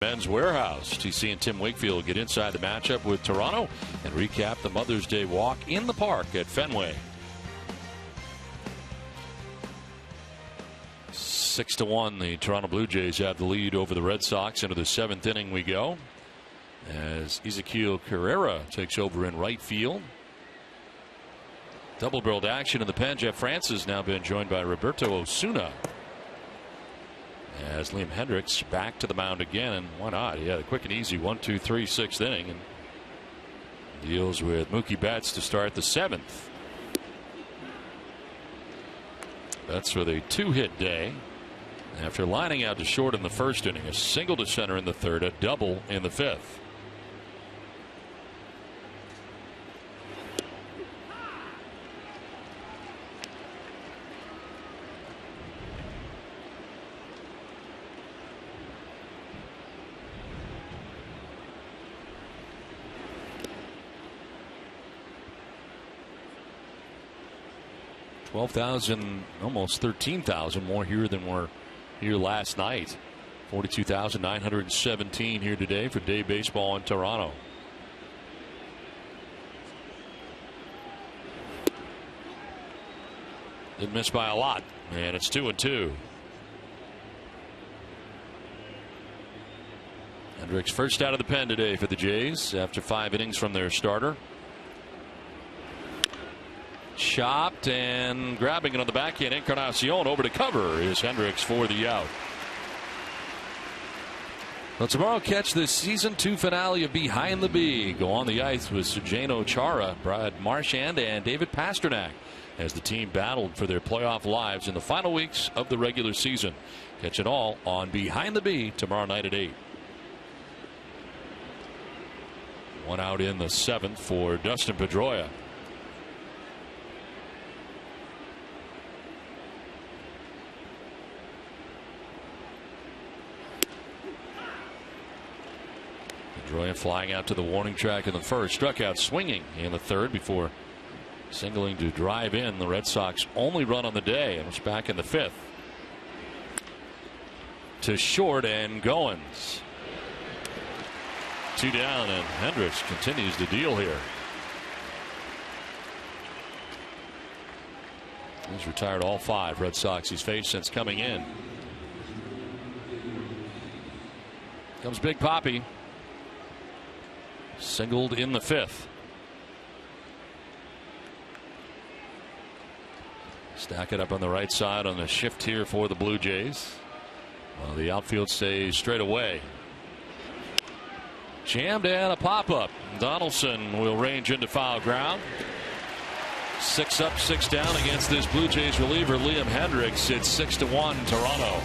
Men's Warehouse. TC and Tim Wakefield get inside the matchup with Toronto and recap the Mother's Day walk in the park at Fenway. 6-1, the Toronto Blue Jays have the lead over the Red Sox. Into the 7th inning we go as Ezequiel Carrera takes over in right field. Double-barreled action in the pen. Jeff Francis now been joined by Roberto Osuna. As Liam Hendricks back to the mound again, and why not? He had a quick and easy 1-2-3 6th inning and deals with Mookie Betts to start the 7th. That's with a 2-hit day after lining out to short in the 1st inning, a single to center in the 3rd, a double in the 5th. $12,000, almost $13,000 more here than were here last night. 42,917 here today for day baseball in Toronto. Didn't miss by a lot, and it's 2-2. Hendricks first out of the pen today for the Jays after 5 innings from their starter. Chopped and grabbing it on the backhand. Encarnacion over to cover is Hendricks for the out. Well, tomorrow catch the season 2 finale of Behind the B. Go on the ice with Sujano Chara, Brad Marchand, and David Pasternak as the team battled for their playoff lives in the final weeks of the regular season. Catch it all on Behind the B tomorrow night at 8. One out in the 7th for Dustin Pedroia. Pedroia flying out to the warning track in the 1st, struck out swinging in the 3rd before singling to drive in the Red Sox only run on the day, and was back in the 5th. To short and Goins. 2 down, and Hendricks continues to deal here. He's retired all 5 Red Sox he's faced since coming in. Comes Big Papi. Singled in the 5th. Stack it up on the right side on the shift here for the Blue Jays. Well, the outfield stays straight away. Jammed and a pop-up. Donaldson will range into foul ground. 6 up, 6 down against this Blue Jays reliever, Liam Hendricks. It's 6-1 Toronto.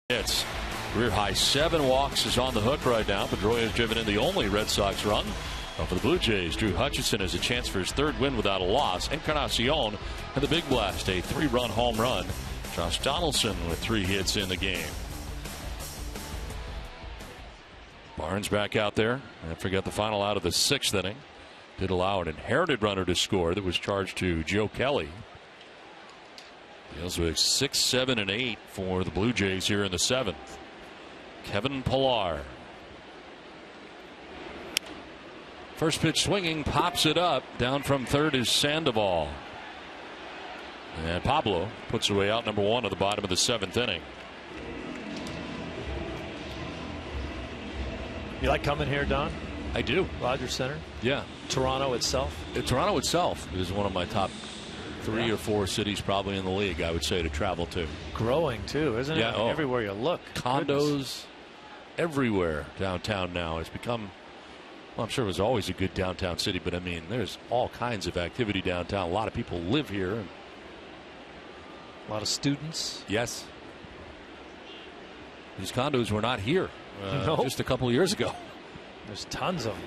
Hits. Career high 7 walks is on the hook right now. Pedroia has driven in the only Red Sox run. For the Blue Jays, Drew Hutchison has a chance for his 3rd win without a loss. Encarnacion had the big blast, a 3-run home run. Josh Donaldson with 3 hits in the game. Barnes back out there. And forget the final out of the 6th inning. Did allow an inherited runner to score that was charged to Joe Kelly. Deals with 6, 7, and 8 for the Blue Jays here in the 7th. Kevin Pillar. First pitch swinging, pops it up. Down from 3rd is Sandoval. And Pablo puts away out number 1 at the bottom of the 7th inning. You like coming here, Don? I do. Rogers Center? Yeah. Toronto itself? Toronto itself is one of my top 3 or 4 cities probably in the league, I would say, to travel to. Growing too, isn't it? Yeah, everywhere you look. Condos everywhere downtown now. It's become, well, I'm sure it was always a good downtown city, but I mean, there's all kinds of activity downtown. A lot of people live here. And a lot of students. Yes. These condos were not here just a couple of years ago. There's tons of them.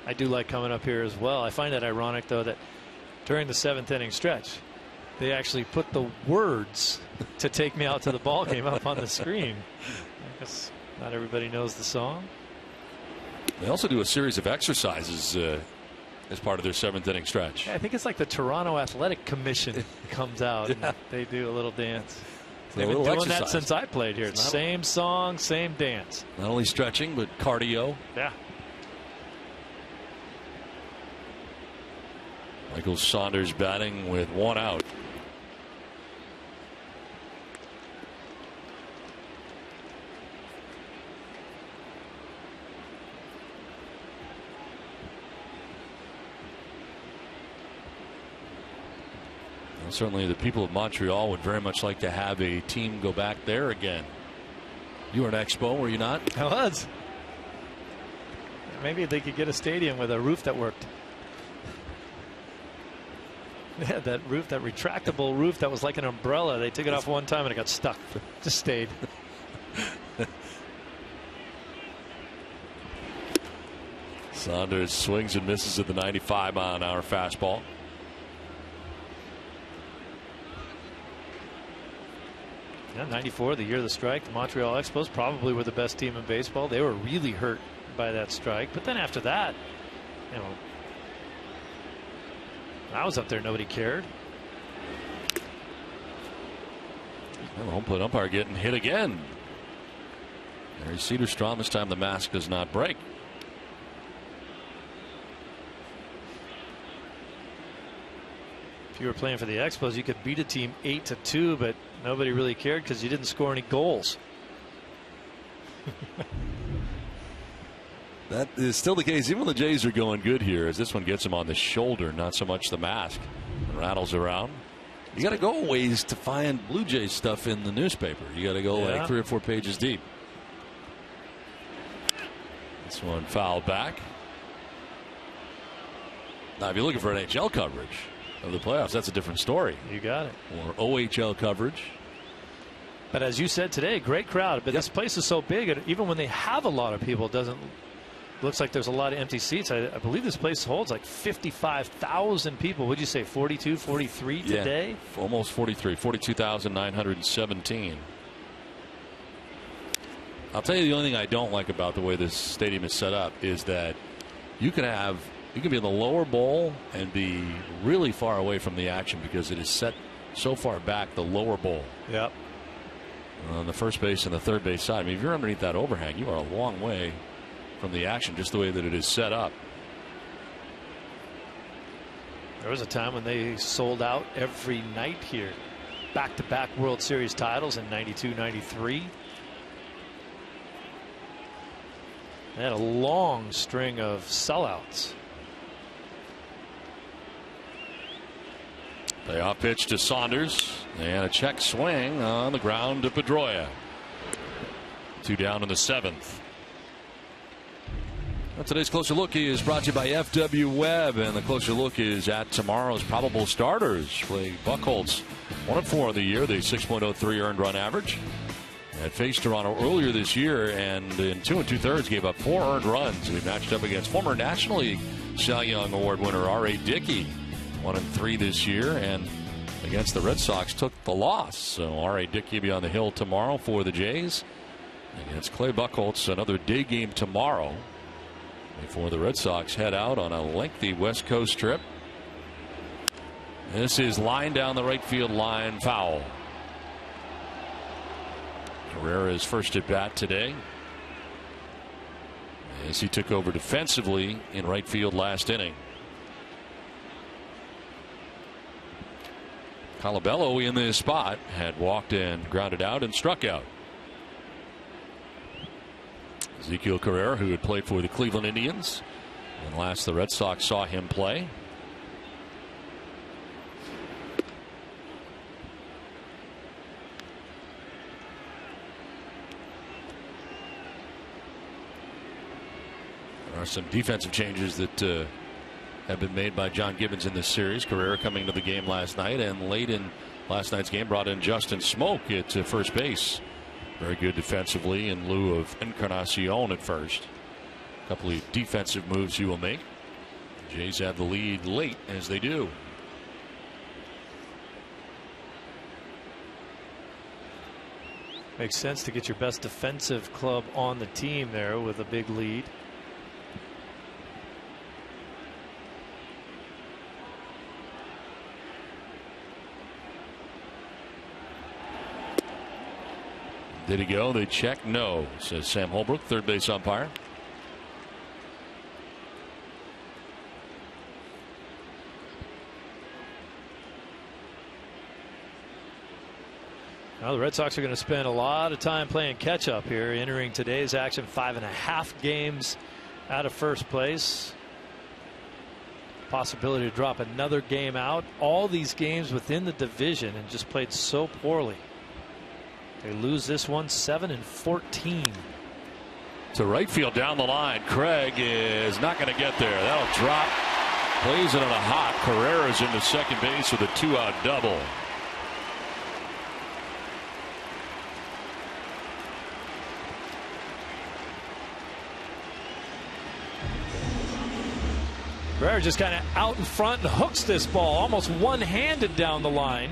I do like coming up here as well. I find it ironic, though, that during the 7th inning stretch, they actually put the words to take me out to the ball game up on the screen. I guess not everybody knows the song. They also do a series of exercises as part of their 7th inning stretch. Yeah, I think it's like the Toronto Athletic Commission comes out and they do a little dance. They've been doing that since I played here. Same song, same dance. Not only stretching, but cardio. Yeah. Michael Saunders batting with 1 out. Well, certainly the people of Montreal would very much like to have a team go back there again. You were at Expo, were you not? I was. Maybe they could get a stadium with a roof that worked. They had that roof, that retractable roof that was like an umbrella. They took it off one time and it got stuck. Just stayed. Saunders swings and misses at the 95-mile-an-hour fastball. Yeah, 94, the year of the strike, the Montreal Expos probably were the best team in baseball. They were really hurt by that strike. But then after that, you know, I was up there, nobody cared. Well, home plate umpire getting hit again. Harry Cederstrom. This time the mask does not break. If you were playing for the Expos, you could beat a team 8-2, but nobody really cared because you didn't score any goals. That is still the case. Even when the Jays are going good here, as this one gets him on the shoulder, not so much the mask. Rattles around. You got to go a ways to find Blue Jays stuff in the newspaper. You got to go like 3 or 4 pages deep. This one fouled back. Now, if you're looking for NHL coverage of the playoffs, that's a different story. You got it. Or OHL coverage. But as you said today, great crowd. But this place is so big, and even when they have a lot of people, it doesn't. Looks like there's a lot of empty seats. I believe this place holds like 55,000 people. Would you say 42, 43 today? Yeah, almost 43, 42,917. I'll tell you the only thing I don't like about the way this stadium is set up is that you can be in the lower bowl and be really far away from the action because it is set so far back, the lower bowl. Yep. On the first base and the third base side. I mean, if you're underneath that overhang, you are a long way from the action, just the way that it is set up. There was a time when they sold out every night here. Back-to-back World Series titles in 92, 93. They had a long string of sellouts. Payoff pitch to Saunders and a check swing on the ground to Pedroia. 2 down in the 7th. Well, today's Closer Look is brought to you by FW Webb, and the Closer Look is at tomorrow's probable starters. Buchholz 1-4 of the year, the 6.03 earned run average. Had faced Toronto earlier this year and in 2 2/3 gave up 4 earned runs. We matched up against former National League Cy Young Award winner R.A. Dickey, 1-3 this year, and against the Red Sox took the loss. So R.A. Dickey will be on the hill tomorrow for the Jays against Clay Buchholz. Another day game tomorrow before the Red Sox head out on a lengthy West Coast trip. This is line down the right field line, foul. Herrera's first at bat today as he took over defensively in right field last inning. Colabello in this spot had walked and grounded out and struck out. Ezekiel Carrera, who had played for the Cleveland Indians, and last the Red Sox saw him play. There are some defensive changes that have been made by John Gibbons in this series. Carrera coming to the game last night, and late in last night's game brought in Justin Smoke at first base. Very good defensively in lieu of Encarnacion at first. A couple of defensive moves he will make. The Jays have the lead late, as they do. Makes sense to get your best defensive club on the team there with a big lead. Did he go? They check. No, says Sam Holbrook, third base umpire. Now the Red Sox are going to spend a lot of time playing catch up here, entering today's action 5.5 games out of first place. Possibility to drop another game out. All these games within the division and just played so poorly. They lose this one 7-14. To right field down the line. Craig is not going to get there. That'll drop. Plays it on a hop. Carrera's into second base with a 2-out double. Carrera just kind of out in front and hooks this ball almost one-handed down the line.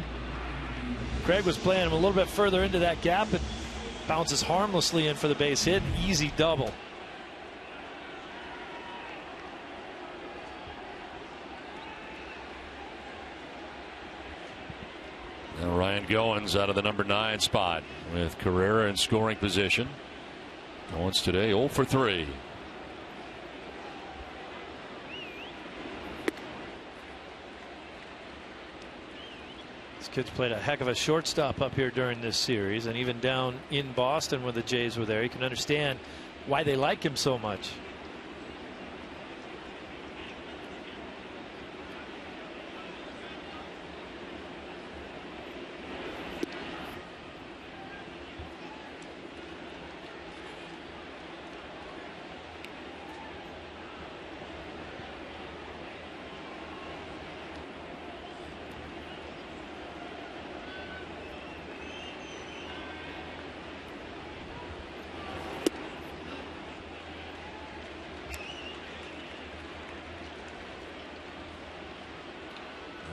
Craig was playing him a little bit further into that gap, but bounces harmlessly in for the base hit. Easy double. Now Ryan Goins out of the number 9 spot with Carrera in scoring position. Goins today 0 for 3. This kid's played a heck of a shortstop up here during this series, and even down in Boston when the Jays were there. You can understand why they like him so much.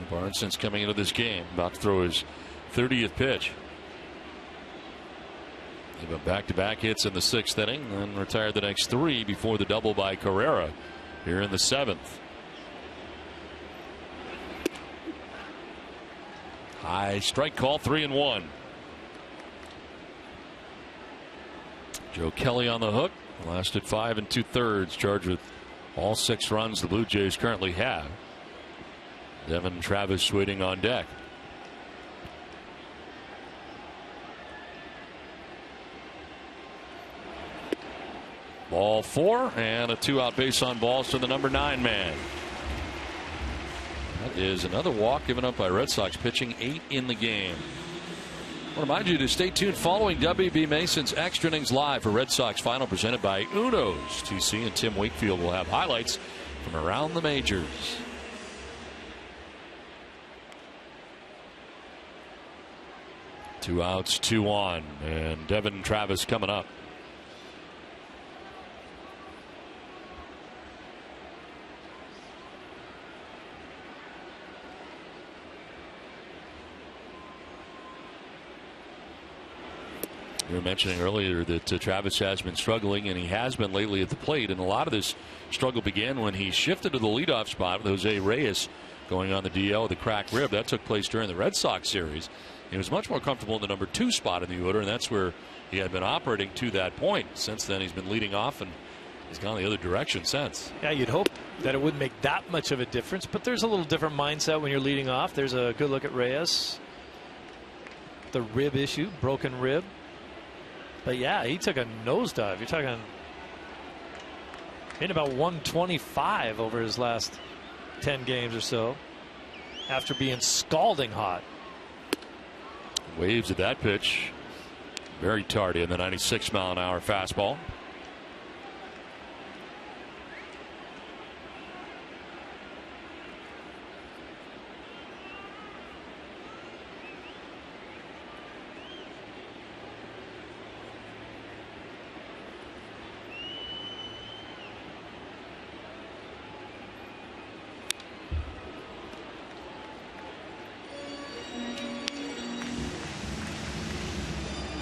Barnes, since coming into this game, about to throw his 30th pitch. He went back-to-back hits in the 6th inning, and retired the next 3 before the double by Carrera here in the 7th. High strike call, 3-1. Joe Kelly on the hook. Lasted 5 2/3, charged with all 6 runs the Blue Jays currently have. Devin Travis waiting on deck. Ball 4 and a 2-out base on balls to the number 9 man. That is another walk given up by Red Sox pitching, 8 in the game. I want to remind you to stay tuned following WB Mason's Extra Innings Live for Red Sox Final, presented by Uno's. TC and Tim Wakefield will have highlights from around the majors. 2 outs, 2 on, and Devin Travis coming up. We were mentioning earlier that Travis has been struggling, and he has been lately at the plate. And a lot of this struggle began when he shifted to the leadoff spot with Jose Reyes going on the DL with a cracked rib. That took place during the Red Sox series. He was much more comfortable in the number 2 spot in the order, and that's where he had been operating to that point. Since then, he's been leading off, and he's gone the other direction since. Yeah, you'd hope that it wouldn't make that much of a difference, but there's a little different mindset when you're leading off. There's a good look at Reyes. The rib issue, broken rib. But yeah, he took a nosedive. You're talking in about 125 over his last 10 games or so, after being scalding hot. Waves at that pitch. Very tardy in the 96-mile-an-hour fastball.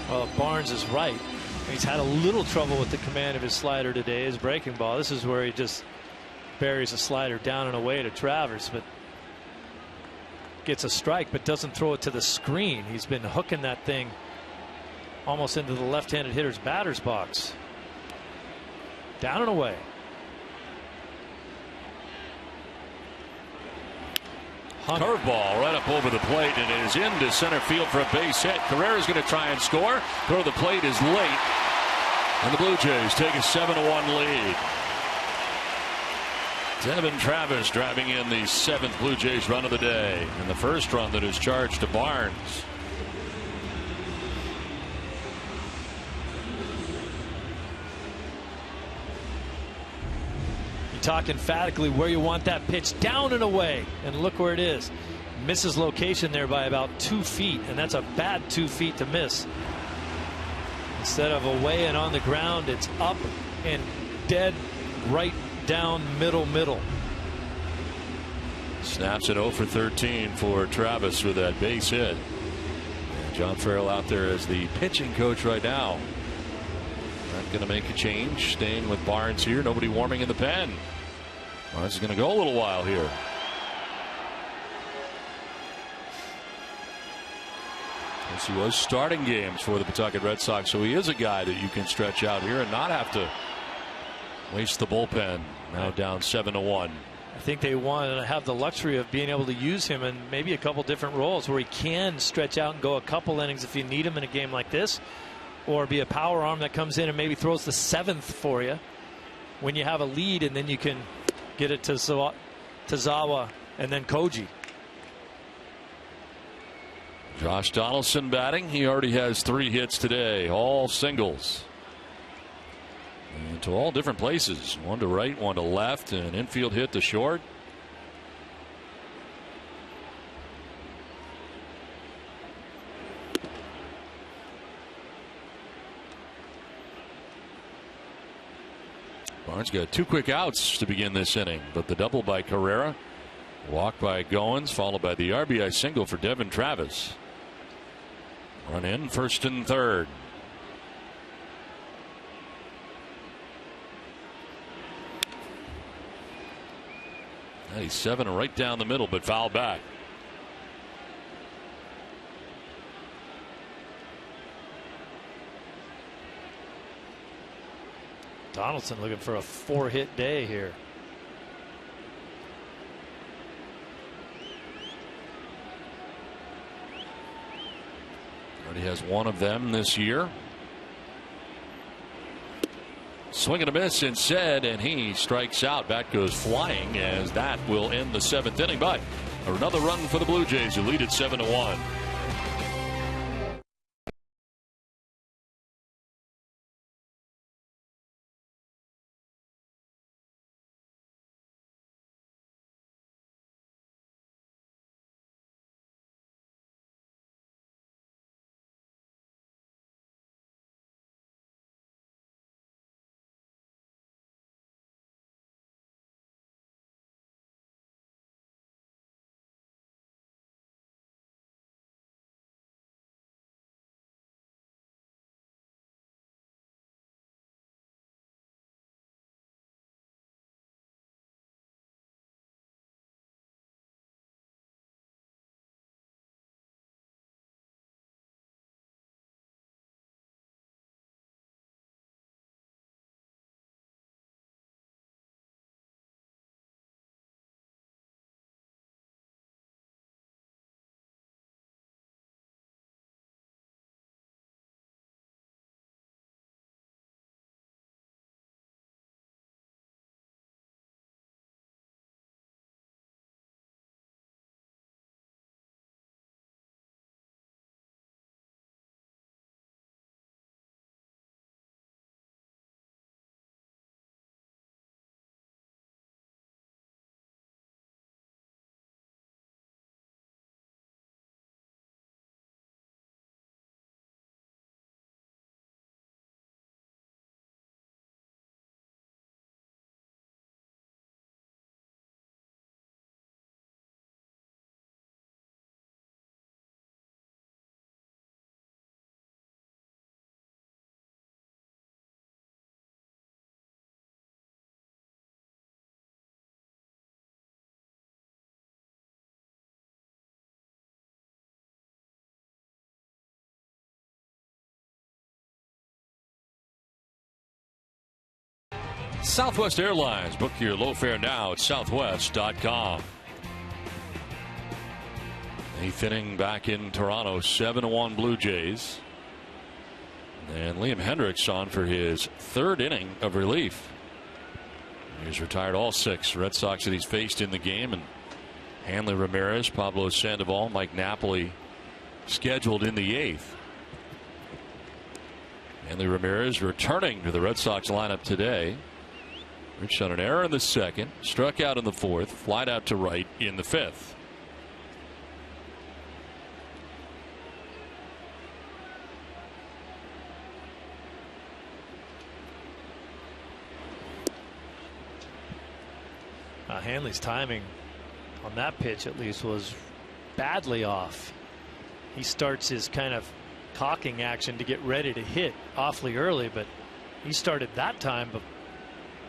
Well, Barnes is right. He's had a little trouble with the command of his slider today, his breaking ball. This is where he just buries a slider down and away to Travers, but gets a strike, but doesn't throw it to the screen. He's been hooking that thing almost into the left-handed hitter's batter's box. Down and away. Curveball right up over the plate, and it is into center field for a base hit. Carrera's going to try and score. Throw the plate is late, and the Blue Jays take a 7-1 lead. Devin Travis driving in the 7th Blue Jays run of the day, and the first run that is charged to Barnes. Talk emphatically where you want that pitch, down and away, and look where it is. Misses location there by about 2 feet, and that's a bad 2 feet to miss. Instead of away and on the ground, it's up and dead right down middle. Snaps it 0 for 13 for Travis with that base hit. John Farrell out there as the pitching coach right now. Not going to make a change. Staying with Barnes here. Nobody warming in the pen. Well, this is going to go a little while here. Yes, he was starting games for the Pawtucket Red Sox, so he is a guy that you can stretch out here and not have to waste the bullpen. Now down 7-1. I think they want to have the luxury of being able to use him in maybe a couple different roles where he can stretch out and go a couple innings if you need him in a game like this, or be a power arm that comes in and maybe throws the 7th for you when you have a lead, and then you can get it to Zawa and then Koji. Josh Donaldson batting. He already has 3 hits today, all singles. And to all different places. One to right, one to left, and an infield hit to short. Barnes got 2 quick outs to begin this inning, but the double by Carrera, walk by Goins, followed by the RBI single for Devin Travis. Run in, 1st and 3rd. '97 right down the middle, but foul back. Donaldson looking for a 4-hit day here. Already has 1 of them this year. Swing and a miss instead, and he strikes out. Bat goes flying, as that will end the 7th inning. But another run for the Blue Jays, who lead at 7-1. Southwest Airlines. Book your low fare now at southwest.com. 8th inning back in Toronto, 7-1 Blue Jays. And Liam Hendricks on for his 3rd inning of relief. He's retired all 6 Red Sox that he's faced in the game. And Hanley Ramirez, Pablo Sandoval, Mike Napoli scheduled in the 8th. Hanley Ramirez returning to the Red Sox lineup today. Reached on an error in the 2nd, struck out in the 4th, flied out to right in the 5th. Hanley's timing on that pitch, at least, was badly off. he starts his kind of cocking action to get ready to hit awfully early, but he started that time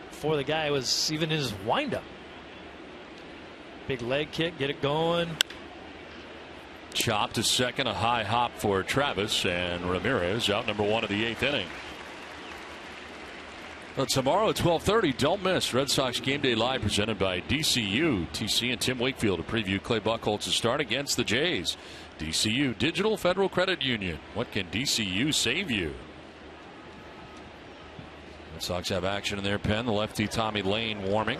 before the guy was even in his windup. Big leg kick, get it going. Chop to second, a high hop for Travis, and Ramirez out number 1 of the 8th inning. Well, tomorrow at 12:30, don't miss Red Sox Game Day Live presented by DCU. TC and Tim Wakefield to preview Clay Buchholz's start against the Jays. DCU, Digital Federal Credit Union. What can DCU save you? Red Sox have action in their pen. The lefty Tommy Lane warming.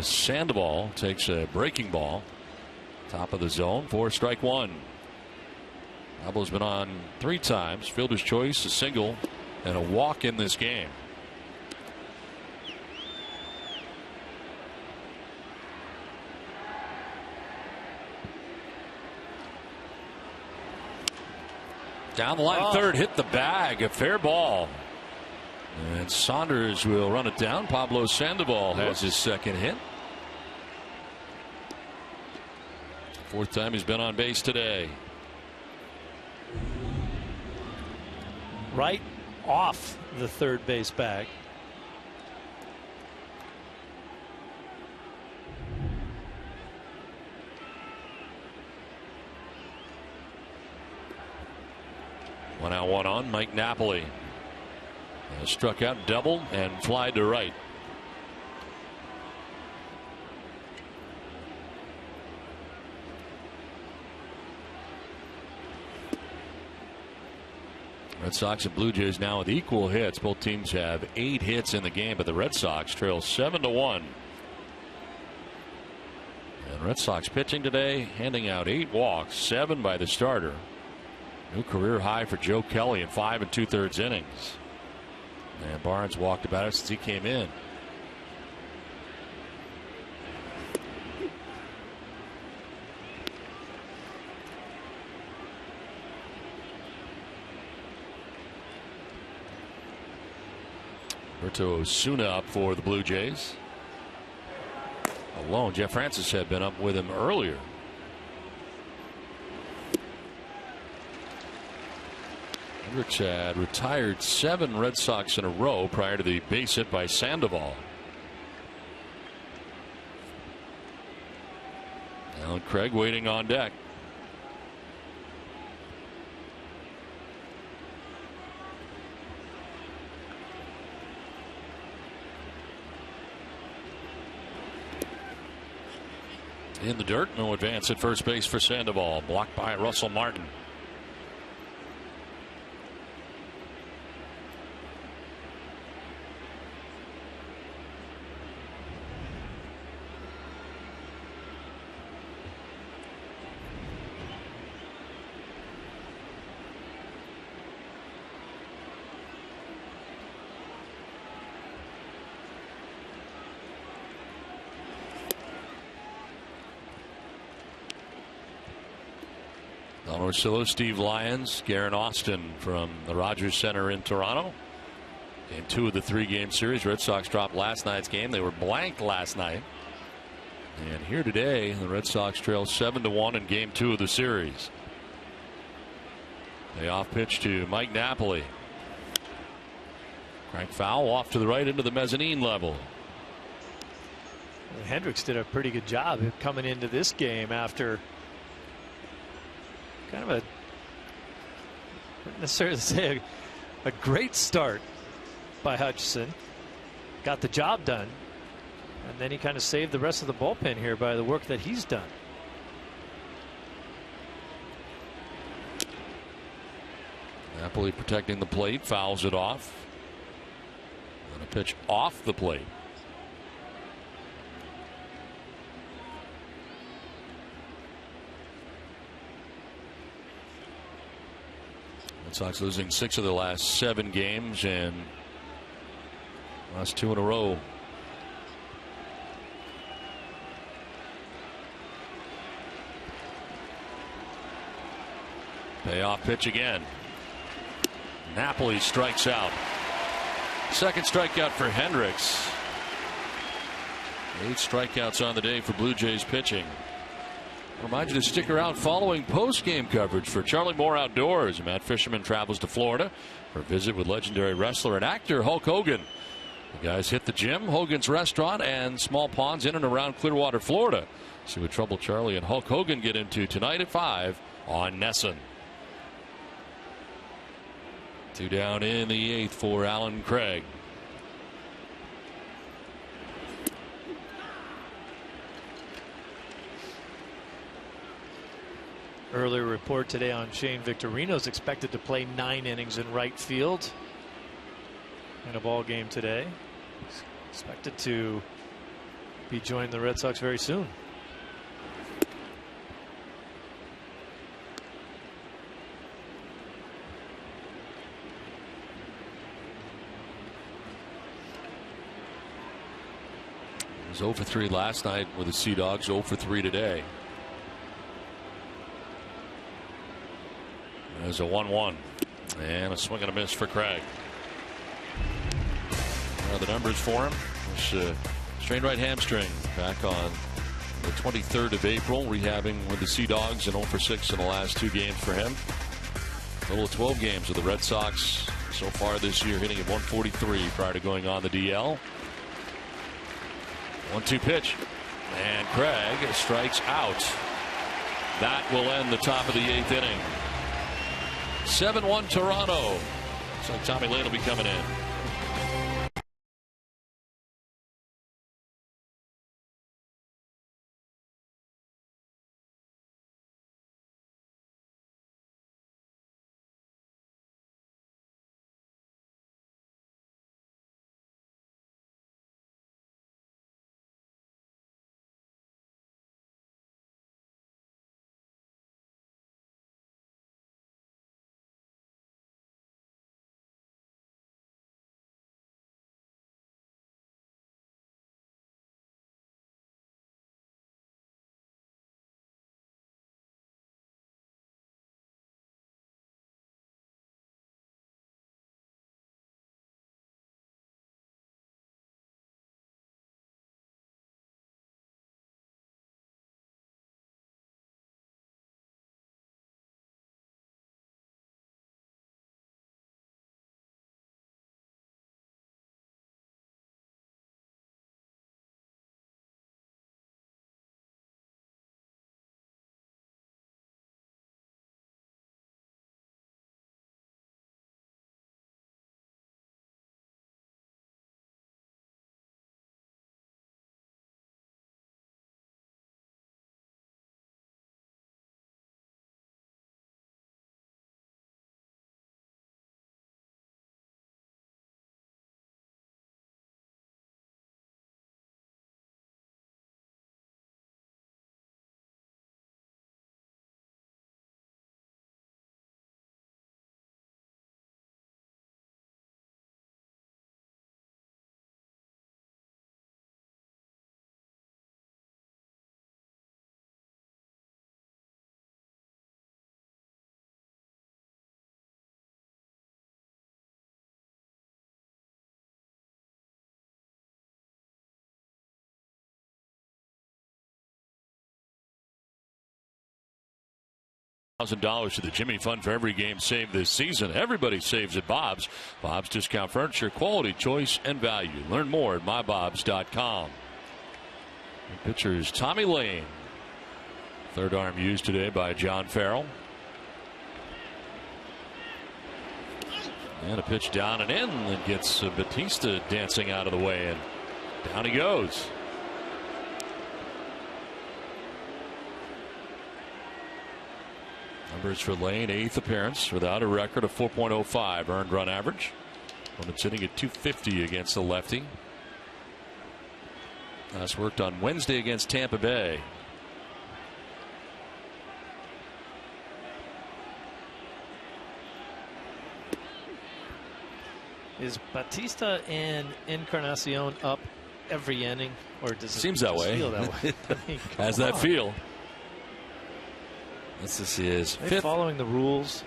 Sandoval takes a breaking ball. Top of the zone for strike 1. Pablo's been on 3 times. Fielder's choice, a single, and a walk in this game. Down the line, third, hit the bag, a fair ball. And Saunders will run it down. Pablo Sandoval has his second hit. 4th time he's been on base today. Right off the third base bag. One out, one on. Mike Napoli struck out, doubled, and flied to right. Red Sox and Blue Jays now with equal hits. Both teams have 8 hits in the game, but the Red Sox trail 7-1. And Red Sox pitching today, handing out 8 walks, 7 by the starter. New career high for Joe Kelly in 5 2/3 innings. And Barnes walked about it since he came in. Roberto Osuna up for the Blue Jays. Alone, Jeff Francis had been up with him earlier. Hendricks had retired 7 Red Sox in a row prior to the base hit by Sandoval. Alan Craig waiting on deck. In the dirt, no advance at first base for Sandoval, blocked by Russell Martin. Don Orsillo, Steve Lyons, Garen Austin from the Rogers Center in Toronto. Game 2 of the 3-game series. Red Sox dropped last night's game. They were blanked last night. And here today, the Red Sox trail 7-1 in game 2 of the series. Payoff pitch to Mike Napoli. Crank foul off to the right into the mezzanine level. Hendricks did a pretty good job coming into this game after kind of a, not necessarily say a great start by Hutchison. Got the job done, and then he kind of saved the rest of the bullpen here by the work that he's done. Napoli protecting the plate, fouls it off. And a pitch off the plate. Red Sox losing 6 of the last 7 games and last 2 in a row. Payoff pitch again. Napoli strikes out. Second strikeout for Hendricks. 8 strikeouts on the day for Blue Jays pitching. Remind you to stick around following post-game coverage for Charlie Moore Outdoors. Matt Fisherman travels to Florida for a visit with legendary wrestler and actor Hulk Hogan. The guys hit the gym, Hogan's Restaurant, and small ponds in and around Clearwater, Florida. See what trouble Charlie and Hulk Hogan get into tonight at 5 on NESN. 2 down in the 8th for Alan Craig. Earlier report today on Shane Victorino's expected to play 9 innings in right field in a ball game today. Expected to be joining the Red Sox very soon. He was 0 for 3 last night with the Sea Dogs, 0 for 3 today. There's a 1-1 and a swing and a miss for Craig. The numbers for him. Strained right hamstring back on the 23rd of April, rehabbing with the Sea Dogs, and 0 for 6 in the last 2 games for him. Total of 12 games with the Red Sox so far this year, hitting at 143 prior to going on the DL. 1-2 pitch, and Craig strikes out. That will end the top of the 8th inning. 7-1 Toronto. So Tommy Lane will be coming in. $1,000 to the Jimmy Fund for every game saved this season. Everybody saves at Bob's. Bob's Discount Furniture, quality, choice, and value. Learn more at mybobs.com. The pitcher is Tommy Lane. Third arm used today by John Farrell. And a pitch down and in that gets Batista dancing out of the way, and down he goes. Numbers for Lane, 8th appearance without a record of 4.05 earned run average. Opponent's hitting at 250 against the lefty. Last worked on Wednesday against Tampa Bay. Is Batista and Encarnacion up every inning, or does it seems that way? Feel that way? I mean, has that feel? This is his fifth. Following the rules.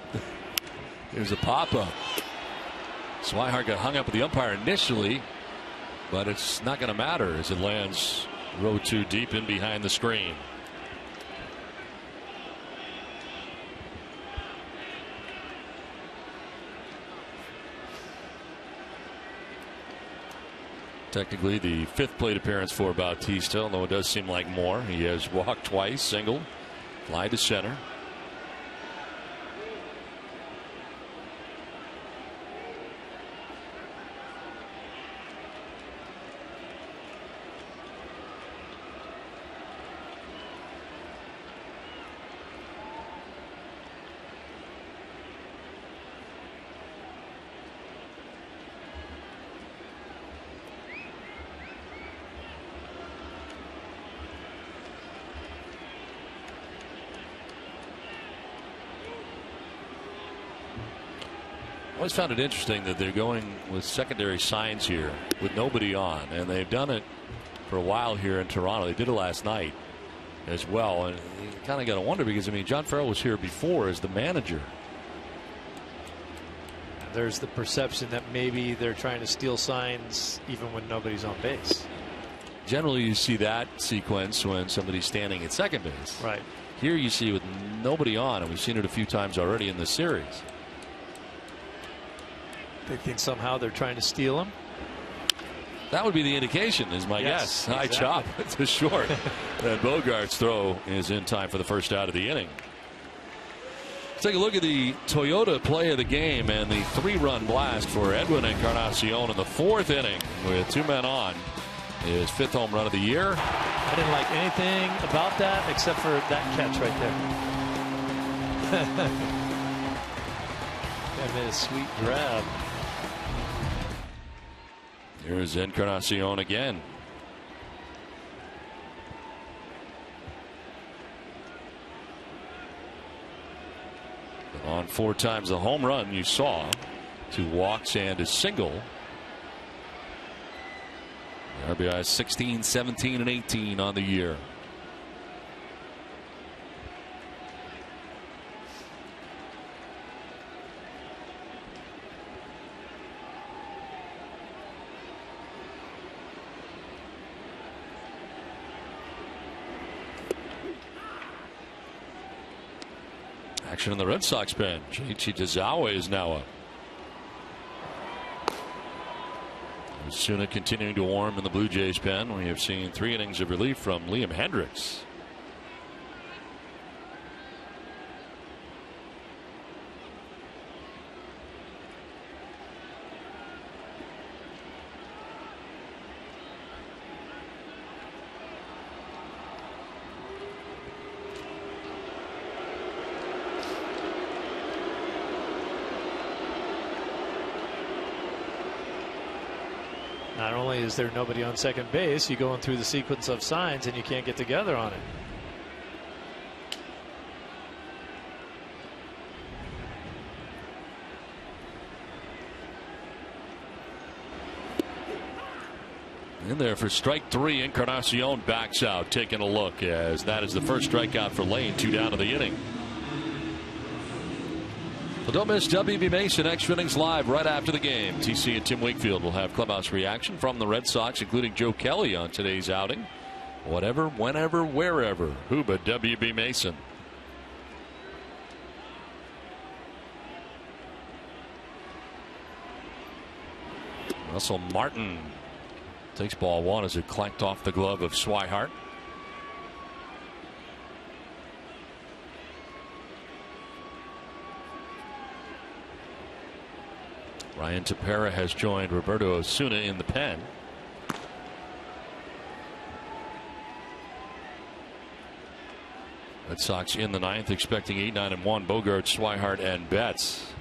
Here's a pop-up. Swihart got hung up with the umpire initially, but it's not going to matter as it lands Row 2 deep in behind the screen. Technically the 5th plate appearance for Bautista, although it does seem like more. He has walked twice, singled, fly to center. I always found it interesting that they're going with secondary signs here with nobody on, and they've done it for a while here in Toronto. They did it last night as well, and you kind of got to wonder because, I mean, John Farrell was here before as the manager. There's the perception that maybe they're trying to steal signs even when nobody's on base. Generally you see that sequence when somebody's standing at second base. Right. Here you see with nobody on, and we've seen it a few times already in this series. They think somehow they're trying to steal him. That would be the indication, is my guess. High chop to short. And Bogart's throw is in time for the first out of the inning. Let's take a look at the Toyota play of the game and the 3-run blast for Edwin Encarnacion in the 4th inning with 2 men on. His 5th home run of the year. I didn't like anything about that except for that catch right there. That made a sweet grab. Here's Encarnacion again. On 4 times the home run you saw, 2 walks and a single. The RBI 16, 17, and 18 on the year. Action in the Red Sox bench. Ichi Tazawa is now up. Osuna continuing to warm in the Blue Jays pen. We have seen 3 innings of relief from Liam Hendricks. Not only is there nobody on second base, you're going through the sequence of signs and you can't get together on it. In there for strike 3. Encarnacion backs out, taking a look, as that is the first strikeout for Lane. 2 down to the inning. Well, don't miss WB Mason Extra Innings Live right after the game. TC and Tim Wakefield will have clubhouse reaction from the Red Sox, including Joe Kelly on today's outing. Whatever, whenever, wherever. Who but WB Mason? Russell Martin takes ball 1 as it clanked off the glove of Swihart. Ryan Tepera has joined Roberto Osuna in the pen. Red Sox in the 9th, expecting 8, 9, and 1. Bogart, Swihart, and Betts.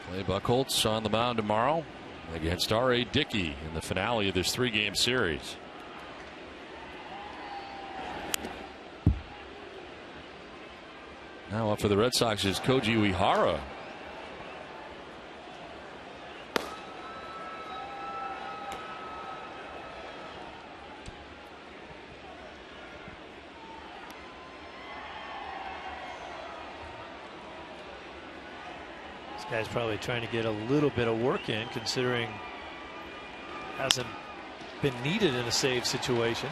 Clay Buchholz on the mound tomorrow against R.A. Dickey in the finale of this 3-game series. Now up for the Red Sox is Koji Uehara. Guy's probably trying to get a little bit of work in, considering hasn't been needed in a save situation.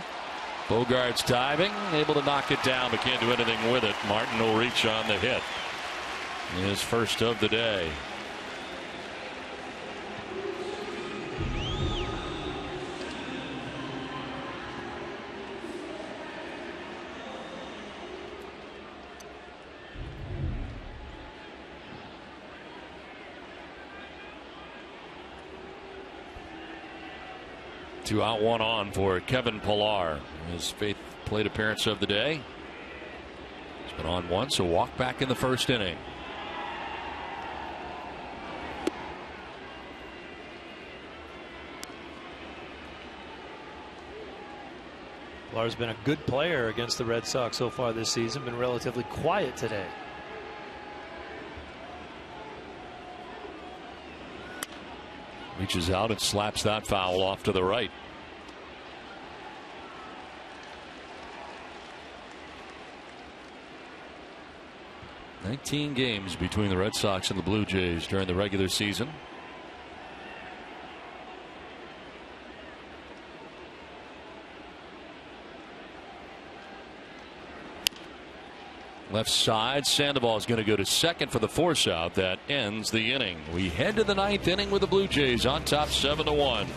Bogart's diving, able to knock it down, but can't do anything with it. Martin will reach on the hit. His first of the day. Two out, one on for Kevin Pillar. His eighth plate appearance of the day. He's been on once, so walk back in the first inning. Pillar's been a good player against the Red Sox so far this season. Been relatively quiet today. Reaches out and slaps that foul off to the right. "19 games between the Red Sox and the Blue Jays during the regular season. Left side, Sandoval is going to go to second for the force out. That ends the inning. We head to the ninth inning with the Blue Jays on top 7-1.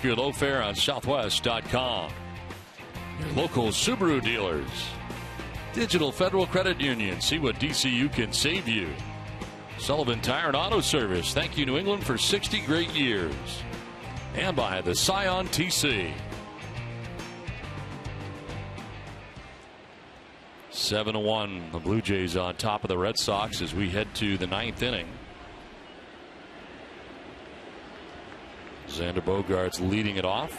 Your low fare on Southwest.com. Your local Subaru dealers. Digital Federal Credit Union. See what DCU can save you. Sullivan Tire and Auto Service. Thank you, New England, for 60 great years. And by the Scion TC. 7-1. The Blue Jays on top of the Red Sox as we head to the ninth inning. Xander Bogaerts leading it off.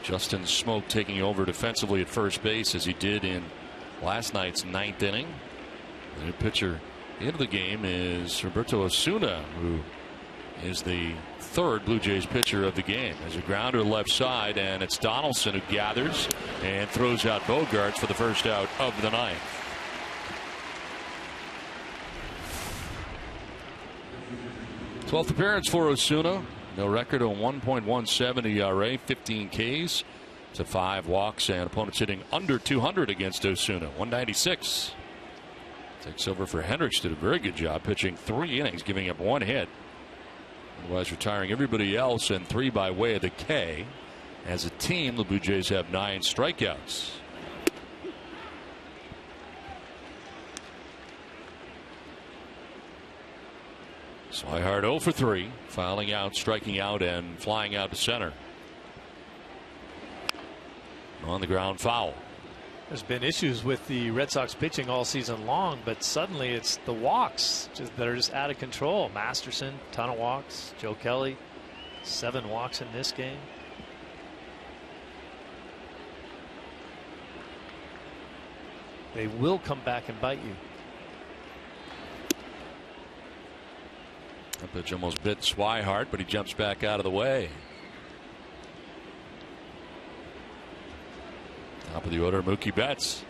Justin Smoke taking over defensively at first base as he did in last night's ninth inning. The new pitcher at the end of the game is Roberto Osuna, who is the third Blue Jays pitcher of the game. There's a grounder left side, and it's Donaldson who gathers and throws out Bogaerts for the first out of the ninth. Twelfth appearance for Osuna. No record, a 1.17 ERA, 15 Ks to 5 walks, and opponents hitting under 200 against Osuna. 196. Takes over for Hendricks. Did a very good job pitching 3 innings, giving up 1 hit. Otherwise retiring everybody else, and 3 by way of the K. As a team, the Blue Jays have 9 strikeouts. Swihart 0 for 3, fouling out, striking out, and flying out to center. On the ground, foul. There's been issues with the Red Sox pitching all season long, but suddenly it's the walks that are just out of control. Masterson, ton of walks. Joe Kelly, 7 walks in this game. They will come back and bite you. That pitch almost bit Swihart, but he jumps back out of the way. Top of the order, Mookie Betts.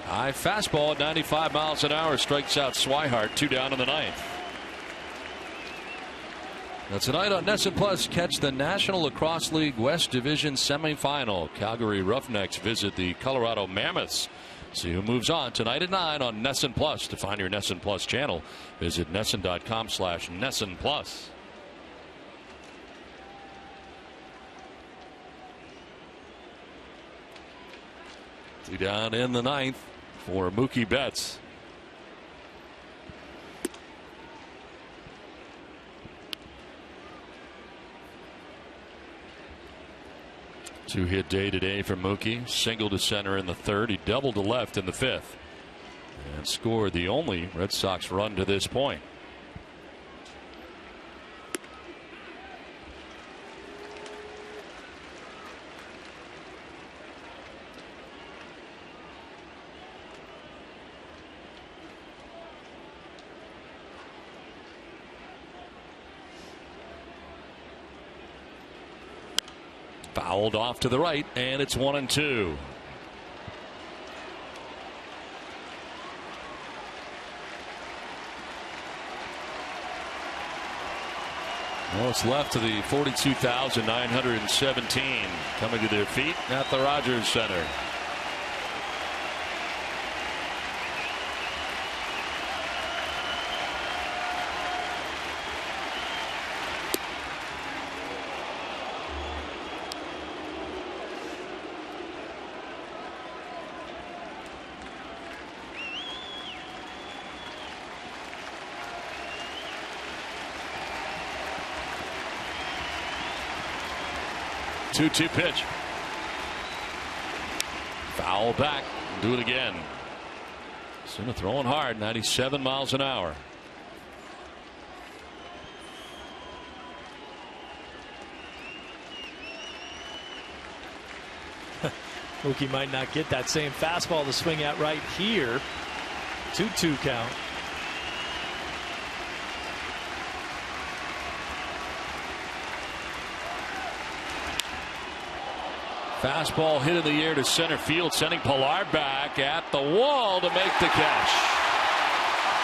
High fastball at 95 miles an hour strikes out Swihart. 2 down in the 9th. Now tonight on NESN Plus, catch the National Lacrosse League West Division semifinal. Calgary Roughnecks visit the Colorado Mammoths. See who moves on tonight at 9 on NESN Plus. To find your NESN Plus channel, visit NESN.com/NESN Plus. Two down in the 9th for Mookie Betts. Two-hit day today for Mookie. Single to center in the 3rd. He doubled to left in the 5th. And scored the only Red Sox run to this point. Fouled off to the right, and it's 1-2. Well, it's left to the 42,917 coming to their feet at the Rogers Center. Two-two pitch. Foul back. Do it again. Suna throwing hard. 97 miles an hour. Mookie might not get that same fastball to swing at right here. 2-2 count. Fastball hit in the air to center field, sending Pilar back at the wall to make the catch.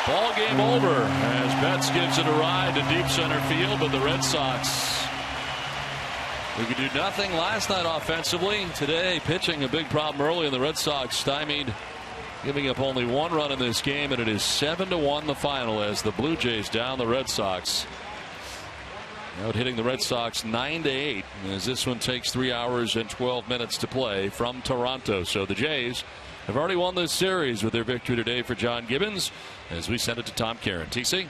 Ball game over as Betts gives it a ride to deep center field, but the Red Sox, who could do nothing last night offensively, today pitching a big problem early, and the Red Sox stymied, giving up only 1 run in this game, and it is 7-1 the final as the Blue Jays down the Red Sox. Out hitting the Red Sox 9-8 as this one takes 3 hours and 12 minutes to play from Toronto. So the Jays have already won this series with their victory today for John Gibbons as we send it to Tom Caron. TC.